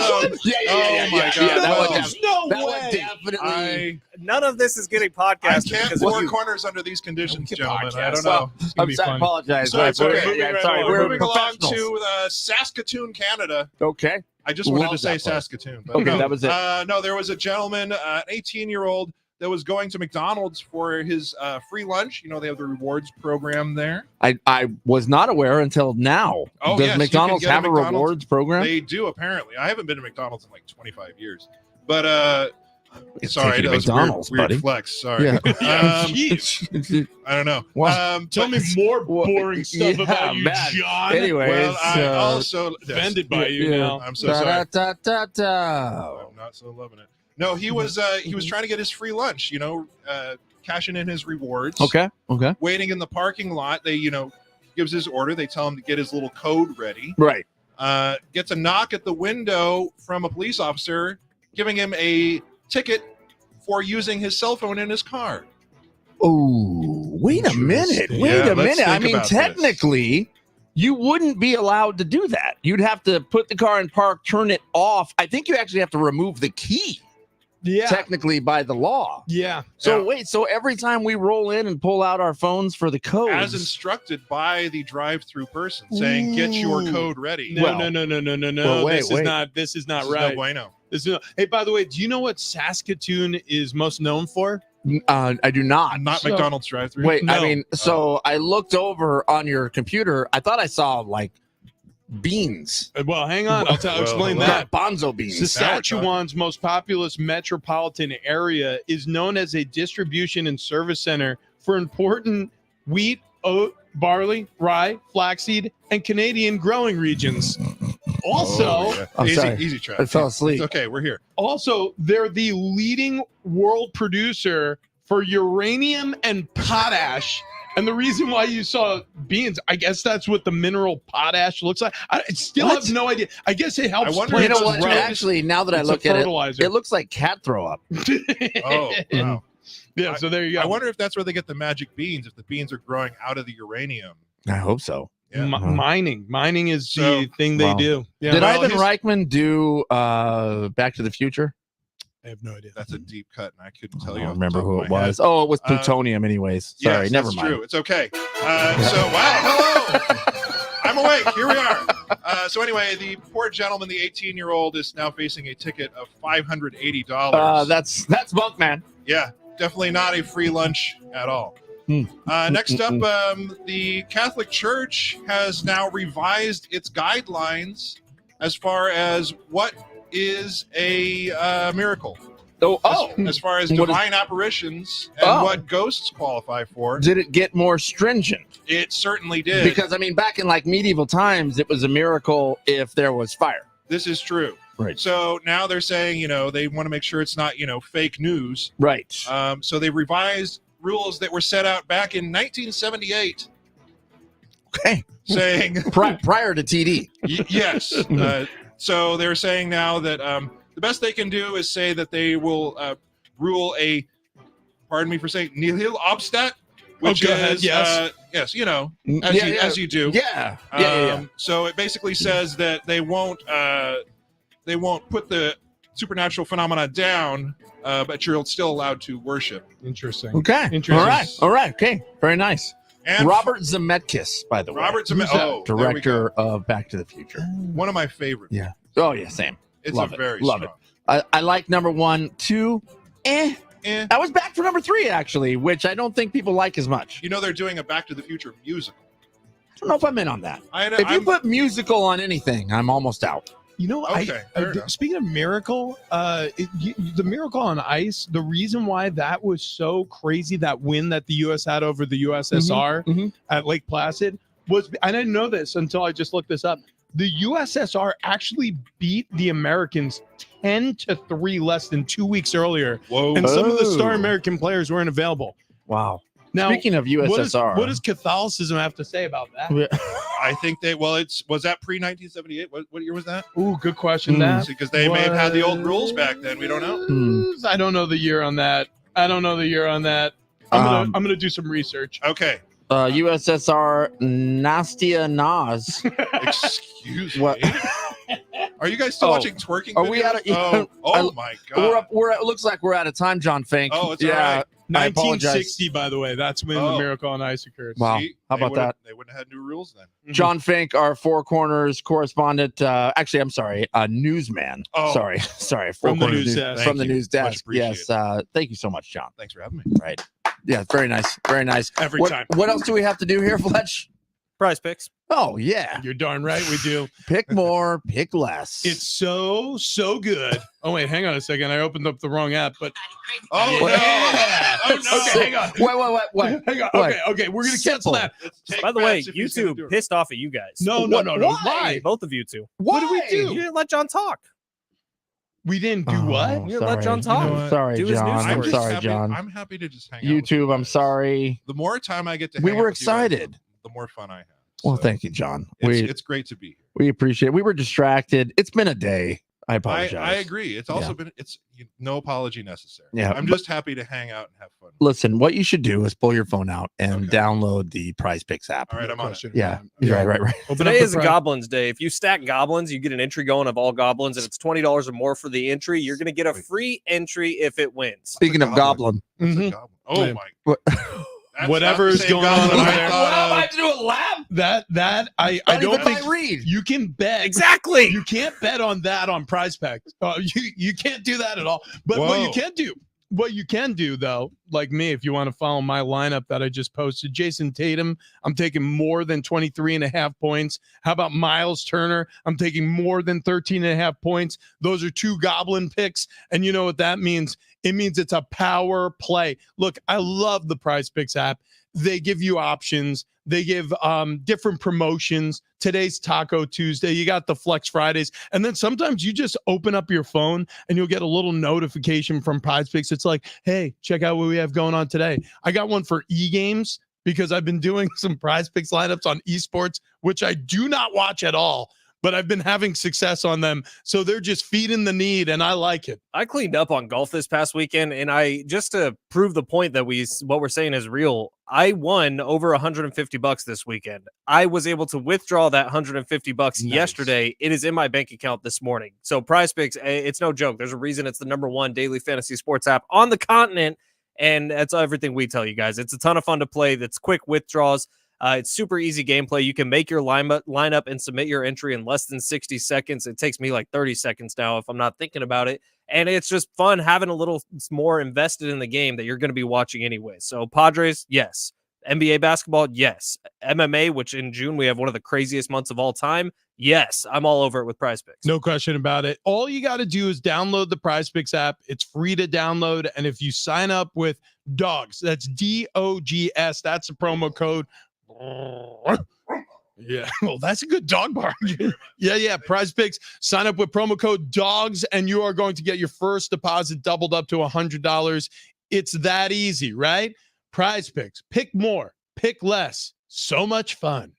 oh my God. that Well, one def- No that one way. definitely. None of this is getting I podcasted can't because of four you. corners under these conditions, Get gentlemen. I podcast. don't know. It's gonna I'm be sorry, I fun. apologize. So it's We're- okay. yeah, Moving sorry, right We're we're moving along professionals. to Saskatoon, Canada. Okay. I just wanted Love to say that place. Saskatoon. But Okay, no. that was it. No, there was a gentleman, an 18-year-old, that was going to McDonald's for his free lunch. You know, they have the rewards program there. I was not aware until now. Oh, Does yes, McDonald's have a rewards program? They do, apparently. I haven't been to McDonald's in like 25 years. But sorry, that was weird flex. Sorry. Yeah. I don't know. Well, Tell me more boring stuff about you, John. Anyways, well, I also offended by you now. I'm so sorry. Da-da-da-da-da. I'm not so loving it. No, he was trying to get his free lunch, you know, cashing in his rewards. Okay. Waiting in the parking lot. They, you know, gives his order. They tell him to get his little code ready. Right. Gets a knock at the window from a police officer giving him a ticket for using his cell phone in his car. Oh, wait a minute. Wait a minute. I mean, technically, you wouldn't be allowed to do that. You'd have to put the car in park, turn it off. I think you actually have to remove the key. Yeah. Technically by the law. Yeah. So wait, so every time we roll in and pull out our phones for the code, as instructed by the drive-through person, saying, "Get your code ready." No. Well, wait, This is not This is right. no bueno. Hey, by the way, do you know what Saskatoon is most known for? I do not. Not McDonald's drive-through. Wait, No. I mean, so I looked over on your computer. I thought I saw like beans. Well, hang on. I'll explain that. Bonzo beans. Saskatchewan's most populous metropolitan area is known as a distribution and service center for important wheat, oat, barley, rye, flaxseed, and Canadian growing regions. Also, I'm sorry. easy try. I fell asleep. It's okay, we're here. Also, they're the leading world producer for uranium and potash. And the reason why you saw beans, I guess that's what the mineral potash looks like. I still have no idea. I guess it helps. I wonder You know plants what? grow. Actually, now that I It's look a at fertilizer. it looks like cat throw up. Oh, wow. Yeah, so there you go. I wonder if that's where they get the magic beans, if the beans are growing out of the uranium. I hope so. Yeah. Mining is So- the thing they Wow. do. Yeah. Did Well, Ivan his- Reichman do Back to the Future? I have no idea. That's a deep cut, and I couldn't tell I you. don't off the remember top who of it my was. head. Oh, it was plutonium, anyways. Sorry, Yes, never that's mind. True. It's okay. Hello. I'm awake. Here we are. So anyway, the poor gentleman, the 18-year-old, is now facing a ticket of $580. That's bunk, man. Yeah, definitely not a free lunch at all. Next up, the Catholic Church has now revised its guidelines as far as what is a miracle. As far as What is- divine apparitions and what ghosts qualify for. Did it get more stringent? It certainly did. Because I mean, back in like medieval times, it was a miracle if there was fire. This is true. Right. So now they're saying, you know, they want to make sure it's not, you know, fake news. Right. So they revised rules that were set out back in 1978 Okay. saying Prior to TD. yes. So they're saying now that the best they can do is say that they will rule a, pardon me for saying, nihil obstat, which go ahead, is yes. yes, you know, Yeah, as you do. Yeah. So it basically says that they won't put the supernatural phenomena down, but you're still allowed to worship. Interesting. Okay. Interesting. All right. Okay. Very nice. And Robert Zemeckis, by the way. Robert Zemeckis, Who's that? oh, there we Director go. of Back to the Future. One of my favorites. Yeah. Oh, yeah. Same. It's Love a it. very Love strong. I like number 1, 2. I was back for number 3, actually, which I don't think people like as much. You know they're doing a Back to the Future musical. I don't know if I'm in on that. If you I'm- put musical on anything, I'm almost out. You know, Okay, fair enough. speaking of miracle, the Miracle on Ice, the reason why that was so crazy, that win that the U.S. had over the USSR Mhm. at Lake Placid, was, I didn't know this until I just looked this up. The USSR actually beat the Americans 10-3 less than 2 weeks earlier, Whoa. and some of the star Oh. American players weren't available. Wow. Now, Speaking of USSR, what does Catholicism have to say about that? I think was that pre 1978? What year was that? Ooh, good question. That Because they may have had the old rules back then. We don't know. I don't know the year on that. I'm gonna do some research. Okay. USSR Nastia Nas. Excuse What? me. Are you guys still Oh. watching twerking Are videos? we out of- Oh my god. It looks like we're out of time, John Fink. Oh, it's all right. I apologize. 1960, by the way. That's when the Miracle on Ice occurred. Wow. See, How about that? They wouldn't have had new rules then. John Fink, our Four Corners correspondent. Actually, I'm sorry, newsman. Oh. Sorry. From the Corners news desk. From the Thank you. news Much desk. appreciated. Yes. Thank you so much, John. Thanks for having me. Right. Yeah, very nice. Very nice. Every time. What else do we have to do here, Fletch? Prize picks. Oh, yeah. You're darn right we do. Pick more, pick less. It's so good. Oh, wait, hang on a second. I opened up the wrong app, but Oh, What? yeah. no. Oh, no. Okay, hang on. Wait. Hang on. What? Okay. We're gonna cancel Simple. that. Let's take By the way, bets if he's gonna do YouTube it. pissed off at you guys. No. Why? Both of you two. What did we do? You didn't let John talk. We didn't do Oh, what? You let John talk. You know what? Sorry, Do his John. news I'm stories. sorry, happy, John. I'm happy to just hang out. with you YouTube, I'm guys. sorry. The more time I get to We hang were out with you guys, excited. the more fun I have. Well, So thank you, John. It's great to be here. We appreciate it. We were distracted. It's been a day. I I apologize. agree. It's also been no apology necessary. Yeah, I'm just happy to hang out and have fun. Listen, what you should do is pull your phone out and Okay. download the Prize Picks app. All right, I'm on it. Yeah. Right. Open Today up is the a pri- Goblins Day. If you stack Goblins, you get an entry going of all Goblins, and it's $20 or more for the entry. You're going to get a free entry if it wins. Speaking of Goblin, What's a Mhm. goblin? Oh Yeah. my! what, That's Whatever not the is same going on goblin over I there. thought of. to do a lab? That I Not don't even think by read. you can bet. Exactly. You can't bet on that on Prize Picks. You can't do that at all. But what Whoa. you can do though, like me, if you want to follow my lineup that I just posted, Jason Tatum, I'm taking more than 23.5 points. How about Miles Turner? I'm taking more than 13.5 points. Those are two Goblin picks. And you know what that means? It means it's a power play. Look, I love the Prize Picks app. They give you options. They give different promotions. Today's Taco Tuesday. You got the Flex Fridays. And then sometimes you just open up your phone and you'll get a little notification from Prize Picks. It's like, hey, check out what we have going on today. I got one for e-games because I've been doing some Prize Picks lineups on esports, which I do not watch at all, but I've been having success on them. So they're just feeding the need, and I like it. I cleaned up on golf this past weekend, and I just to prove the point that what we're saying is real. I won over $150 this weekend. I was able to withdraw that $150 Nice. yesterday. It is in my bank account this morning. So Prize Picks, it's no joke. There's a reason it's the #1 daily fantasy sports app on the continent, and that's everything we tell you guys. It's a ton of fun to play. That's quick withdrawals. It's super easy gameplay. You can make your lineup and submit your entry in less than 60 seconds. It takes me like 30 seconds now if I'm not thinking about it. And it's just fun having a little more invested in the game that you're going to be watching anyway. So Padres, yes. NBA basketball, yes. MMA, which in June we have one of the craziest months of all time. Yes, I'm all over it with Prize Picks. No question about it. All you got to do is download the Prize Picks app. It's free to download. And if you sign up with DOGS, that's DOGS, that's the promo code. Yeah, well, that's a good dog bark. Yeah. Prize Picks. Sign up with promo code DOGS, and you are going to get your first deposit doubled up to $100. It's that easy, right? Prize Picks. Pick more, pick less. So much fun.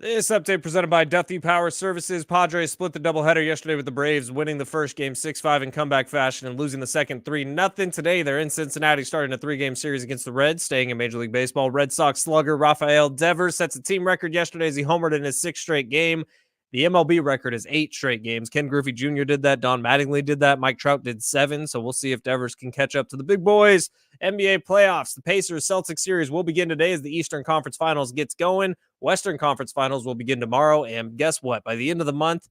This update presented by Duthie Power Services. Padres split the doubleheader yesterday with the Braves, winning the first game 6-5 in comeback fashion and losing the second 3-0. Today, they're in Cincinnati starting a 3-game series against the Reds, staying in Major League Baseball. Red Sox slugger Rafael Devers sets a team record yesterday as he homered in his 6th straight game. The MLB record is 8 straight games. Ken Griffey Jr. did that. Don Mattingly did that. Mike Trout did 7. So we'll see if Devers can catch up to the big boys. NBA playoffs. The Pacers-Celtics series will begin today as the Eastern Conference Finals gets going. Western Conference Finals will begin tomorrow. And guess what? By the end of the month,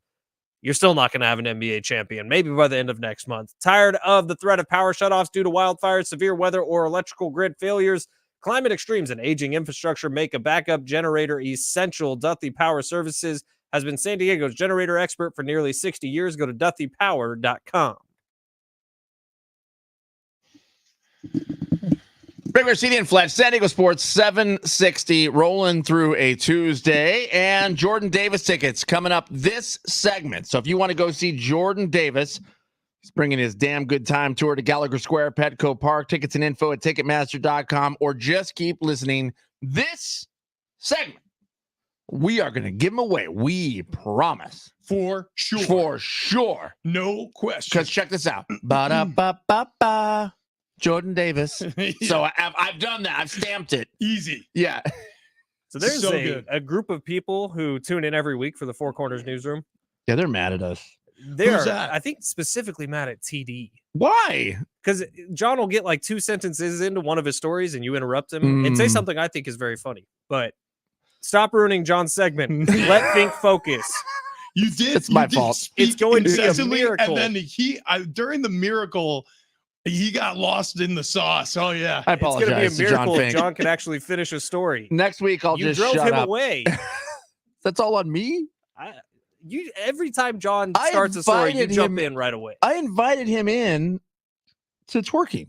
you're still not going to have an NBA champion. Maybe by the end of next month. Tired of the threat of power shutoffs due to wildfires, severe weather, or electrical grid failures? Climate extremes and aging infrastructure make a backup generator essential. Duthie Power Services has been San Diego's generator expert for nearly 60 years. Go to duthiepower.com. Big Mercedes and Fletch, San Diego Sports 760, rolling through a Tuesday, and Jordan Davis tickets coming up this segment. So if you want to go see Jordan Davis, he's bringing his Damn Good Time tour to Gallagher Square, Petco Park. Tickets and info at Ticketmaster.com, or just keep listening. This segment, we are going to give them away. We promise. For sure. For sure. No question. Because check this out. Ba-da-ba-ba-ba. Jordan Davis. Yeah. So I've done that. I've stamped it. Easy. Yeah. So there's So a good. group of people who tune in every week for the Four Corners newsroom. Yeah, they're mad at us. They're, Who's that? I think, specifically mad at TD. Why? Because John will get like 2 sentences into one of his stories and you interrupt him and say something I think is very funny. But stop ruining John's segment. Let Fink focus. You did. It's my you did fault. speak It's going to be a incessantly, miracle. And then during the miracle, he got lost in the sauce. Oh yeah. I It's going to be a apologize to John miracle if Fink. John can actually finish a story. Next week, I'll You just drove shut him up. away. That's all on me? Every time John I starts a story, you invited jump him- in right away. I invited him in to twerking.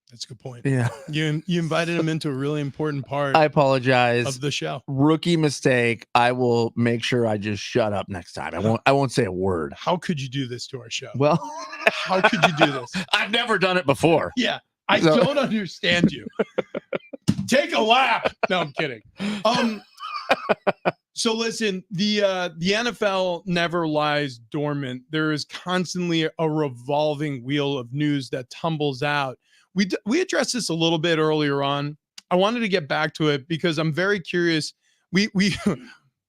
That's a good point. Yeah. You invited him into a really important part I apologize. of the show. Rookie mistake. I will make sure I just shut up next time. I won't say a word. How could you do this to our show? Well, How could you do this? I've never done it before. Yeah, I So- don't understand you. Take a lap. No, I'm kidding. So listen, the NFL never lies dormant. There is constantly a revolving wheel of news that tumbles out. We addressed this a little bit earlier on. I wanted to get back to it because I'm very curious. We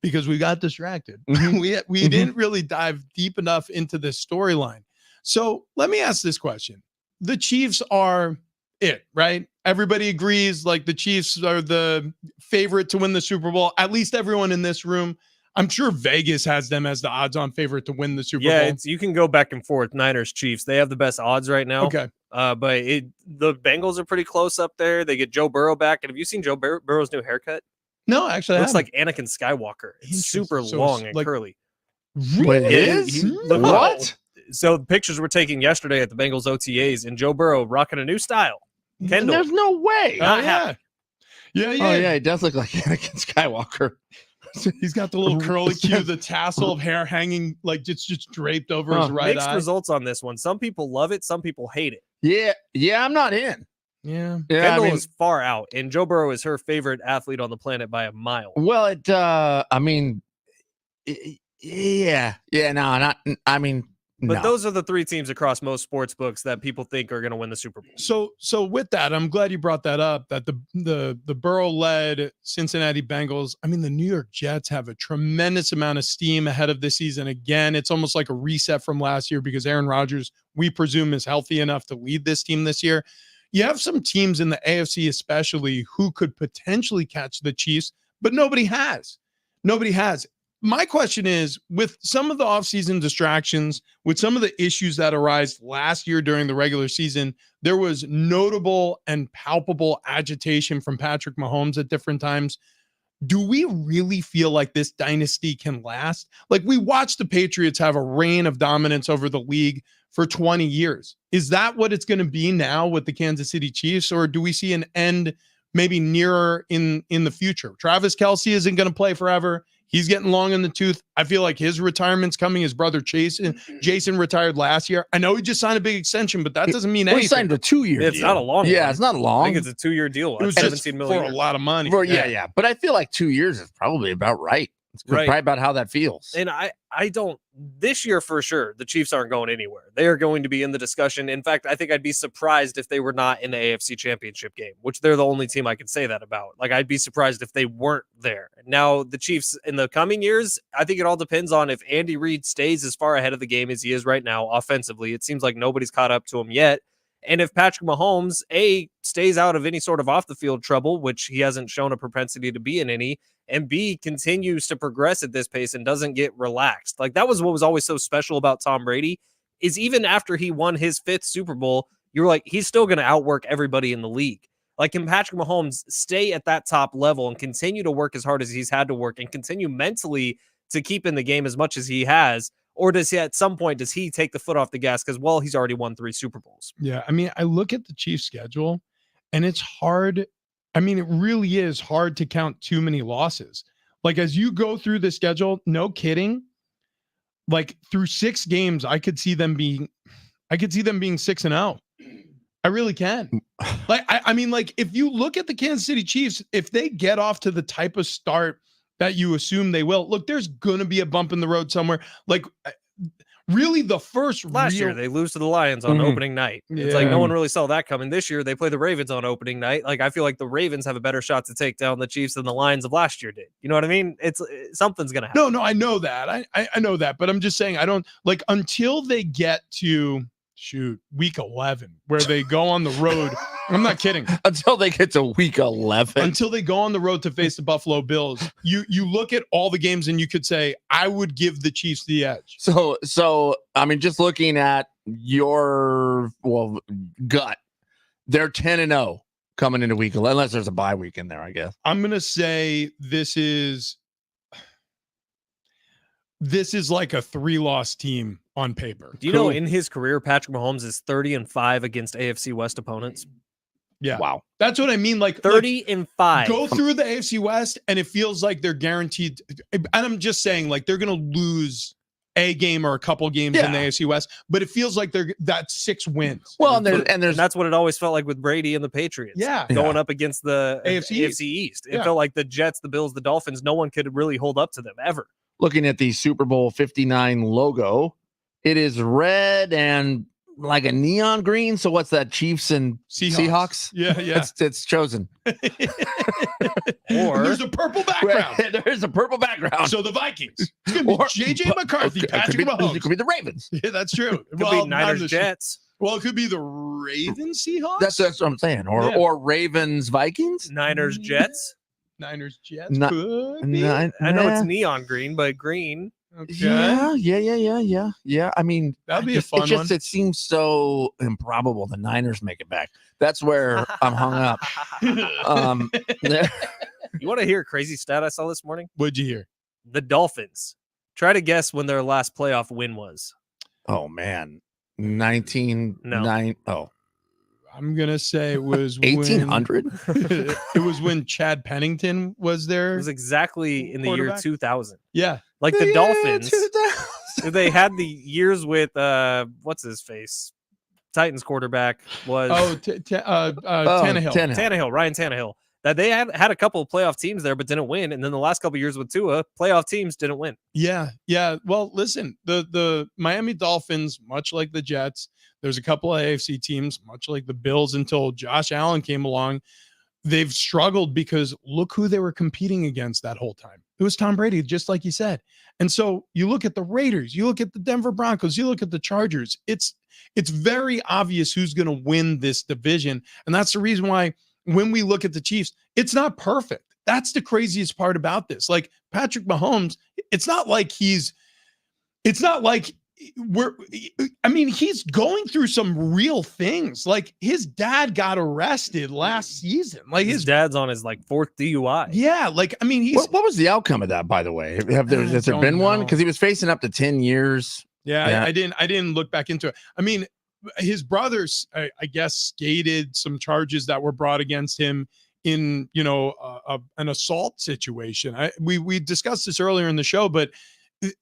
because we got distracted. We didn't really dive deep enough into this storyline. So let me ask this question. The Chiefs are it, right? Everybody agrees like the Chiefs are the favorite to win the Super Bowl. At least everyone in this room. I'm sure Vegas has them as the odds-on favorite to win the Super Bowl. You can go back and forth. Niners, Chiefs, they have the best odds right now. Okay. But the Bengals are pretty close up there. They get Joe Burrow back. And have you seen Joe Burrow's new haircut? No, actually, It I looks like Anakin Skywalker. It's Interesting. super So long it's and like- curly. Wait, it Yeah, is? look- What? So the pictures were taken yesterday at the Bengals OTAs, and Joe Burrow rocking a new style. Kendall. There's no way. Oh, Not yeah. Yeah, yeah. Oh, yeah. He does look like Anakin Skywalker. He's got the little curly cue, the tassel of hair hanging like just draped over his right Mixed eye. results on this one. Some people love it. Some people hate it. Yeah, I'm not in. Yeah. Yeah, Kendall I mean, is far out, and Joe Burrow is her favorite athlete on the planet by a mile. well, no. But those are the 3 teams across most sports books that people think are going to win the Super Bowl. So with that, I'm glad you brought that up. That the Burrow-led Cincinnati Bengals. I mean, the New York Jets have a tremendous amount of steam ahead of this season. Again, it's almost like a reset from last year because Aaron Rodgers, we presume, is healthy enough to lead this team this year. You have some teams in the AFC, especially, who could potentially catch the Chiefs, but nobody has. Nobody has. My question is, with some of the offseason distractions, with some of the issues that arise last year during the regular season, there was notable and palpable agitation from Patrick Mahomes at different times. Do we really feel like this dynasty can last? Like, we watched the Patriots have a reign of dominance over the league for 20 years. Is that what it's going to be now with the Kansas City Chiefs, or do we see an end maybe nearer in the future? Travis Kelce isn't going to play forever. He's getting long in the tooth. I feel like his retirement's coming. His brother Jason retired last year. I know he just signed a big extension, but that doesn't mean We anything. signed a 2-year It's deal. not a long Yeah, one. it's not I long. think it's a 2-year deal. It was At just $17 for million. a lot of money. Yeah. But I feel like 2 years is probably about right. It's Right. probably about how that feels. And I don't, this year for sure, the Chiefs aren't going anywhere. They are going to be in the discussion. In fact, I think I'd be surprised if they were not in the AFC Championship game, which they're the only team I can say that about. Like, I'd be surprised if they weren't there. Now, the Chiefs in the coming years, I think it all depends on if Andy Reid stays as far ahead of the game as he is right now offensively. It seems like nobody's caught up to him yet. And if Patrick Mahomes, A, stays out of any sort of off-the-field trouble, which he hasn't shown a propensity to be in any, and B, continues to progress at this pace and doesn't get relaxed. Like, that was what was always so special about Tom Brady, is even after he won his 5th Super Bowl, you're like, he's still going to outwork everybody in the league. Like, can Patrick Mahomes stay at that top level and continue to work as hard as he's had to work and continue mentally to keep in the game as much as he has? Or does he, at some point, does he take the foot off the gas? Because, well, he's already won 3 Super Bowls. Yeah. I mean, I look at the Chiefs schedule and it's hard. I mean, it really is hard to count too many losses. Like, as you go through the schedule, no kidding, like through 6 games, I could see them being 6-0. I really can. Like, I mean, like, if you look at the Kansas City Chiefs, if they get off to the type of start that you assume they will, look, there's going to be a bump in the road somewhere. Like, really, the first last year they lose to the Lions on opening night. It's like no one really saw that coming. This year they play the Ravens on opening night. Like, I feel like the Ravens have a better shot to take down the Chiefs than the Lions of last year did. You know what I mean? It's something's gonna happen. No, I know that. I know that, but I'm just saying, I don't like, until they get to week 11 where they go on the road. I'm not kidding. Until they get to week 11. Until they go on the road to face the Buffalo Bills. You look at all the games and you could say, I would give the Chiefs the edge. So I mean, just looking at your gut, they're 10-0 coming into week 11, unless there's a bye week in there, I guess. I'm going to say this is like a 3-loss team on paper. Do you know, in his career, Patrick Mahomes is 30-5 against AFC West opponents? Yeah. Wow. That's what I mean. Like, 30-5. Go through the AFC West and it feels like they're guaranteed. And I'm just saying, like, they're going to lose a game or a couple games in the AFC West, but it feels like that's 6 wins. Well, and that's what it always felt like with Brady and the Patriots. Yeah. Going up against the AFC East. It felt like the Jets, the Bills, the Dolphins, no one could really hold up to them ever. Looking at the Super Bowl 59 logo, it is red and like a neon green. So what's that? Chiefs and Seahawks? Yeah. It's chosen. Or there's a purple background. There's a purple background. So the Vikings. It's going to be JJ McCarthy, Patrick Mahomes. It could be the Ravens. Yeah, that's true. It could be Niners Jets. Well, it could be the Ravens Seahawks. That's what I'm saying. Or Ravens Vikings. Niners Jets. Niners Jets. I know it's neon green, but green. Okay. Yeah. I mean, that'd be a fun one. It seems so improbable the Niners make it back. That's where I'm hung up. You want to hear a crazy stat I saw this morning? What'd you hear? The Dolphins. Try to guess when their last playoff win was. Oh man, 1909. Oh, I'm gonna say it was 1800. It was when Chad Pennington was there. It was exactly in the year 2000. Yeah, like the Dolphins. They had the years with what's his face, Titans quarterback was Tannehill. Ryan Tannehill. That they had a couple of playoff teams there, but didn't win. And then the last couple of years with Tua, playoff teams didn't win. Yeah. Well, listen, the Miami Dolphins, much like the Jets, there's a couple of AFC teams, much like the Bills, until Josh Allen came along. They've struggled because look who they were competing against that whole time. It was Tom Brady, just like you said. And so you look at the Raiders, you look at the Denver Broncos, you look at the Chargers. It's very obvious who's going to win this division. And that's the reason why when we look at the Chiefs, it's not perfect. That's the craziest part about this. Like Patrick Mahomes, it's not like he's going through some real things. Like his dad got arrested last season. Like his dad's on his 4th DUI. Yeah. Like, I mean, what was the outcome of that, by the way? Has there been one? Because he was facing up to 10 years. Yeah. I didn't look back into it. I mean, his brothers, I guess, skated some charges that were brought against him in, an assault situation. We discussed this earlier in the show, but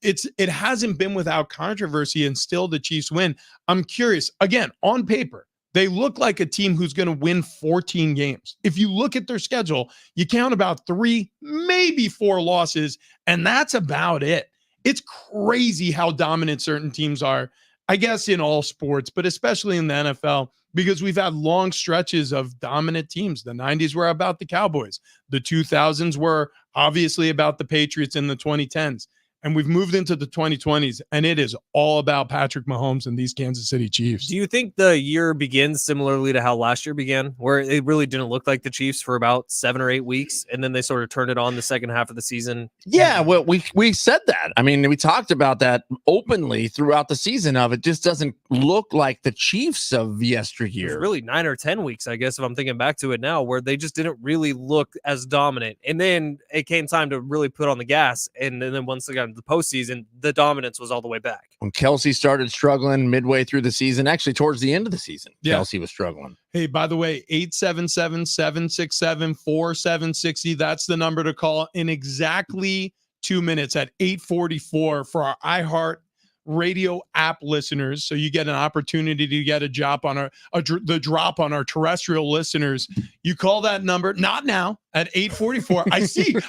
it hasn't been without controversy, and still the Chiefs win. I'm curious, again, on paper, They look like a team who's going to win 14 games. If you look at their schedule, you count about 3, maybe 4 losses, and that's about it. It's crazy how dominant certain teams are, I guess, in all sports, but especially in the NFL, because we've had long stretches of dominant teams. The 90s were about the Cowboys. The 2000s were obviously about the Patriots in the 2010s. And we've moved into the 2020s, and it is all about Patrick Mahomes and these Kansas City Chiefs. Do you think the year begins similarly to how last year began, where it really didn't look like the Chiefs for about 7 or 8 weeks, and then they sort of turned it on the second half of the season? Yeah, well, we said that. I mean, we talked about that openly throughout the season. Of it just doesn't look like the Chiefs of yesteryear. It was really 9 or 10 weeks, I guess, if I'm thinking back to it now, where they just didn't really look as dominant. And then it came time to really put on the gas, and then once they got into the postseason, the dominance was all the way back. When Kelsey started struggling midway through the season, actually towards the end of the season, Kelsey was struggling. Hey, by the way, 877-767-4760. That's the number to call in exactly 2 minutes at 8:44 for our iHeart Radio app listeners. So you get an opportunity to get a drop on the drop on our terrestrial listeners. You call that number, not now, at 8:44. I see you.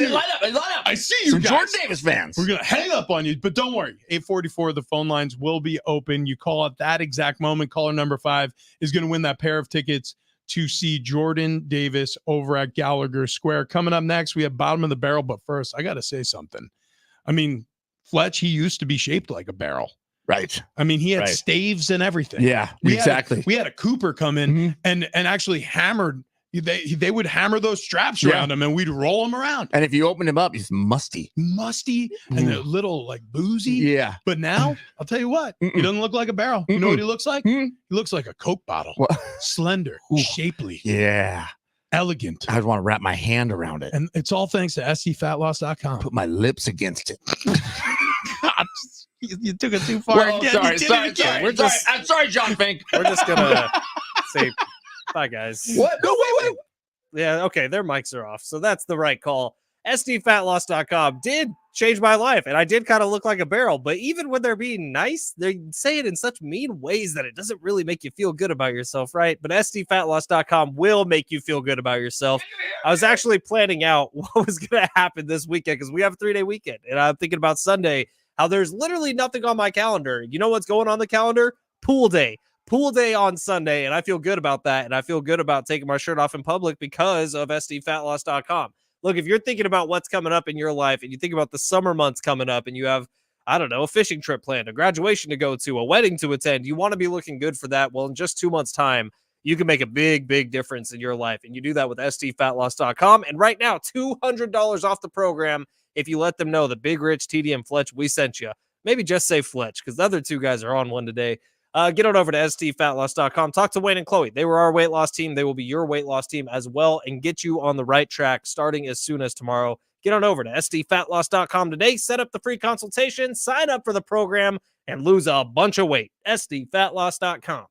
Line up. I see you Some guys. Jordan Davis fans. We're going to hang up on you, but don't worry. 8:44, the phone lines will be open. You call at that exact moment. Caller number 5 is going to win that pair of tickets to see Jordan Davis over at Gallagher Square. Coming up next, we have bottom of the barrel, but first, I got to say something. I mean, Fletch, he used to be shaped like a barrel. Right. I mean, he had staves and everything. Yeah, exactly. We had a Cooper come in and actually hammered. They would hammer those straps around him, and we'd roll him around. And if you opened him up, he's musty and a little like boozy. Yeah. But now I'll tell you what, he doesn't look like a barrel. You know what he looks like? He looks like a Coke bottle. Slender, shapely, elegant. I want to wrap my hand around it. And it's all thanks to scfatloss.com. Put my lips against it. God, you took it too far. Well, again. sorry. I'm sorry, John Fink. We're just gonna say bye, guys. What? No, wait. Yeah, okay, their mics are off, so that's the right call. SDFatLoss.com did change my life, and I did kind of look like a barrel, but even when they're being nice, they say it in such mean ways that it doesn't really make you feel good about yourself, right? But SDFatLoss.com will make you feel good about yourself. I was actually planning out what was going to happen this weekend, because we have a 3-day weekend, and I'm thinking about Sunday, how there's literally nothing on my calendar. You know what's going on the calendar? Pool day on Sunday, and I feel good about that, and I feel good about taking my shirt off in public because of SDFatLoss.com. Look, if you're thinking about what's coming up in your life, and you think about the summer months coming up, and you have, I don't know, a fishing trip planned, a graduation to go to, a wedding to attend, you want to be looking good for that. Well, in just 2 months' time, you can make a big difference in your life, and you do that with SDFatLoss.com. And right now, $200 off the program if you let them know that Big Rich, TD, and Fletch, we sent you. Maybe just say Fletch, because the other 2 guys are on one today. Get on over to SDFatLoss.com. Talk to Wayne and Chloe. They were our weight loss team. They will be your weight loss team as well, and get you on the right track starting as soon as tomorrow. Get on over to SDFatLoss.com today. Set up the free consultation, sign up for the program, and lose a bunch of weight. SDFatLoss.com.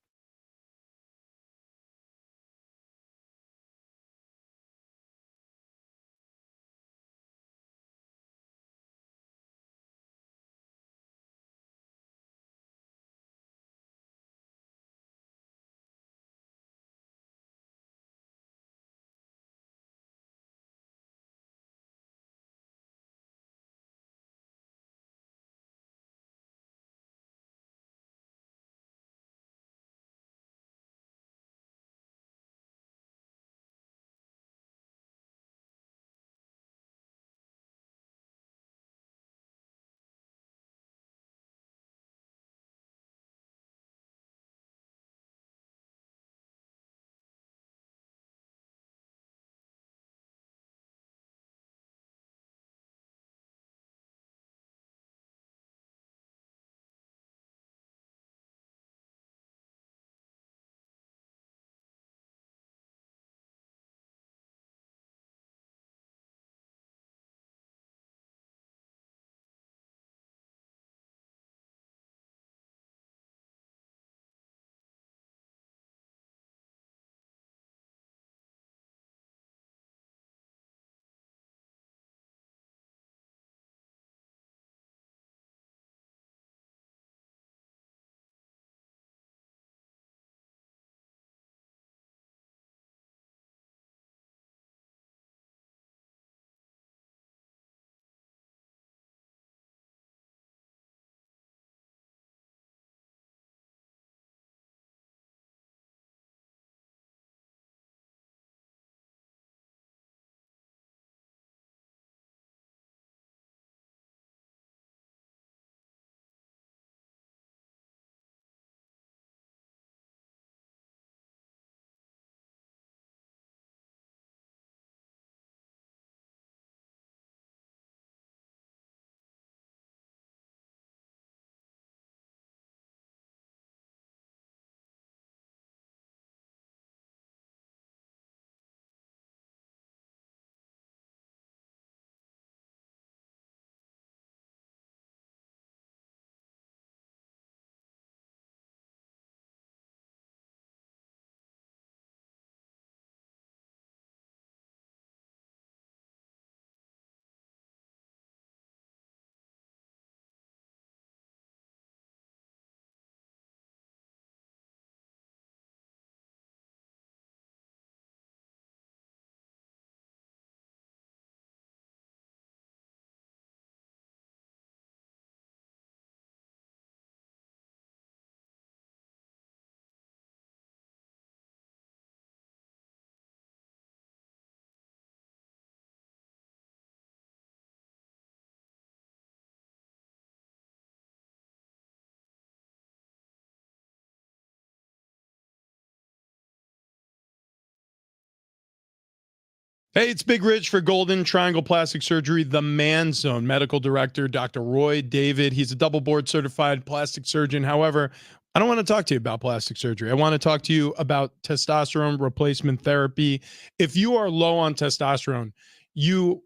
Hey, it's Big Rich for Golden Triangle Plastic Surgery, the Man Zone. Medical Director, Dr. Roy David. He's a double board certified plastic surgeon. However, I don't want to talk to you about plastic surgery. I want to talk to you about testosterone replacement therapy. If you are low on testosterone, you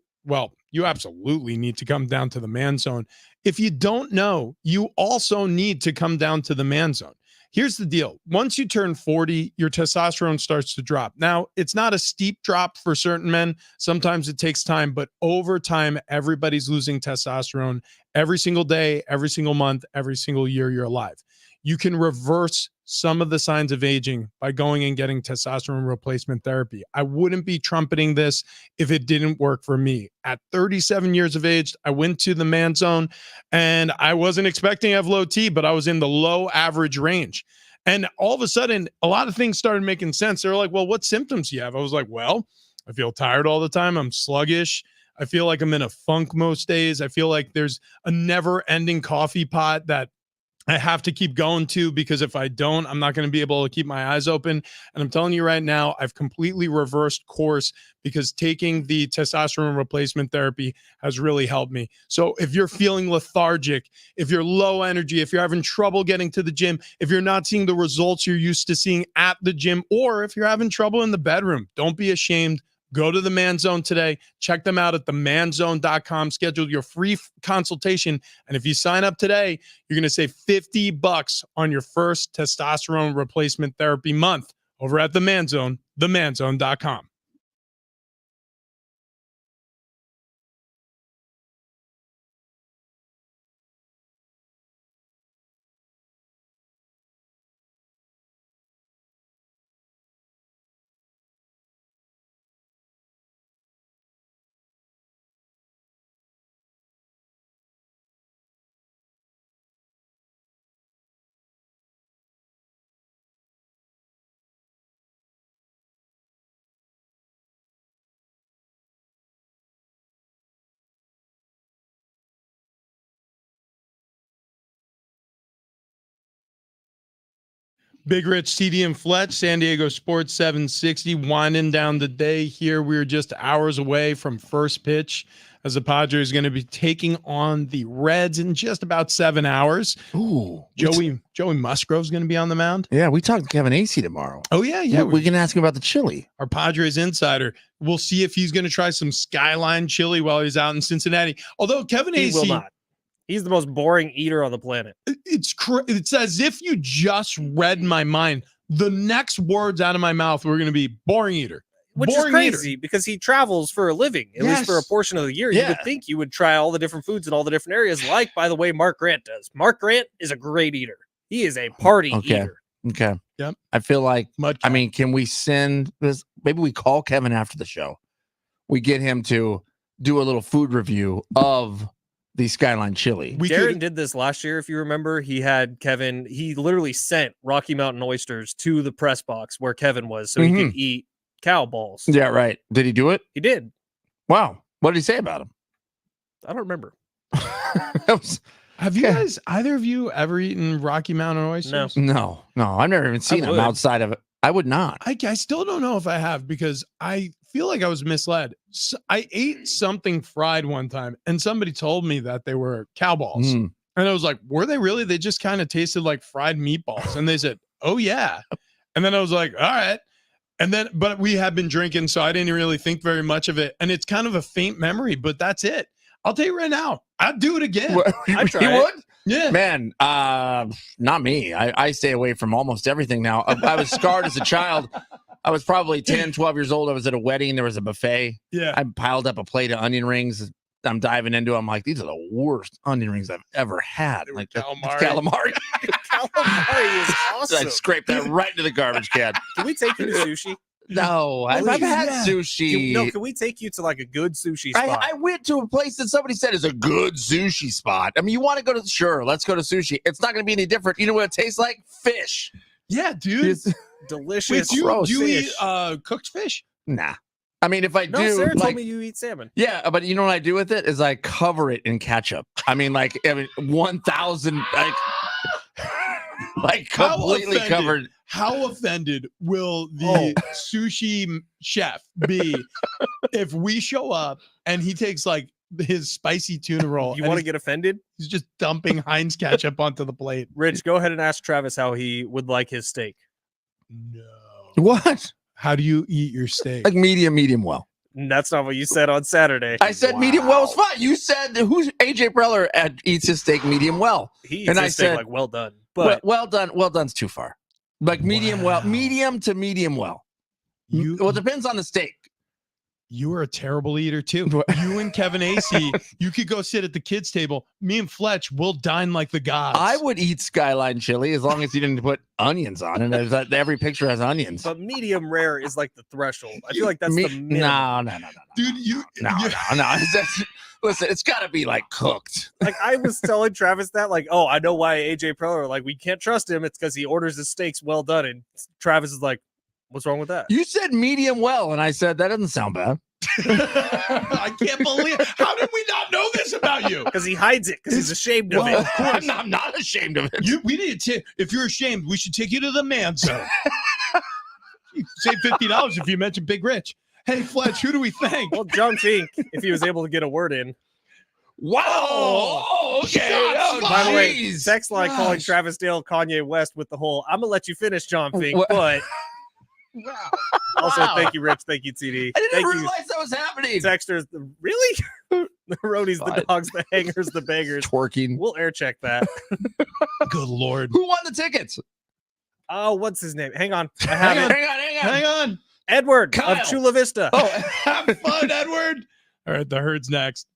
absolutely need to come down to the Man Zone. If you don't know, you also need to come down to the Man Zone. Here's the deal. Once you turn 40, your testosterone starts to drop. Now, it's not a steep drop for certain men. Sometimes it takes time, but over time, everybody's losing testosterone every single day, every single month, every single year you're alive. You can reverse some of the signs of aging by going and getting testosterone replacement therapy. I wouldn't be trumpeting this if it didn't work for me. At 37 years of age, I went to the Man Zone, and I wasn't expecting to have low T, but I was in the low average range. And all of a sudden, a lot of things started making sense. They were like, well, what symptoms do you have? I was like, well, I feel tired all the time. I'm sluggish. I feel like I'm in a funk most days. I feel like there's a never-ending coffee pot that I have to keep going to, because if I don't, I'm not going to be able to keep my eyes open. And I'm telling you right now, I've completely reversed course because taking the testosterone replacement therapy has really helped me. So if you're feeling lethargic, if you're low energy, if you're having trouble getting to the gym, if you're not seeing the results you're used to seeing at the gym, or if you're having trouble in the bedroom, don't be ashamed. Go to the Man Zone today. Check them out at themanzone.com. Schedule your free consultation. And if you sign up today, you're going to save $50 on your first testosterone replacement therapy month over at the Man Zone, themanzone.com. Big Rich, CD and Fletch, San Diego Sports 760, winding down the day here. We're just hours away from first pitch as the Padres are going to be taking on the Reds in just about 7 hours. Ooh, Joey Musgrove's going to be on the mound. Yeah, we talked to Kevin Acey tomorrow. Oh, yeah. We can ask him about the chili. Our Padres insider. We'll see if he's going to try some Skyline chili while he's out in Cincinnati. Although Kevin Acey will not. He's the most boring eater on the planet. It's as if you just read my mind. The next words out of my mouth were going to be boring eater. Which is crazy because he travels for a living, at least for a portion of the year. Yeah. You would think you would try all the different foods in all the different areas, like, by the way, Mark Grant does. Mark Grant is a great eater. He is a party eater. Okay. Yep. I feel like, Mud can we send this? Maybe we call Kevin after the show. We get him to do a little food review of the Skyline chili. Darren did this last year, if you remember. He had Kevin, he literally sent Rocky Mountain oysters to the press box where Kevin was so he could eat cow balls. Yeah, right. Did he do it? He did. Wow. What did he say about him? I don't remember. Have you guys, either of you, ever eaten Rocky Mountain oysters? No. I've never even seen them outside of it. I would not. I still don't know if I have, because I feel like I was misled. So I ate something fried one time and somebody told me that they were cow balls. And I was like, were they really? They just kind of tasted like fried meatballs. And they said, oh yeah. And then I was like, all right. And then, but we had been drinking, so I didn't really think very much of it. And it's kind of a faint memory, but that's it. I'll tell you right now, I'd do it again. I'd try it. Would? Yeah. Man, not me. I stay away from almost everything now. I was scarred as a child. I was probably 10, 12 years old. I was at a wedding. There was a buffet. Yeah. I piled up a plate of onion rings. I'm diving into them. I'm like, these are the worst onion rings I've ever had. Like calamari. Calamari is awesome. I scraped that right into the garbage can. Can we take you to sushi? No, I've had sushi. Can we take you to like a good sushi spot? I went to a place that somebody said is a good sushi spot. I mean, you want to go to, sure, let's go to sushi. It's not going to be any different. You know what it tastes like? Fish. Yeah, dude. It's delicious. Wait, do you eat cooked fish? Nah. I mean, if I do, Sarah told me you eat salmon. Yeah, but you know what I do with it is I cover it in ketchup. I mean, 1,000, like completely covered. How offended will the sushi chef be if we show up and he takes like his spicy tuna roll? You want to get offended? He's just dumping Heinz ketchup onto the plate. Rich, go ahead and ask Travis how he would like his steak. No. What? How do you eat your steak? Like medium well. That's not what you said on Saturday. I said medium well is fine. You said who's AJ Preller eats his steak medium well. He eats his steak like well done. But well done. Well done's too far. Like medium well, medium to medium well. Well, it depends on the steak. You are a terrible eater too. You and Kevin AC, you could go sit at the kids' table. Me and Fletch will dine like the gods. I would eat Skyline chili as long as you didn't put onions on it. Every picture has onions. But medium rare is like the threshold. I feel like that's the minimum. No. Dude, no. Listen, it's got to be like cooked. Like I was telling Travis that, like, oh, I know why AJ Preller, like, we can't trust him. It's because he orders his steaks well done, and Travis is like, what's wrong with that? You said medium well, and I said that doesn't sound bad. I can't believe. How did we not know this about you? Because he hides it. Because he's ashamed of it. Of course, I'm not ashamed of it. We need to. If you're ashamed, we should take you to the man zone. You save $50 if you mention Big Rich. Hey, Fletch, who do we thank? Well, John Fink, if he was able to get a word in. Wow. Oh, okay. By the way, text line calling Travis Dale Kanye West with the whole, I'm going to let you finish, John Fink, but. Wow. Also, thank you, Rich. Thank you, TD. I didn't realize that was happening. Texters, really? The roadies, the dogs, the hangers, the beggars. Twerking. We'll air check that. Good Lord. Who won the tickets? Oh, what's his name? Hang on. I have it. Hang on. Edward Kyle. of Chula Vista. Oh, have fun, Edward. All right, the herd's next.